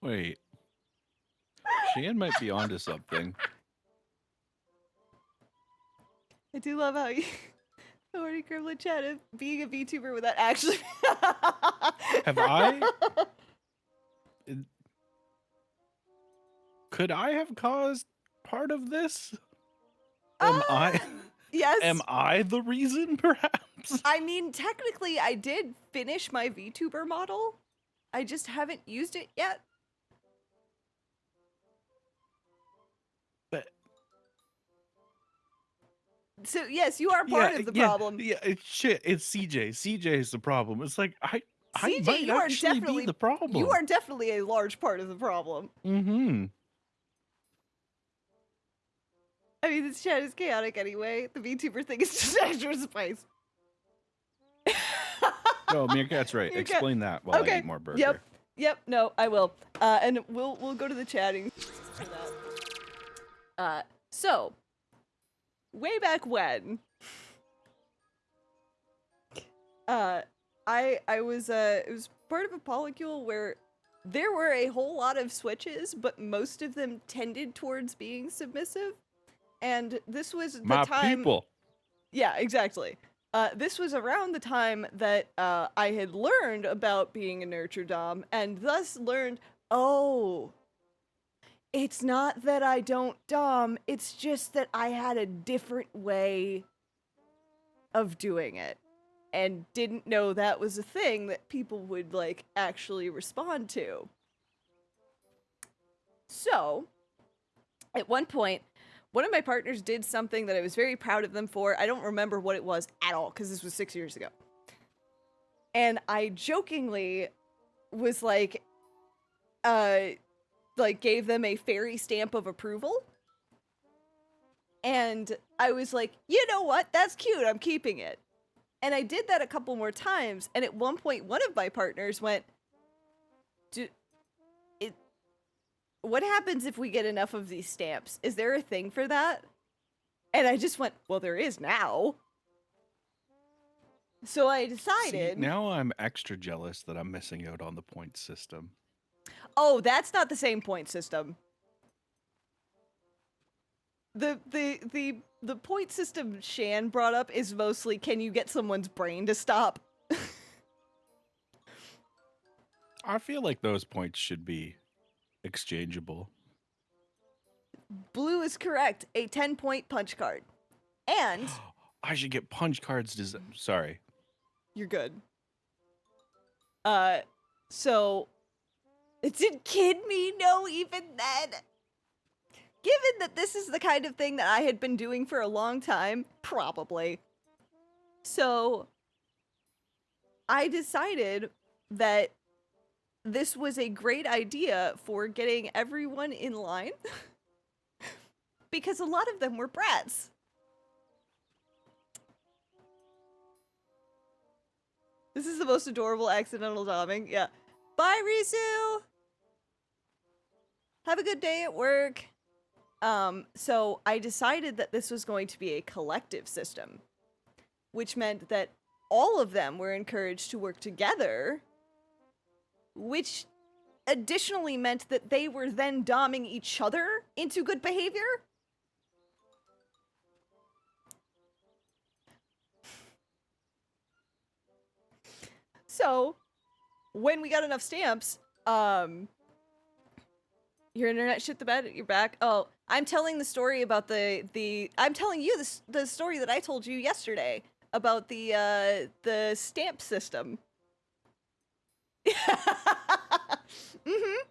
Wait. Shan might be onto something. I do love how you already Gremlin chat of being a VTuber without actually. Have I? Could I have caused part of this? Am I? Yes. Am I the reason, perhaps? I mean, technically, I did finish my VTuber model. I just haven't used it yet. But So yes, you are part of the problem. Yeah, it's shit. It's CJ. CJ is the problem. It's like I CJ, might you are actually definitely be the problem. You are definitely a large part of the problem. Mm-hmm. I mean, this chat is chaotic anyway. The VTuber thing is just extra spice. No, Meerkat's right. Meerkat- Explain that while I Okay. eat more burger. Yep. No, I will. And we'll go to the chatting for that. So way back when, I was it was part of a polycule where there were a whole lot of switches, but most of them tended towards being submissive. And this was the My time. people. Yeah, exactly. This was around the time that I had learned about being a nurture dom, and thus learned, oh, it's not that I don't dom, it's just that I had a different way of doing it, and didn't know that was a thing that people would, like, actually respond to. So, at one point, one of my partners did something that I was very proud of them for. I don't remember what it was at all, because this was 6 years ago. And I jokingly was like gave them a fairy stamp of approval. And I was like, you know what? That's cute. I'm keeping it. And I did that a couple more times. And at one point, one of my partners went, what happens if we get enough of these stamps? Is there a thing for that? And I just went, well, there is now. So I decided... See, now I'm extra jealous that I'm missing out on the point system. Oh, that's not the same point system. The point system Shan brought up is mostly, can you get someone's brain to stop? I feel like those points should be exchangeable. Blue is correct. A 10-point punch card. And... I should get punch cards. Sorry. You're good. So... Did Kid Me know even then? Given that this is the kind of thing that I had been doing for a long time, probably. So... I decided that this was a great idea for getting everyone in line. Because a lot of them were brats. This is the most adorable accidental doming. Yeah. Bye, Risu! Have a good day at work. So I decided that this was going to be a collective system, which meant that all of them were encouraged to work together which additionally meant that they were then doming each other into good behavior. So, when we got enough stamps, your internet shit the bed, you're back. Oh, I'm telling the story about I'm telling you the story that I told you yesterday about the stamp system. Mm-hmm.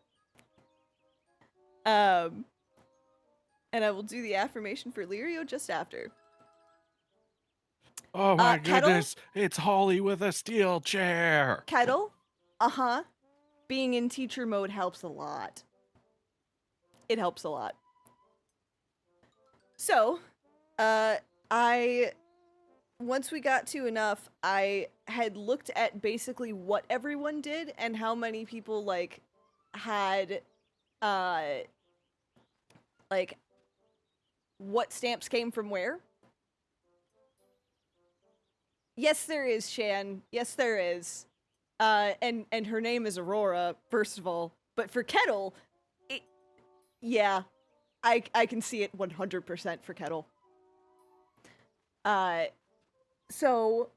And I will do the affirmation for Lirio just after. Oh my Kettle? goodness, it's Holly with a steel chair. Kettle? Uh-huh. Being in teacher mode helps a lot. It helps a lot. So, once we got to enough, I had looked at basically what everyone did and how many people, like, had, like, what stamps came from where. Yes, there is, Shan. Yes, there is. And her name is Aurora, first of all. But for Kettle, yeah, I can see it 100% for Kettle. So...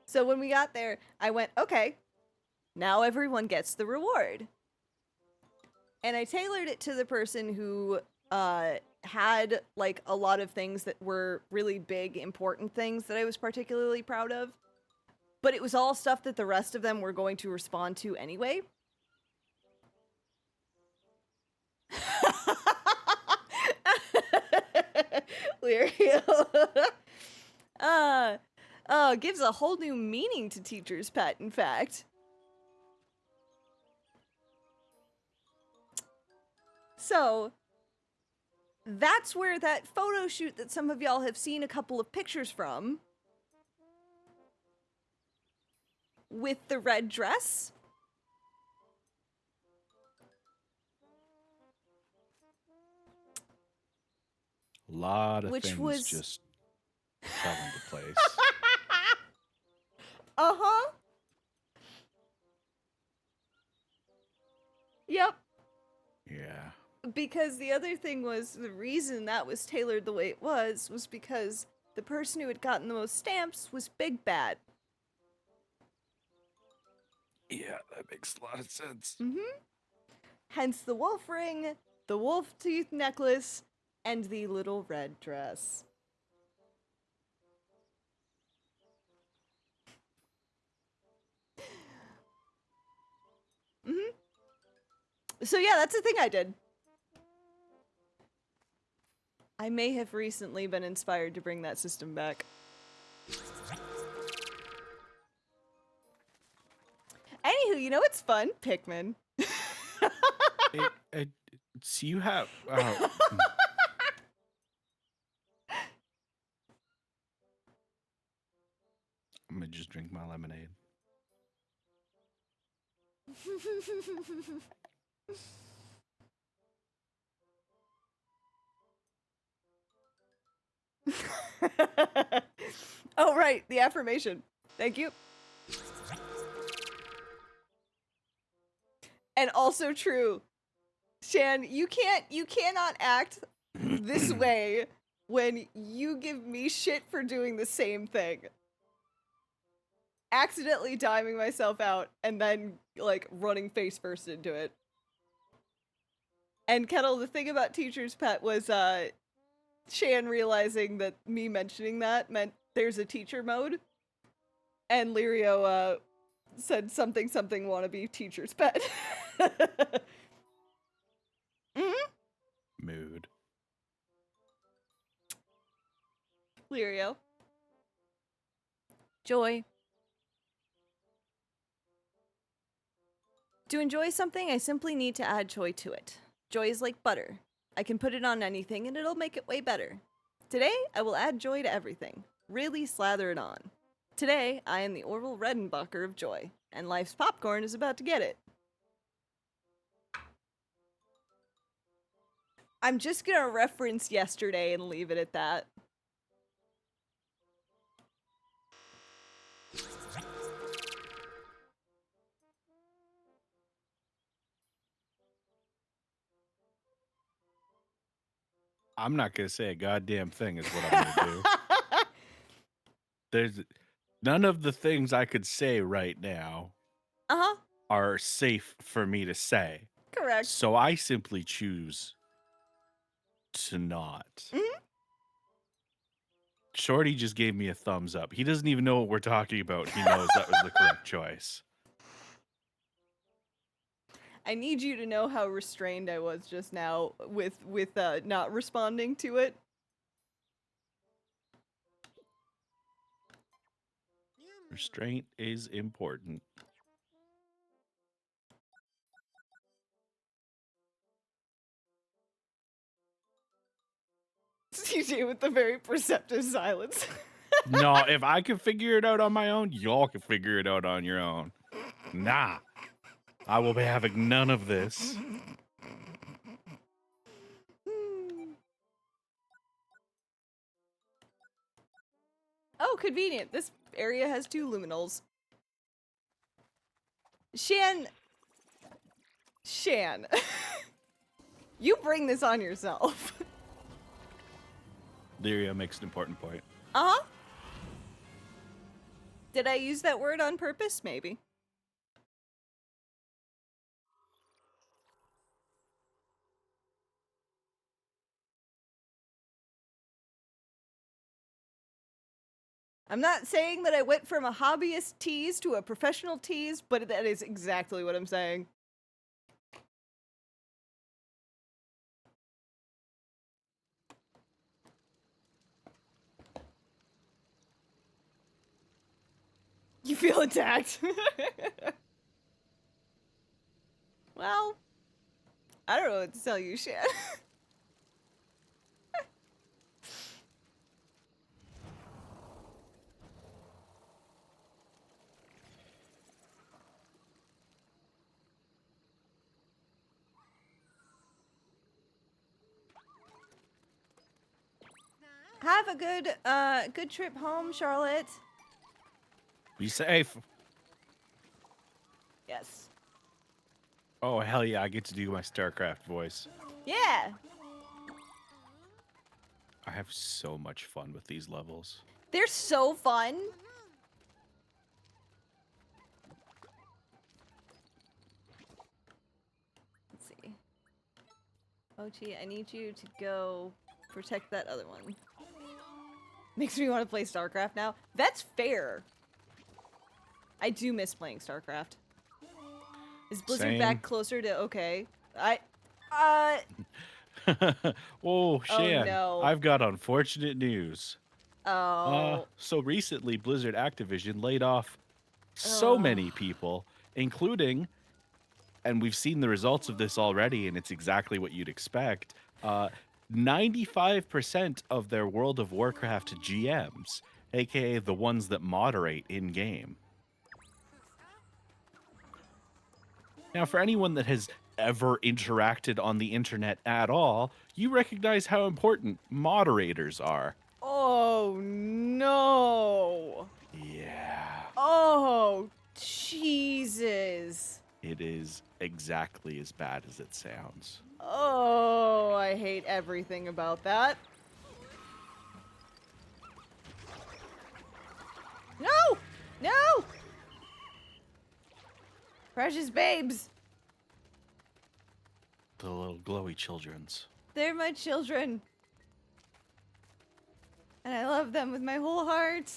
So when we got there, I went, okay, now everyone gets the reward. And I tailored it to the person who had, like, a lot of things that were really big, important things that I was particularly proud of. But it was all stuff that the rest of them were going to respond to anyway. Lirio. Gives a whole new meaning to teacher's pet, in fact. So, that's where that photo shoot that some of y'all have seen a couple of pictures from, with the red dress, A lot of which things was just fell into place. uh-huh. Yep. Yeah. Because the other thing was, the reason that was tailored the way it was because the person who had gotten the most stamps was Big Bad. Yeah, that makes a lot of sense. Mm-hmm. Hence the wolf ring, the wolf tooth necklace, and the little red dress. Mm-hmm. So yeah, that's the thing I did. I may have recently been inspired to bring that system back. Anywho, you know what's fun? Pikmin. So you have... I'm gonna just drink my lemonade. Oh, right, the affirmation. Thank you. And also true. Shan, you cannot act this way when you give me shit for doing the same thing. Accidentally timing myself out and then, like, running face first into it. And Kettle, the thing about Teacher's Pet was, Shan realizing that me mentioning that meant there's a teacher mode. And Lirio, said something wannabe Teacher's Pet. Mm-hmm. Mood. Lirio. Joy. To enjoy something, I simply need to add joy to it. Joy is like butter. I can put it on anything and it'll make it way better. Today, I will add joy to everything. Really slather it on. Today, I am the Orville Redenbacher of joy, and life's popcorn is about to get it. I'm just gonna reference yesterday and leave it at that. I'm not gonna say a goddamn thing. Is what I'm gonna do. There's none of the things I could say right now Uh-huh. are safe for me to say. Correct. So I simply choose to not. Mhm. Shorty just gave me a thumbs up. He doesn't even know what we're talking about. He knows that was the correct choice. I need you to know how restrained I was just now with not responding to it. Restraint is important. CJ with the very perceptive silence. No, if I can figure it out on my own, y'all can figure it out on your own. Nah, I will be having none of this. Oh, convenient. This area has 2 luminals. Shan. You bring this on yourself. Lyria makes an important point. Uh-huh. Did I use that word on purpose? Maybe. I'm not saying that I went from a hobbyist tease to a professional tease, but that is exactly what I'm saying. You feel attacked. Well, I don't know what to tell you, Shan. Have a good trip home, Charlotte. Be safe. Yes. Oh, hell yeah, I get to do my StarCraft voice. Yeah. I have so much fun with these levels. They're so fun. Let's see. Ochi, I need you to go protect that other one. Makes me want to play StarCraft now. That's fair. I do miss playing StarCraft. Is Blizzard Same. back closer to okay? Oh, Shan, no. I've got unfortunate news. Oh. So recently, Blizzard Activision laid off so many people, including, and we've seen the results of this already, and it's exactly what you'd expect, 95% of their World of Warcraft GMs, aka the ones that moderate in-game. Now, for anyone that has ever interacted on the internet at all, you recognize how important moderators are. Oh no. Yeah. Oh Jesus. It is exactly as bad as it sounds. Oh, I hate everything about that. No! No! Precious babes. The little glowy children's. They're my children. And I love them with my whole heart.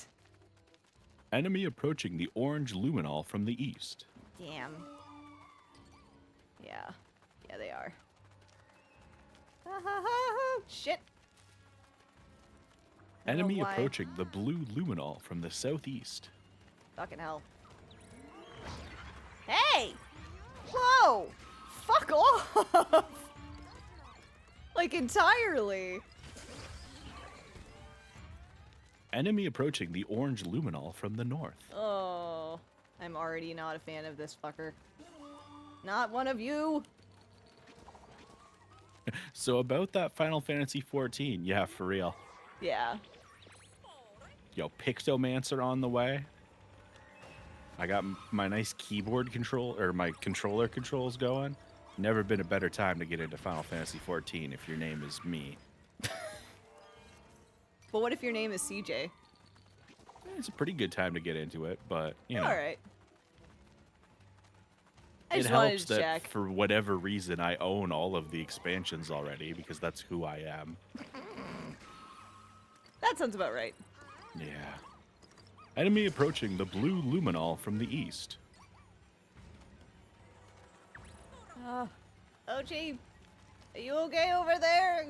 Enemy approaching the orange luminol from the east. Damn. Yeah. Yeah, they are. Ha ha ha! Shit. I don't know Enemy why. approaching the blue luminol from the southeast. Fucking hell. Hey! Whoa! Fuck off! Like, entirely. Enemy approaching the orange luminol from the north. Oh, I'm already not a fan of this fucker. Not one of you! So about that Final Fantasy 14, yeah, for real. Yeah. Yo, Pictomancer on the way. I got my nice keyboard control, or my controller controls going. Never been a better time to get into Final Fantasy 14 if your name is me. But what if your name is CJ? It's a pretty good time to get into it, but you know, All right. I it just wanted helps to that check. for whatever reason I own all of the expansions already because that's who I am. That sounds about right. Yeah. Enemy approaching the blue luminol from the east. OG, are you okay over there?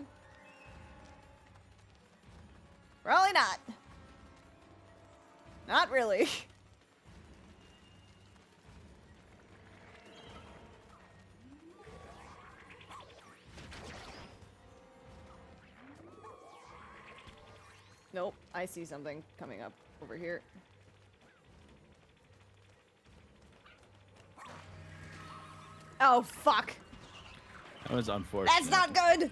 Probably not. Not really. Nope, I see something coming up over here. Oh, fuck. That was unfortunate. That's not good!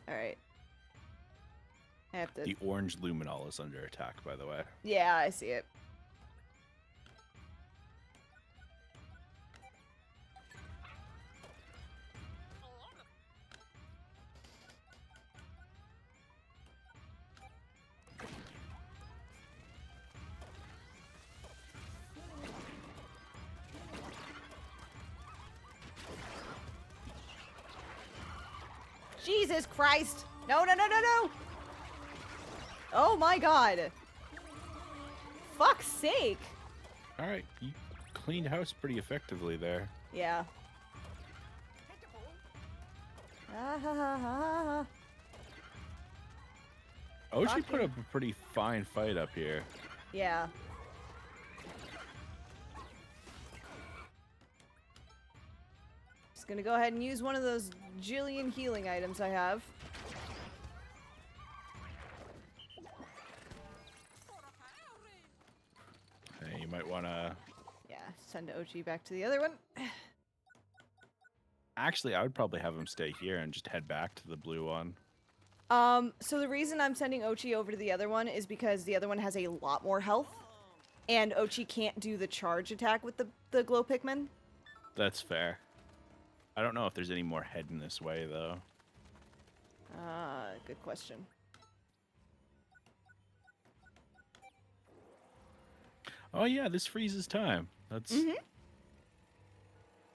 Alright. I have to... The orange luminol is under attack, by the way. Yeah, I see it. Jesus Christ! No, no, no, no, no! Oh my god! Fuck's sake! Alright, you cleaned house pretty effectively there. Yeah. Ah, ha, ha, ha, ha. Oshi put Fucking- up a pretty fine fight up here. Yeah. Just gonna go ahead and use one of those jillion healing items I have. Hey, you might want to... Yeah, send Ochi back to the other one. Actually, I would probably have him stay here and just head back to the blue one. So the reason I'm sending Ochi over to the other one is because the other one has a lot more health, and Ochi can't do the charge attack with the glow Pikmin. That's fair. I don't know if there's any more heading this way, though. Good question. Oh, yeah, this freezes time. That's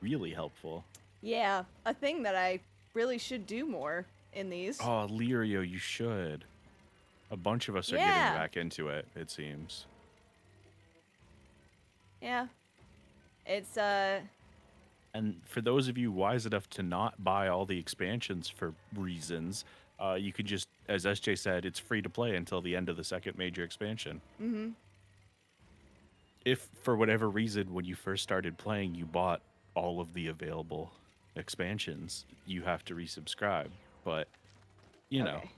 really helpful. Yeah, a thing that I really should do more in these. Oh, Lirio, you should. A bunch of us are Yeah. getting back into it, it seems. Yeah. It's, And for those of you wise enough to not buy all the expansions for reasons, you could just, as SJ said, it's free to play until the end of the second major expansion. mm-hmm. If, for whatever reason, when you first started playing, you bought all of the available expansions, you have to resubscribe. But, you know. Okay.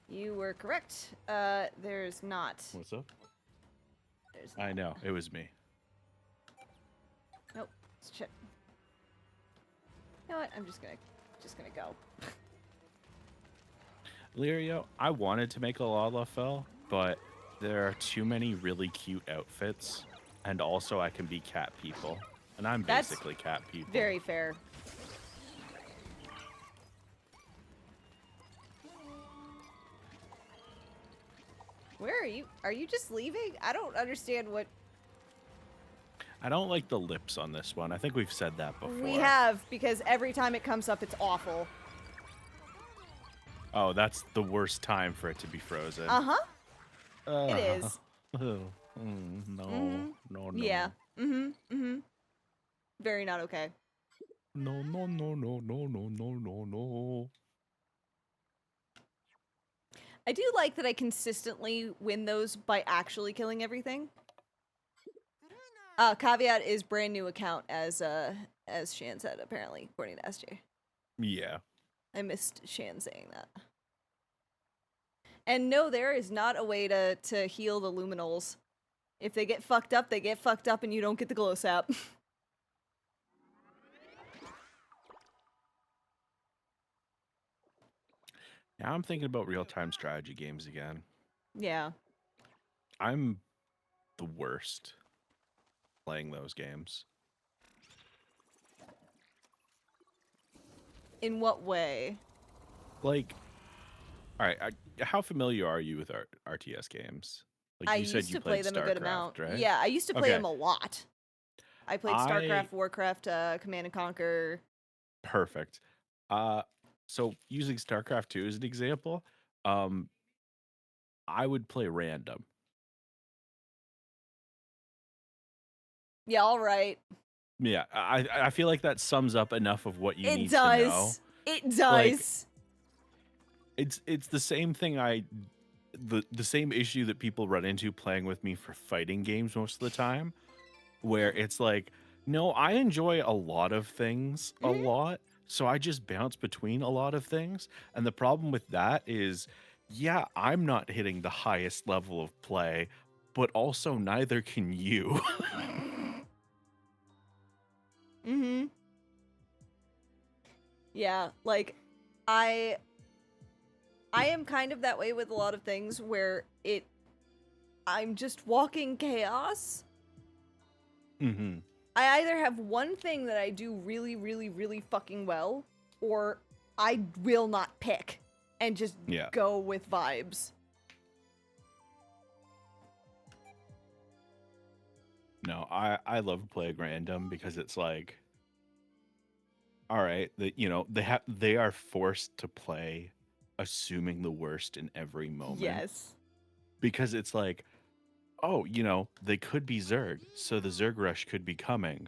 You were correct. There's not. What's up? There's I know, it was me. Nope. Let's check. You know what? I'm just gonna go. Lirio, I wanted to make a Lalafell, but there are too many really cute outfits, and also I can be cat people, and I'm That's basically cat people. Very fair. Where are you? Are you just leaving? I don't understand what I don't like the lips on this one. I think we've said that before. we have, because every time it comes up, it's awful. Oh, that's the worst time for it to be frozen. Uh-huh. It is. No, Mhm. no, no. Yeah. Mm-hmm. Mm-hmm. Very not okay. No, no, no, no, no, no, no, no, no. I do like that I consistently win those by actually killing everything. Caveat is brand new account, as Shan said, apparently, according to SJ. Yeah. I missed Shan saying that. And no, there is not a way to heal the luminols. If they get fucked up, they get fucked up and you don't get the glow sap. Now I'm thinking about real-time strategy games again. Yeah. I'm the worst playing those games. In what way? Like, all right, how familiar are you with RTS games? Like I you said, used you to play played them a good amount. StarCraft, right? Yeah, I used to play Okay, them a lot. I played I StarCraft, Warcraft, Command and Conquer. perfect. Uh, so using StarCraft 2 as an example, um, I would play random. Yeah, all right. Yeah, I feel like that sums up enough of what you It need to know. does. It Like does. it's the same thing the same issue that people run into playing with me for fighting games most of the time, where it's like, no, I enjoy a lot of things a Mhm. lot, so I just bounce between a lot of things. And the problem with that is, yeah, I'm not hitting the highest level of play, but also neither can you. Mm-hmm. Yeah, like I I am kind of that way with a lot of things where I'm just walking chaos. hmm I either have one thing that I do really, really, really fucking well, or I will not pick and just Yeah. go with vibes. No, I love playing random because it's like, all right, that they are forced to play assuming the worst in every moment, Yes. because it's like, oh, they could be Zerg, so the Zerg rush could be coming.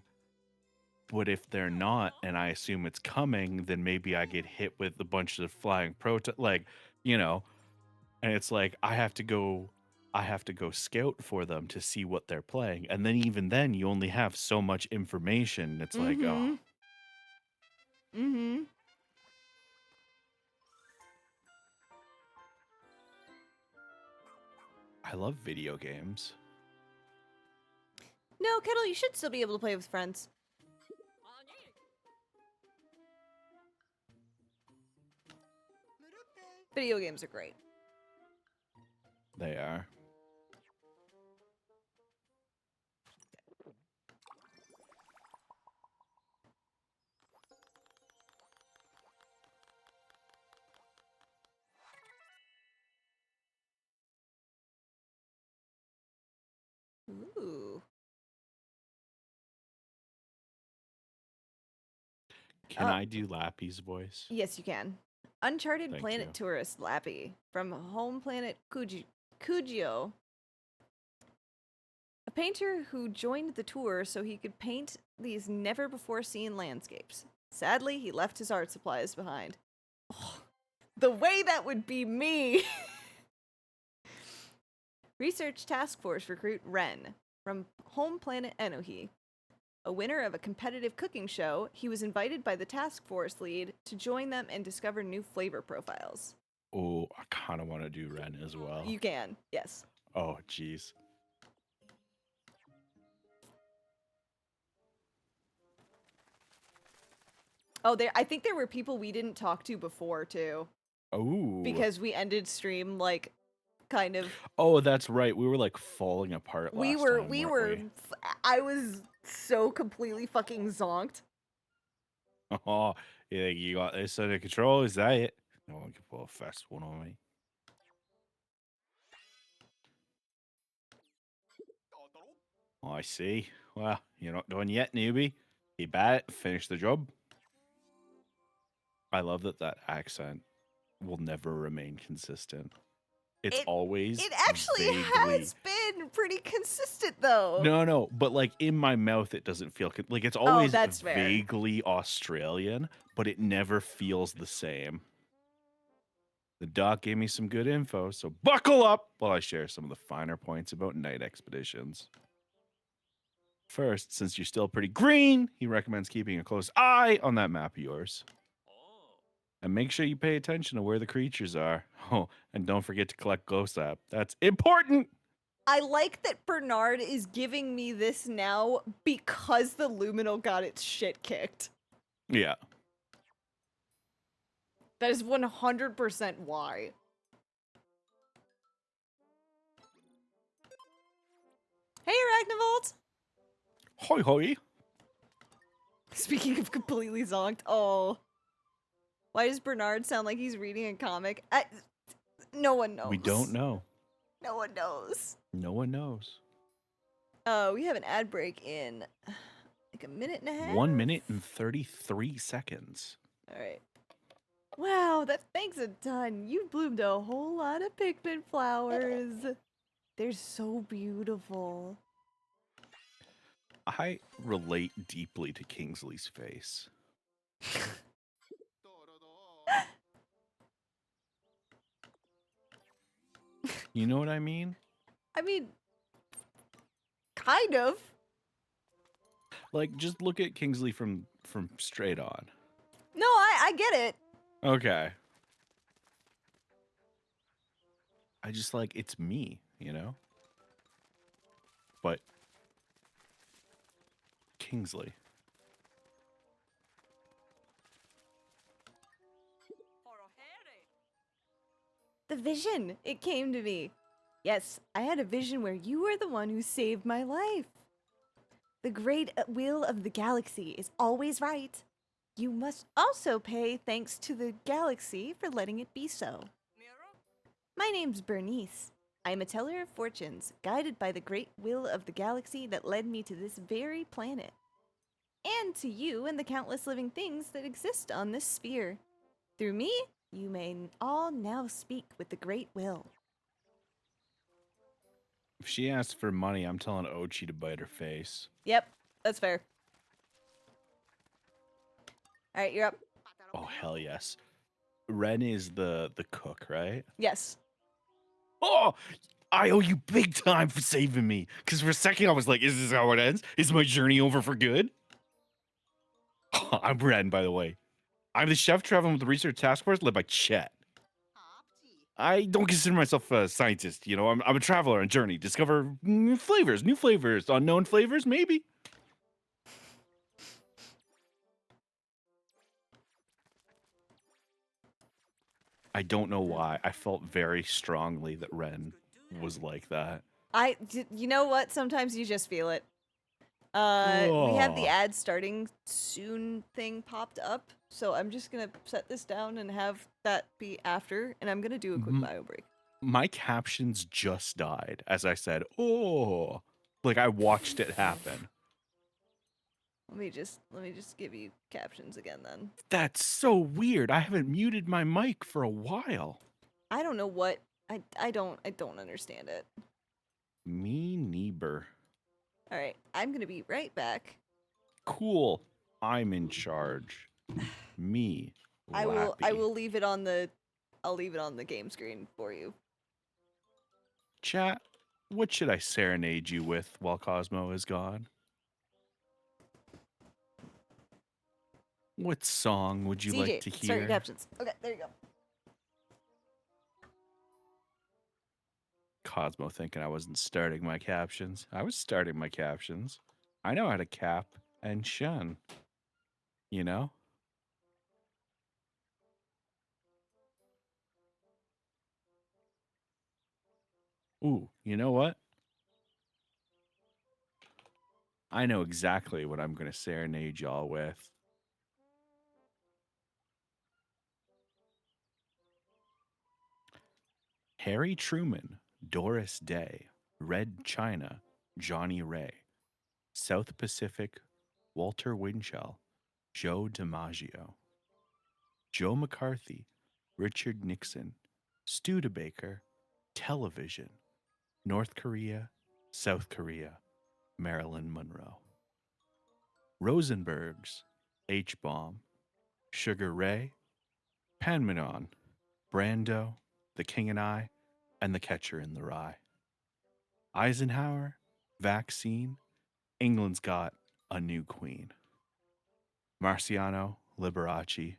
But if they're not, and I assume it's coming, then maybe I get hit with a bunch of flying like, you know, and it's like I have to go scout for them to see what they're playing. And then even then you only have so much information. It's like, oh, Mm-hmm. Mm-hmm. I love video games. No, Kettle, you should still be able to play with friends. Video games are great. They are. Ooh. Can I do Lappy's voice? Yes, you can. Uncharted Thank Planet you. Tourist Lappy from home planet Kujio. A painter who joined the tour so he could paint these never before seen landscapes. Sadly, he left his art supplies behind. Oh, the way that would be me! Research Task Force recruit Ren from home planet Enohi. A winner of a competitive cooking show, he was invited by the task force lead to join them and discover new flavor profiles. Oh, I kind of want to do Ren as well. You can, yes. Oh, jeez. Oh, I think there were people we didn't talk to before too, Oh. because we ended stream like kind of. Oh, that's right. We were like falling apart We last were, time, we weren't were. we? I was so completely fucking zonked. Oh, you think you got this under control? Is that it? No one can pull a fast one on me. Oh, I see. Well, you're not done yet, newbie. Be bad. Finish the job. I love that accent will never remain consistent. It's It always it actually vaguely. has been pretty consistent though. No, but like in my mouth, it doesn't feel like it's Oh, always that's fair. vaguely Australian, but it never feels the same. The doc gave me some good info, so buckle up while I share some of the finer points about night expeditions. First, since you're still pretty green, he recommends keeping a close eye on that map of yours. And make sure you pay attention to where the creatures are. Oh, and don't forget to collect glow sap. That's important! I like that Bernard is giving me this now because the Luminal got its shit kicked. Yeah. That is 100% why. Hey, Arachnivolt! Hoi hoi. Speaking of completely zonked, oh. Why does Bernard sound like he's reading a comic? No one knows. We don't know. No one knows. No one knows. We have an ad break in like a minute and a half. 1 minute and 33 seconds. All right. Wow, thanks a ton. You bloomed a whole lot of Pikmin flowers. They're so beautiful. I relate deeply to Kingsley's face. You know what I mean? I mean, kind of. Like, just look at Kingsley from straight on. No, I get it. Okay. I just like, it's me, you know? But Kingsley. The vision, it came to me. Yes, I had a vision where you were the one who saved my life. The great will of the galaxy is always right. You must also pay thanks to the galaxy for letting it be so. My name's Bernice. I am a teller of fortunes, guided by the great will of the galaxy that led me to this very planet. And to you and the countless living things that exist on this sphere. Through me, you may all now speak with the great will. If she asks for money, I'm telling Ochi to bite her face. Yep, that's fair. All right, you're up. Oh, hell yes. Ren is the cook, right? Yes. Oh, I owe you big time for saving me. Because for a second I was like, is this how it ends? Is my journey over for good? I'm Ren, by the way. I'm the chef traveling with the research task force led by Chet. I don't consider myself a scientist, you know. I'm a traveler on a journey. Discover new flavors, unknown flavors, maybe. I don't know why. I felt very strongly that Ren was like that. You know what? Sometimes you just feel it. We have the Oh. ad starting soon thing popped up, so I'm just gonna set this down and have that be after, and I'm gonna do a quick bio break. My captions just died as I said, oh, like I watched it happen. Let me just give you captions again then. That's so weird. I haven't muted my mic for a while. I don't know what I don't understand it. Me neither. All right, I'm gonna be right back. Cool. I'm in charge. Me. I Lappy. will leave it on the game screen for you. Chat, what should I serenade you with while Cosmo is gone? What song would you CJ, like to hear? start your captions. Okay, there you go. Cosmo thinking I wasn't starting my captions. I was starting my captions. I know how to cap and shun. You know? Ooh, you know what? I know exactly what I'm going to serenade y'all with. Harry Truman, Doris Day, Red China, Johnny Ray, South Pacific, Walter Winchell, Joe DiMaggio, Joe McCarthy, Richard Nixon, Studebaker, Television, North Korea, South Korea, Marilyn Monroe, Rosenbergs, H-Bomb, Sugar Ray, Panmanon, Brando, The King and I, and The Catcher in the Rye. Eisenhower, Vaccine, England's Got a New Queen. Marciano, Liberace,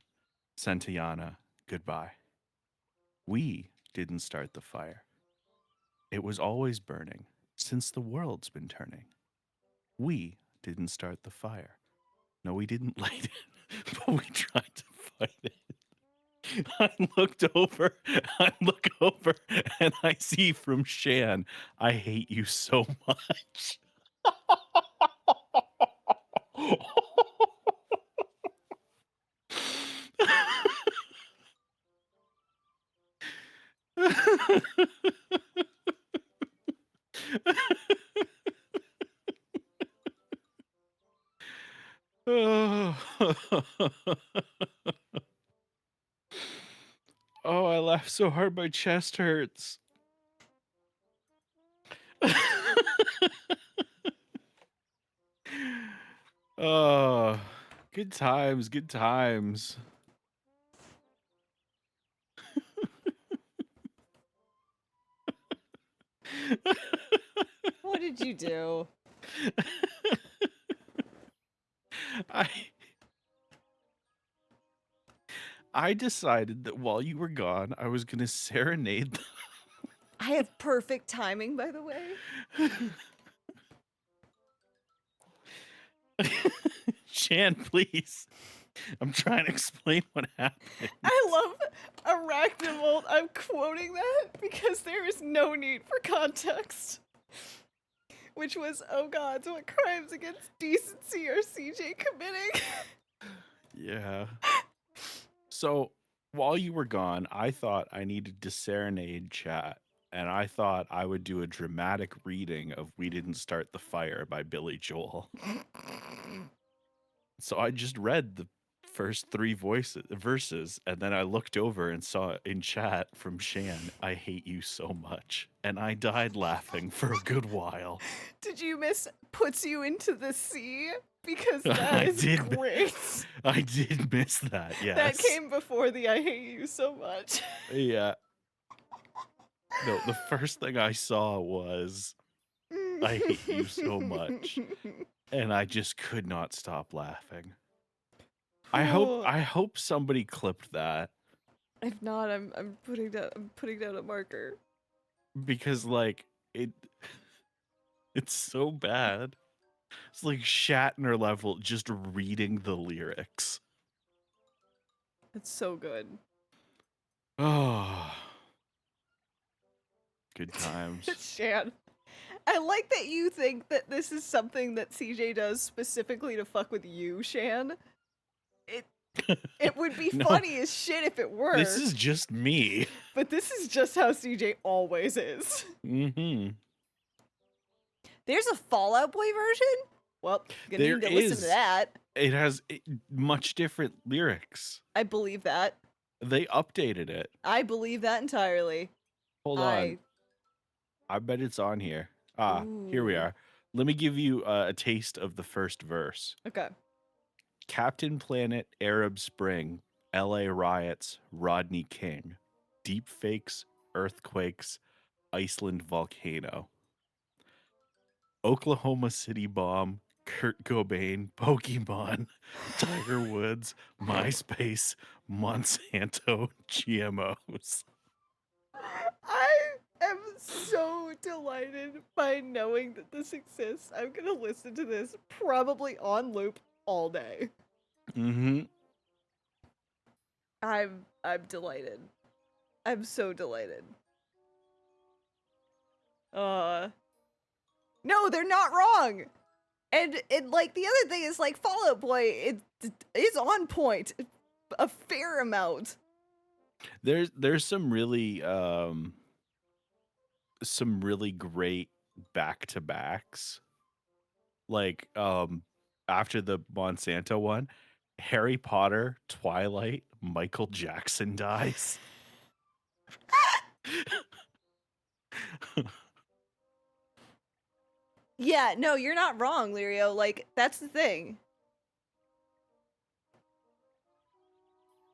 Santayana, Goodbye. We didn't start the fire. It was always burning since the world's been turning. We didn't start the fire. No, we didn't light it, but we tried to fight it. I look over, and I see from Shan, I hate you so much. Oh. Oh, I laughed so hard my chest hurts. Oh, good times, good times. What did you do? I I decided that while you were gone, I was gonna serenade I have perfect timing, by the way. Shan, please. I'm trying to explain what happened. I love Arachnivolt. I'm quoting that because there is no need for context. Which was, oh god, what crimes against decency are CJ committing? Yeah. So while you were gone, I thought I needed to serenade chat, and I thought I would do a dramatic reading of "We Didn't Start the Fire" by Billy Joel. So I just read the first three verses, and then I looked over and saw in chat from Shan, "I hate you so much," and I died laughing for a good while. Did you miss puts you into the sea? Because I that is did. great. I did miss that. Yes, That came before the I hate you so much. Yeah. No, the first thing I saw was "I hate you so much," and I just could not stop laughing. I hope somebody clipped that, If not, I'm putting down a marker. because like it's so bad. It's like Shatner level just reading the lyrics. It's so good. Oh, good times. Shan. I like that you think that this is something that CJ does specifically to fuck with you, Shan. It would be No, funny as shit if it were. This is just me. But this is just how CJ always is. Mm-hmm. There's a Fallout Boy version? Well, gonna There need to listen to is. that. It has much different lyrics. I believe that. They updated it. I believe that entirely. Hold on. I bet it's on here. Here we Ooh. are. Let me give you a taste of the first verse. Okay. Captain Planet, Arab Spring, LA riots, Rodney King, deep fakes, earthquakes, Iceland volcano, Oklahoma City bomb, Kurt Cobain, Pokemon, Tiger Woods, MySpace, Monsanto, GMOs. I am so delighted by knowing that this exists. I'm gonna listen to this probably on loop all day. Mm-hmm. I'm delighted. I'm so delighted. No, they're not wrong. And like the other thing is like Fallout Boy, it is on point a fair amount. There's some really great back-to-backs. Like after the Monsanto one, Harry Potter, Twilight, Michael Jackson dies. Yeah, no, you're not wrong, Lirio. Like, that's the thing.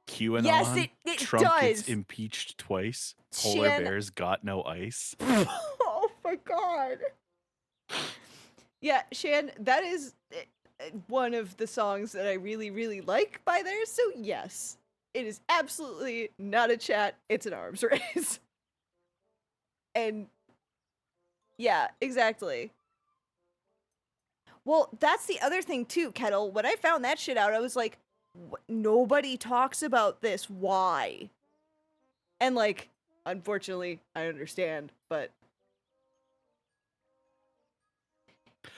QAnon. Yes, it Trump gets does. impeached twice. Polar Shan- bears got no ice. Oh my god. Yeah, Shan, that is one of the songs that I really, really like by there. So yes, it is absolutely not a chat. It's an arms race. And yeah, exactly. Well, that's the other thing too, Kettle. When I found that shit out, I was like, nobody talks about this. Why? And like, unfortunately, I understand, but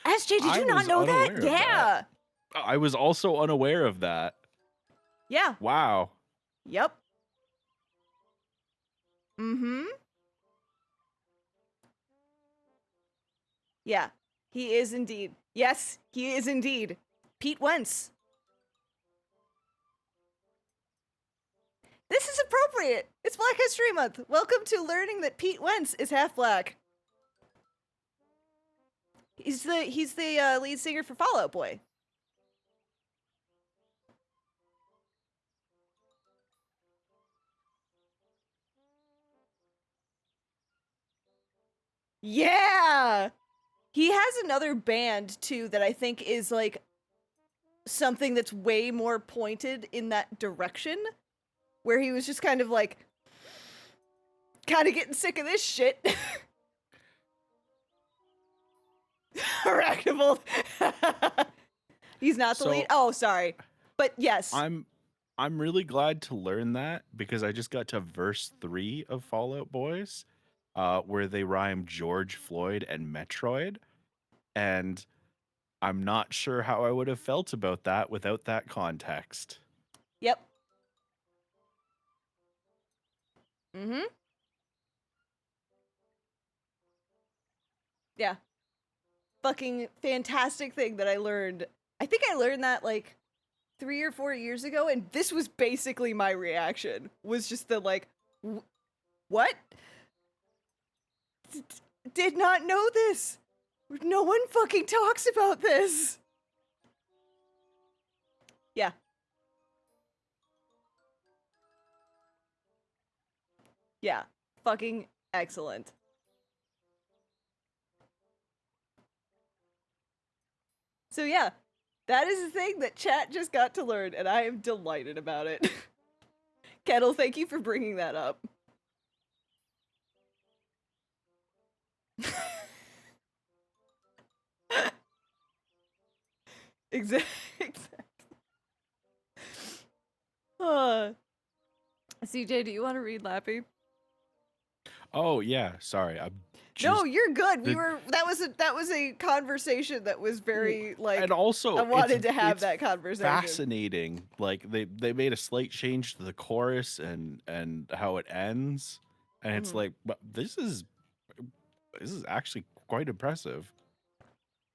SJ, did you not know that? Yeah. I was also unaware of that. Yeah. Wow. Yep. Mm-hmm. Yeah, he is indeed. Yes, he is indeed. Pete Wentz. This is appropriate. It's Black History Month. Welcome to learning that Pete Wentz is half black. He's the lead singer for Fall Out Boy. Yeah. He has another band too that I think is like something that's way more pointed in that direction, where he was just kind of like getting sick of this shit. Arachnobolt. He's not the lead. Oh, sorry. But yes. I'm really glad to learn that because I just got to verse 3 of Fallout Boys, where they rhyme George Floyd and Metroid, and I'm not sure how I would have felt about that without that context. Yep. Mm-hmm. Yeah. Fucking fantastic thing that I learned. I think I learned that like 3 or 4 years ago, and this was basically my reaction. Was just the like, what? Did not know this. No one fucking talks about this. Yeah. Yeah. Fucking excellent. So yeah, that is the thing that chat just got to learn, and I am delighted about it. Kettle, thank you for bringing that up. Exactly. CJ, do you want to read Lappy? Oh yeah, sorry. No, you're good. That was a conversation that was very like, and also I wanted to have it's that conversation. fascinating. Like they made a slight change to the chorus and how it ends, and it's like, but this is actually quite impressive.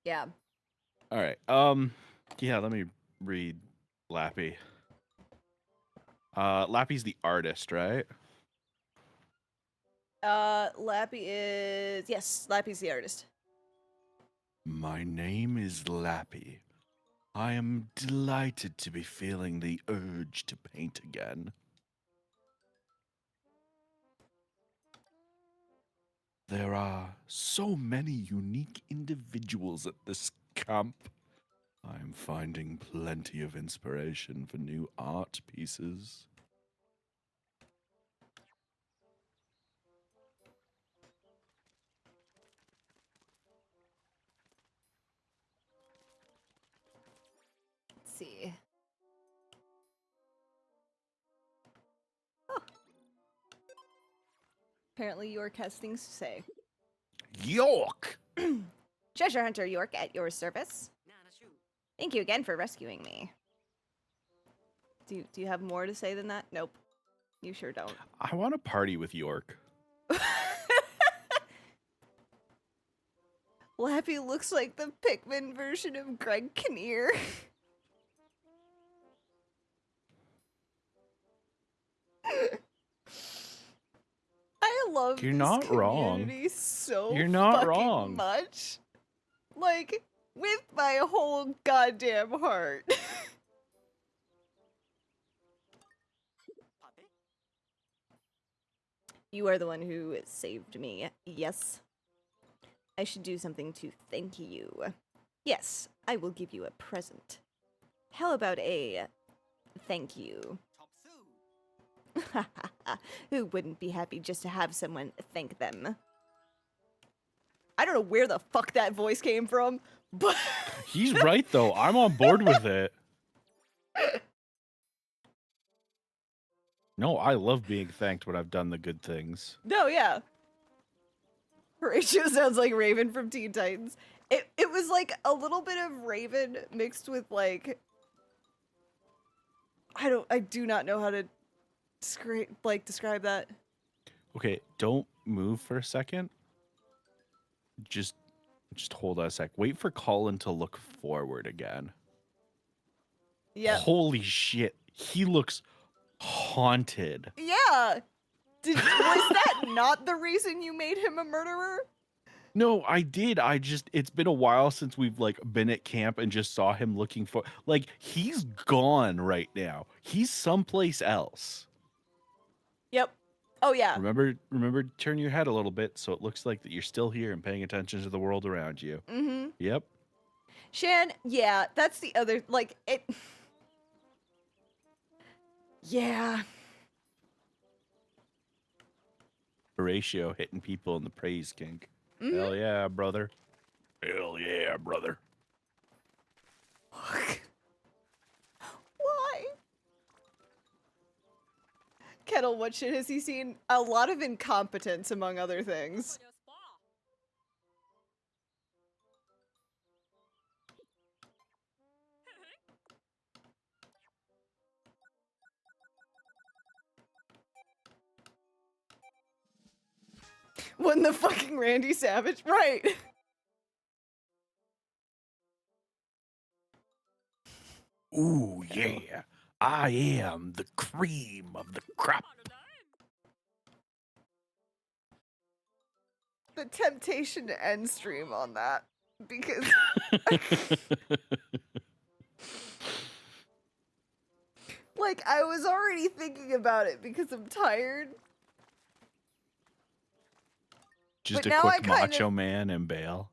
Yeah. All right. Yeah, let me read Lappy. Lappy's the artist, right? Lappy is, yes, Lappy's the artist. My name is Lappy. I am delighted to be feeling the urge to paint again. There are so many unique individuals at this camp. I am finding plenty of inspiration for new art pieces. Let's see. Oh. Apparently York has things to say. York! Treasure Hunter York at your service. Thank you again for rescuing me. Do you have more to say than that? Nope. You sure don't. I want to party with York. Lappy looks like the Pikmin version of Greg Kinnear. I love You're this not wrong. community so You're not fucking wrong. much. Like, with my whole goddamn heart. You are the one who saved me. Yes. I should do something to thank you. Yes, I will give you a present. How about a thank you? Who wouldn't be happy just to have someone thank them? I don't know where the fuck that voice came from, but... He's right, though. I'm on board with it. No, I love being thanked when I've done the good things. No, yeah. Horatio sounds like Raven from Teen Titans. It was like a little bit of Raven mixed with like... I do not know how to describe that. Okay, don't move for a second. Just Just hold on a sec. Wait for Colin to look forward again. Yep. Holy shit. He looks haunted. Yeah. Was that not the reason you made him a murderer? No, I did. It's been a while since we've like been at camp and just saw him looking for, like, he's gone right now. He's someplace else. Yep. Oh yeah. Remember to turn your head a little bit so it looks like that you're still here and paying attention to the world around you. Mm-hmm. Yep. Shan, yeah, that's the other, like, it... Yeah. Horatio hitting people in the praise kink. Mhm. Hell yeah, brother. Hell yeah, brother. Why? Kettle, what shit has he seen? A lot of incompetence, among other things. When the fucking Randy Savage, right? Ooh, yeah. I am the cream of the crop. The temptation to end stream on that, because like I was already thinking about it because I'm tired. Just But a now I quick kind macho of- man and bail.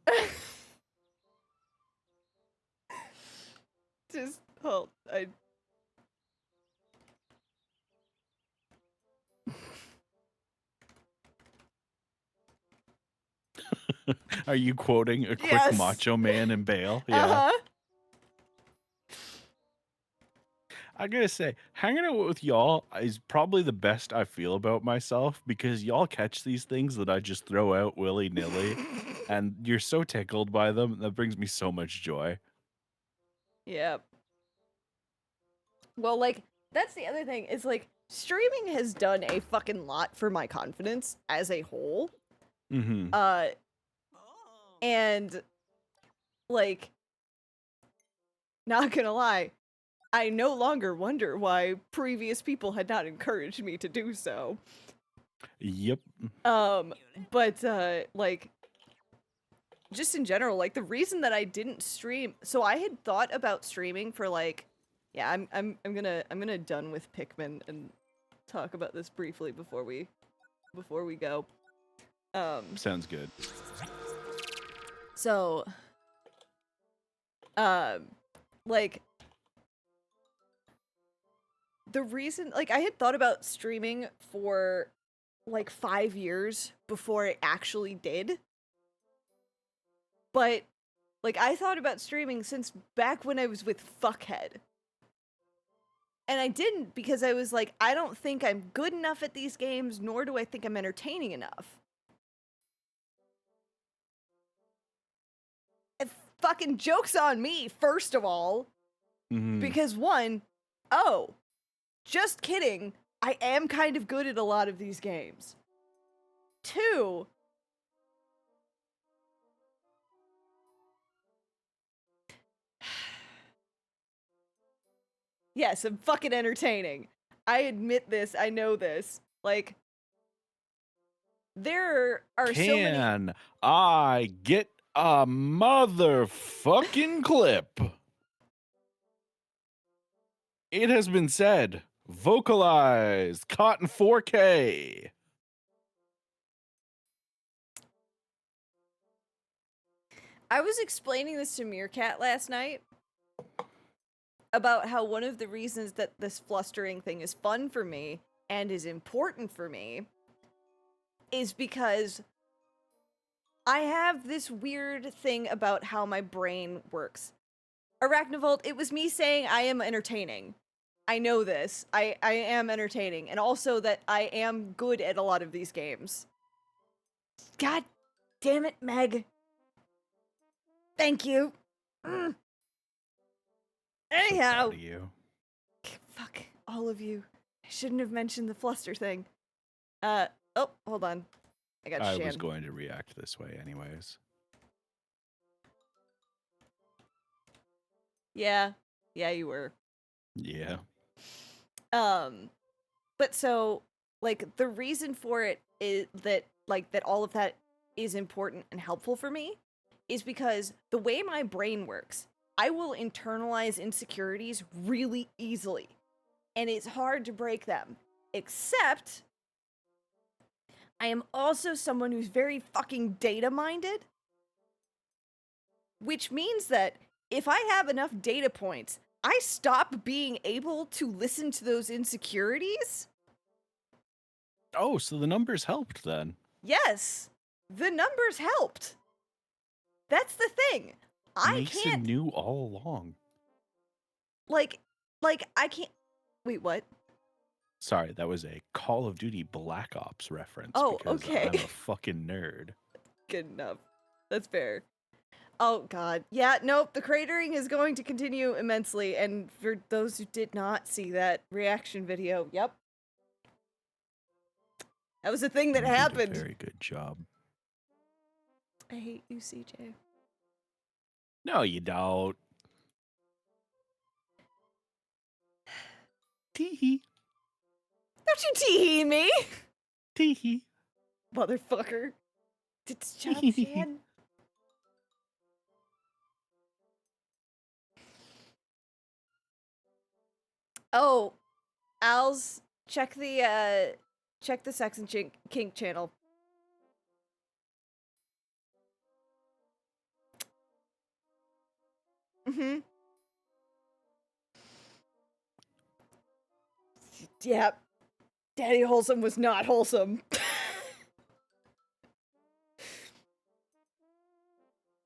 Just hold. I. Are you quoting a quick Yes. macho man and bail? Yeah. Uh-huh. I gotta say, hanging out with y'all is probably the best I feel about myself because y'all catch these things that I just throw out willy nilly, and you're so tickled by them. That brings me so much joy. Yep. Well, like, that's the other thing, is like, streaming has done a fucking lot for my confidence as a whole. Mm-hmm. And, like, not gonna lie, I no longer wonder why previous people had not encouraged me to do so. Yep. But, like, just in general, like, the reason that I didn't stream, so I had thought about streaming for, like, yeah, I'm gonna done with Pikmin and talk about this briefly before we go. Sounds good. So, like, the reason, like, I had thought about streaming for, like, 5 years before I actually did. But, like, I thought about streaming since back when I was with Fuckhead. And I didn't because I was like, I don't think I'm good enough at these games, nor do I think I'm entertaining enough. And fucking joke's on me, first of all. Mm-hmm. Because one, oh, just kidding, I am kind of good at a lot of these games. Two, yes, I'm fucking entertaining. I admit this, I know this. Like, there are so many... Can I get a motherfucking clip? It has been said, vocalized, caught in 4K. I was explaining this to Meerkat last night about how one of the reasons that this flustering thing is fun for me and is important for me is because I have this weird thing about how my brain works. Arachnivolt, it was me saying I am entertaining. I know this. I am entertaining. And also that I am good at a lot of these games. God damn it, Meg. Thank you. Anyhow. So you. Fuck all of you. I shouldn't have mentioned the fluster thing. Oh, hold on. I got I Shan. was going to react this way anyways. Yeah. Yeah, you were. Yeah. But so, like, the reason for it is that, like, that all of that is important and helpful for me is because the way my brain works, I will internalize insecurities really easily. And it's hard to break them. Except, I am also someone who's very fucking data minded. Which means that if I have enough data points, I stop being able to listen to those insecurities. Oh, so the numbers helped then. Yes, the numbers helped. That's the thing. I Mason can't, knew all along. like, I can't. Wait, what? Sorry, that was a Call of Duty Black Ops reference Oh, because okay. I'm a fucking nerd. Good enough. That's fair. Oh, God. Yeah, nope, the cratering is going to continue immensely, and for those who did not see that reaction video, yep. That was a thing that You did happened. a very good job. I hate you, CJ. No, you don't. Teehee. Don't you tee me, Teehee. motherfucker. It's job, Shan. Oh, Al's, check the Sex and Kink channel. Mm-hmm. Yep. Daddy Wholesome was not wholesome.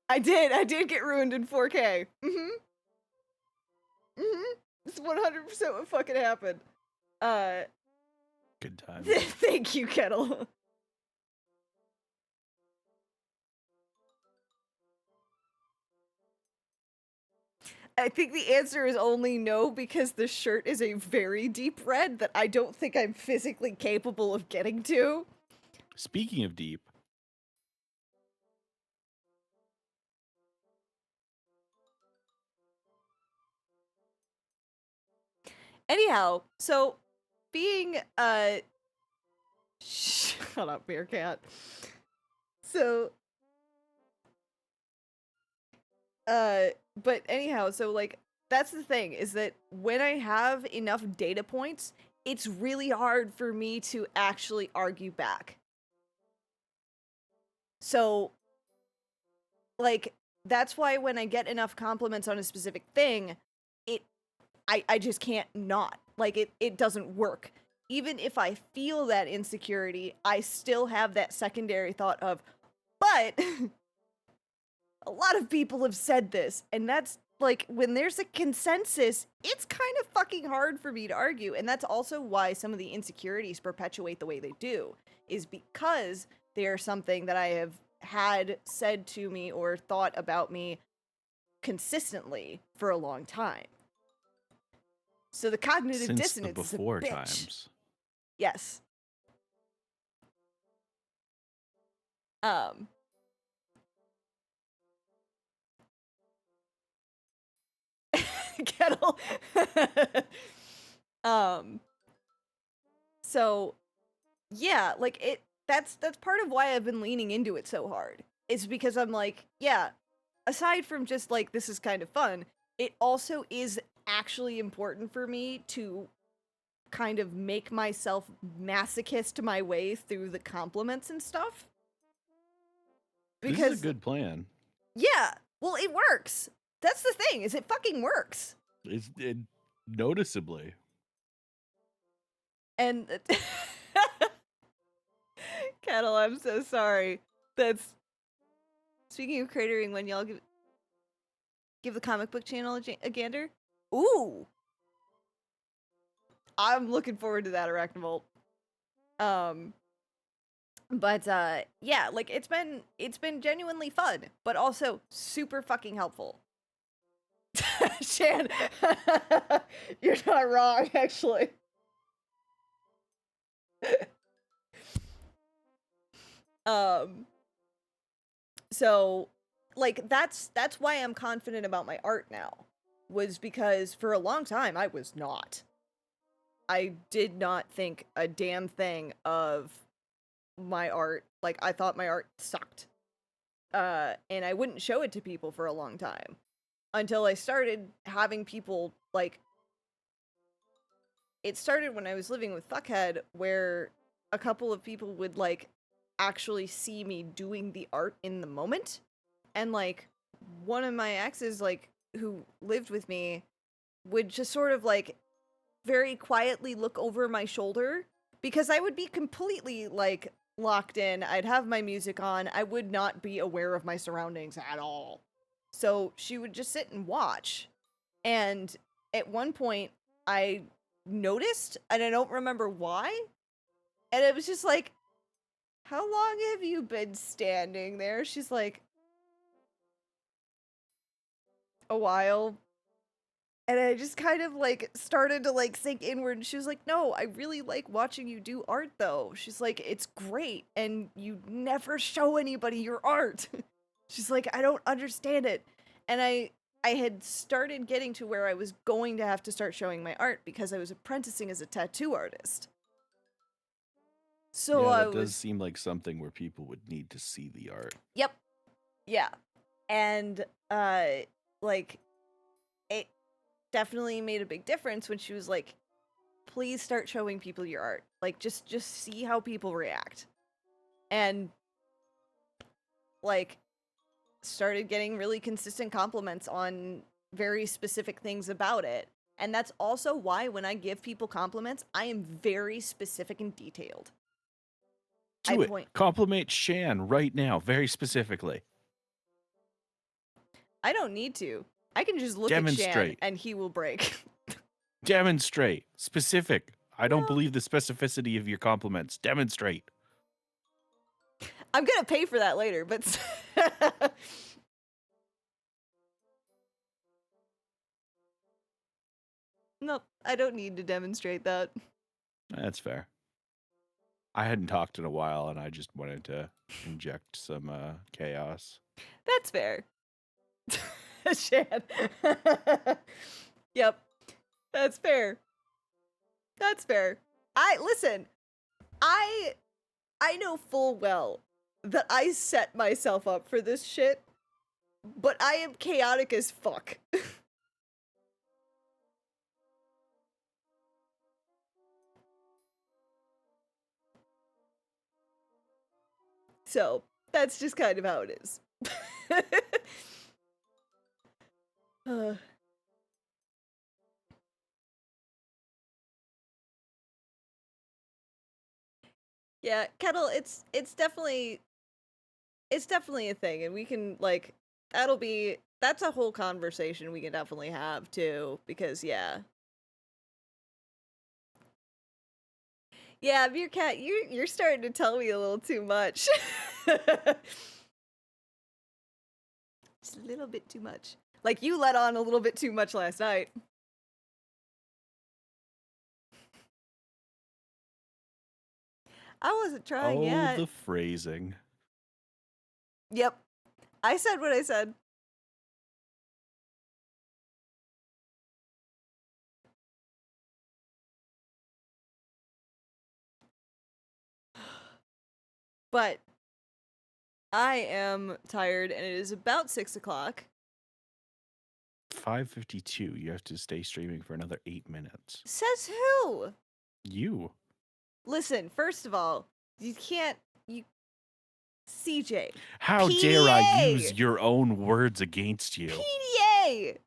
I did get ruined in 4K. Mm-hmm. Mm-hmm. It's 100% what fucking happened. Good time. Thank you, Kettle. I think the answer is only no because the shirt is a very deep red that I don't think I'm physically capable of getting to. Speaking of deep, Anyhow, so being shut up, Meerkat. So but anyhow, so like that's the thing is that when I have enough data points, it's really hard for me to actually argue back. So like that's why when I get enough compliments on a specific thing, I just can't not. Like it doesn't work. Even if I feel that insecurity, I still have that secondary thought of, but a lot of people have said this, and that's like when there's a consensus, it's kind of fucking hard for me to argue. And that's also why some of the insecurities perpetuate the way they do, is because they are something that I have had said to me or thought about me consistently for a long time. So the cognitive since the dissonance is a before bitch. times. Yes. Kettle. So yeah, like that's part of why I've been leaning into it so hard. It's because I'm like, yeah, aside from just like this is kind of fun, it also is actually important for me to kind of make myself masochist my way through the compliments and stuff. Because This is a good plan. yeah, well, it works. That's the thing, is it fucking works. It noticeably. And Kettle, I'm so sorry. That's speaking of cratering, when y'all give the comic book channel a gander. Ooh, I'm looking forward to that, Arachnovolt. But yeah, like it's been genuinely fun, but also super fucking helpful. Shan, you're not wrong, actually. So like that's why I'm confident about my art now, was because for a long time I was not. I did not think a damn thing of my art. Like, I thought my art sucked. And I wouldn't show it to people for a long time. Until I started having people, like... It started when I was living with Fuckhead, where a couple of people would, like, actually see me doing the art in the moment. And, like, one of my exes, like, who lived with me, would just sort of, like, very quietly look over my shoulder, because I would be completely, like, locked in. I'd have my music on. I would not be aware of my surroundings at all. So she would just sit and watch. And at one point, I noticed, and I don't remember why, and it was just like, how long have you been standing there? She's like, a while. And I just kind of, like, started to, like, sink inward. And she was like, no, I really like watching you do art, though. She's like, it's great. And you never show anybody your art. She's like, I don't understand it. And I had started getting to where I was going to have to start showing my art because I was apprenticing as a tattoo artist. So yeah, I that was... does seem like something where people would need to see the art. Yep. Yeah. And, like, it definitely made a big difference when she was like, please start showing people your art. Like, just see how people react. And, like, started getting really consistent compliments on very specific things about it. And that's also why when I give people compliments, I am very specific and detailed. Do it. Compliment Shan right now, very specifically. I don't need to. I can just look at Shan Demonstrate. and he will break. Demonstrate. Specific. I don't No. believe the specificity of your compliments. Demonstrate. I'm gonna pay for that later, but... Nope, I don't need to demonstrate that. That's fair. I hadn't talked in a while, and I just wanted to inject some chaos. That's fair. Shan. Yep. That's fair. That's fair. Listen, I know full well that I set myself up for this shit, but I am chaotic as fuck. So, that's just kind of how it is. Yeah, Kettle, it's definitely a thing, and we can, like, that's a whole conversation we can definitely have too, because yeah. Yeah, Meerkat, you're starting to tell me a little too much. Just a little bit too much. Like, you let on a little bit too much last night. I wasn't trying yet. Oh, the phrasing. Yep. I said what I said. But I am tired, and it is about 6 o'clock. 5:52. You have to stay streaming for another 8 minutes. Says who? You. Listen, first of all, you can't... CJ. How PDA! dare I use your own words against you? PDA!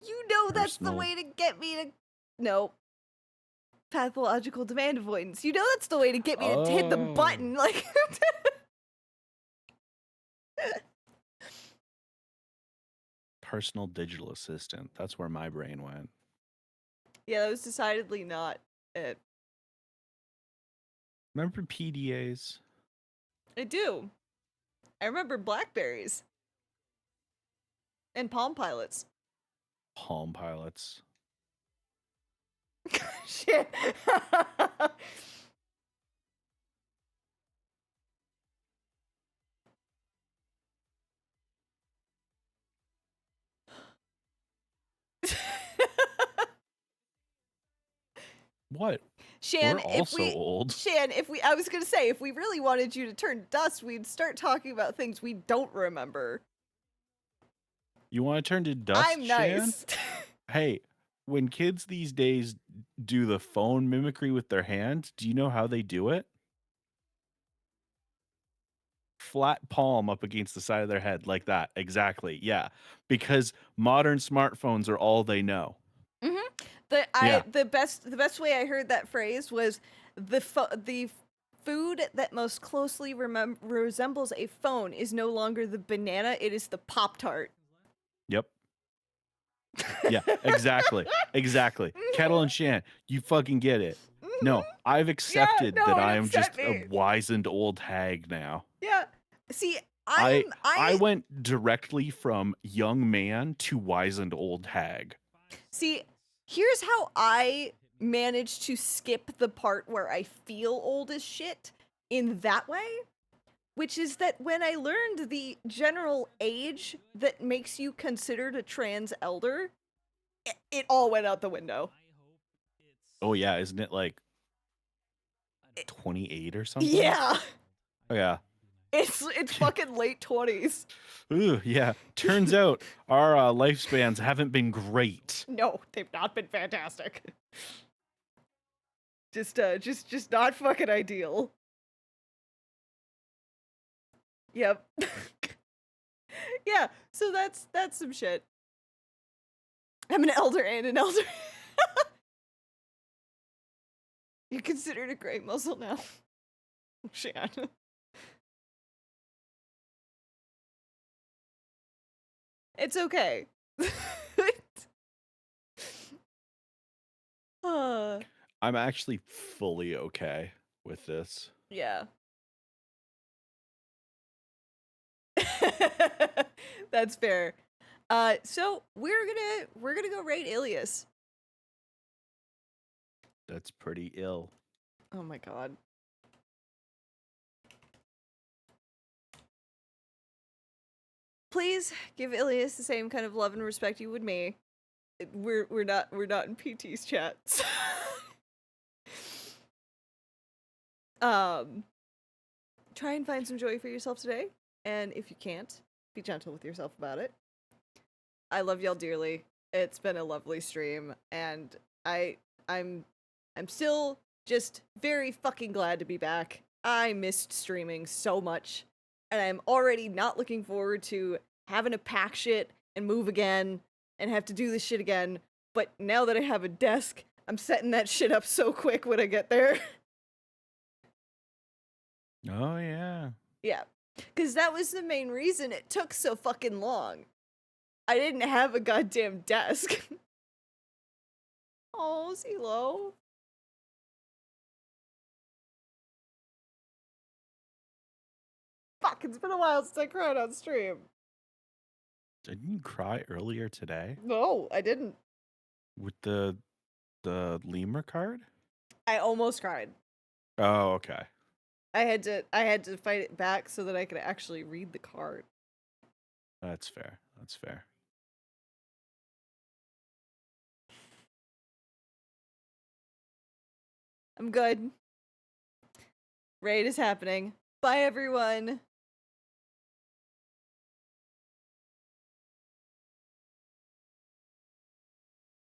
You know that's the Personal. way to get me to... No. Pathological demand avoidance. You know that's the way to get me to hit the Oh. button. Like... Personal digital assistant. That's where my brain went. Yeah, that was decidedly not it. Remember PDAs? I do. I remember Blackberries. And Palm Pilots. Palm Pilots. Shit. What? Shan, We're also old. Shan, I was gonna say, if we really wanted you to turn to dust, we'd start talking about things we don't remember. You want to turn to dust, I'm Shan? nice. Hey, when kids these days do the phone mimicry with their hands, do you know how they do it? Flat palm up against the side of their head like that. Exactly. Yeah. Because modern smartphones are all they know. Yeah. The best way I heard that phrase was the food that most closely resembles a phone is no longer the banana, it is the Pop-Tart. Yep. Yeah, exactly. Exactly. Kettle and Shan, you fucking get it. No, I've accepted no, that it I am upset just a me. wizened old hag now. Yeah. See, I I went directly from young man to wizened old hag. see, here's how I managed to skip the part where I feel old as shit in that way, which is that when I learned the general age that makes you considered a trans elder, it all went out the window. Oh yeah, isn't it like 28 or something? Yeah. Oh, yeah. It's fucking late 20s. Ooh, yeah. Turns out our lifespans haven't been great. No, they've not been fantastic. Just not fucking ideal. Yep. Yeah, so that's some shit. I'm an elder and an elder. You're considered a gray muzzle now. Shan. It's okay. I'm actually fully okay with this. Yeah. That's fair. So we're gonna go raid Ilias. That's pretty ill. Oh my god. Please give Ilias the same kind of love and respect you would me. We're not in PT's chats. Try and find some joy for yourself today, and if you can't, be gentle with yourself about it. I love y'all dearly. It's been a lovely stream, and I'm still just very fucking glad to be back. I missed streaming so much, and I'm already not looking forward to having to pack shit and move again and have to do this shit again. But now that I have a desk, I'm setting that shit up so quick when I get there. Oh, yeah. Yeah, because that was the main reason it took so fucking long. I didn't have a goddamn desk. Oh, CeeLo. Fuck, it's been a while since I cried on stream. Didn't you cry earlier today No, I didn't. with the lemur card? I almost cried. Oh, okay. I had to fight it back so that I could actually read the card. That's fair. That's fair. I'm good. Raid is happening. Bye, everyone.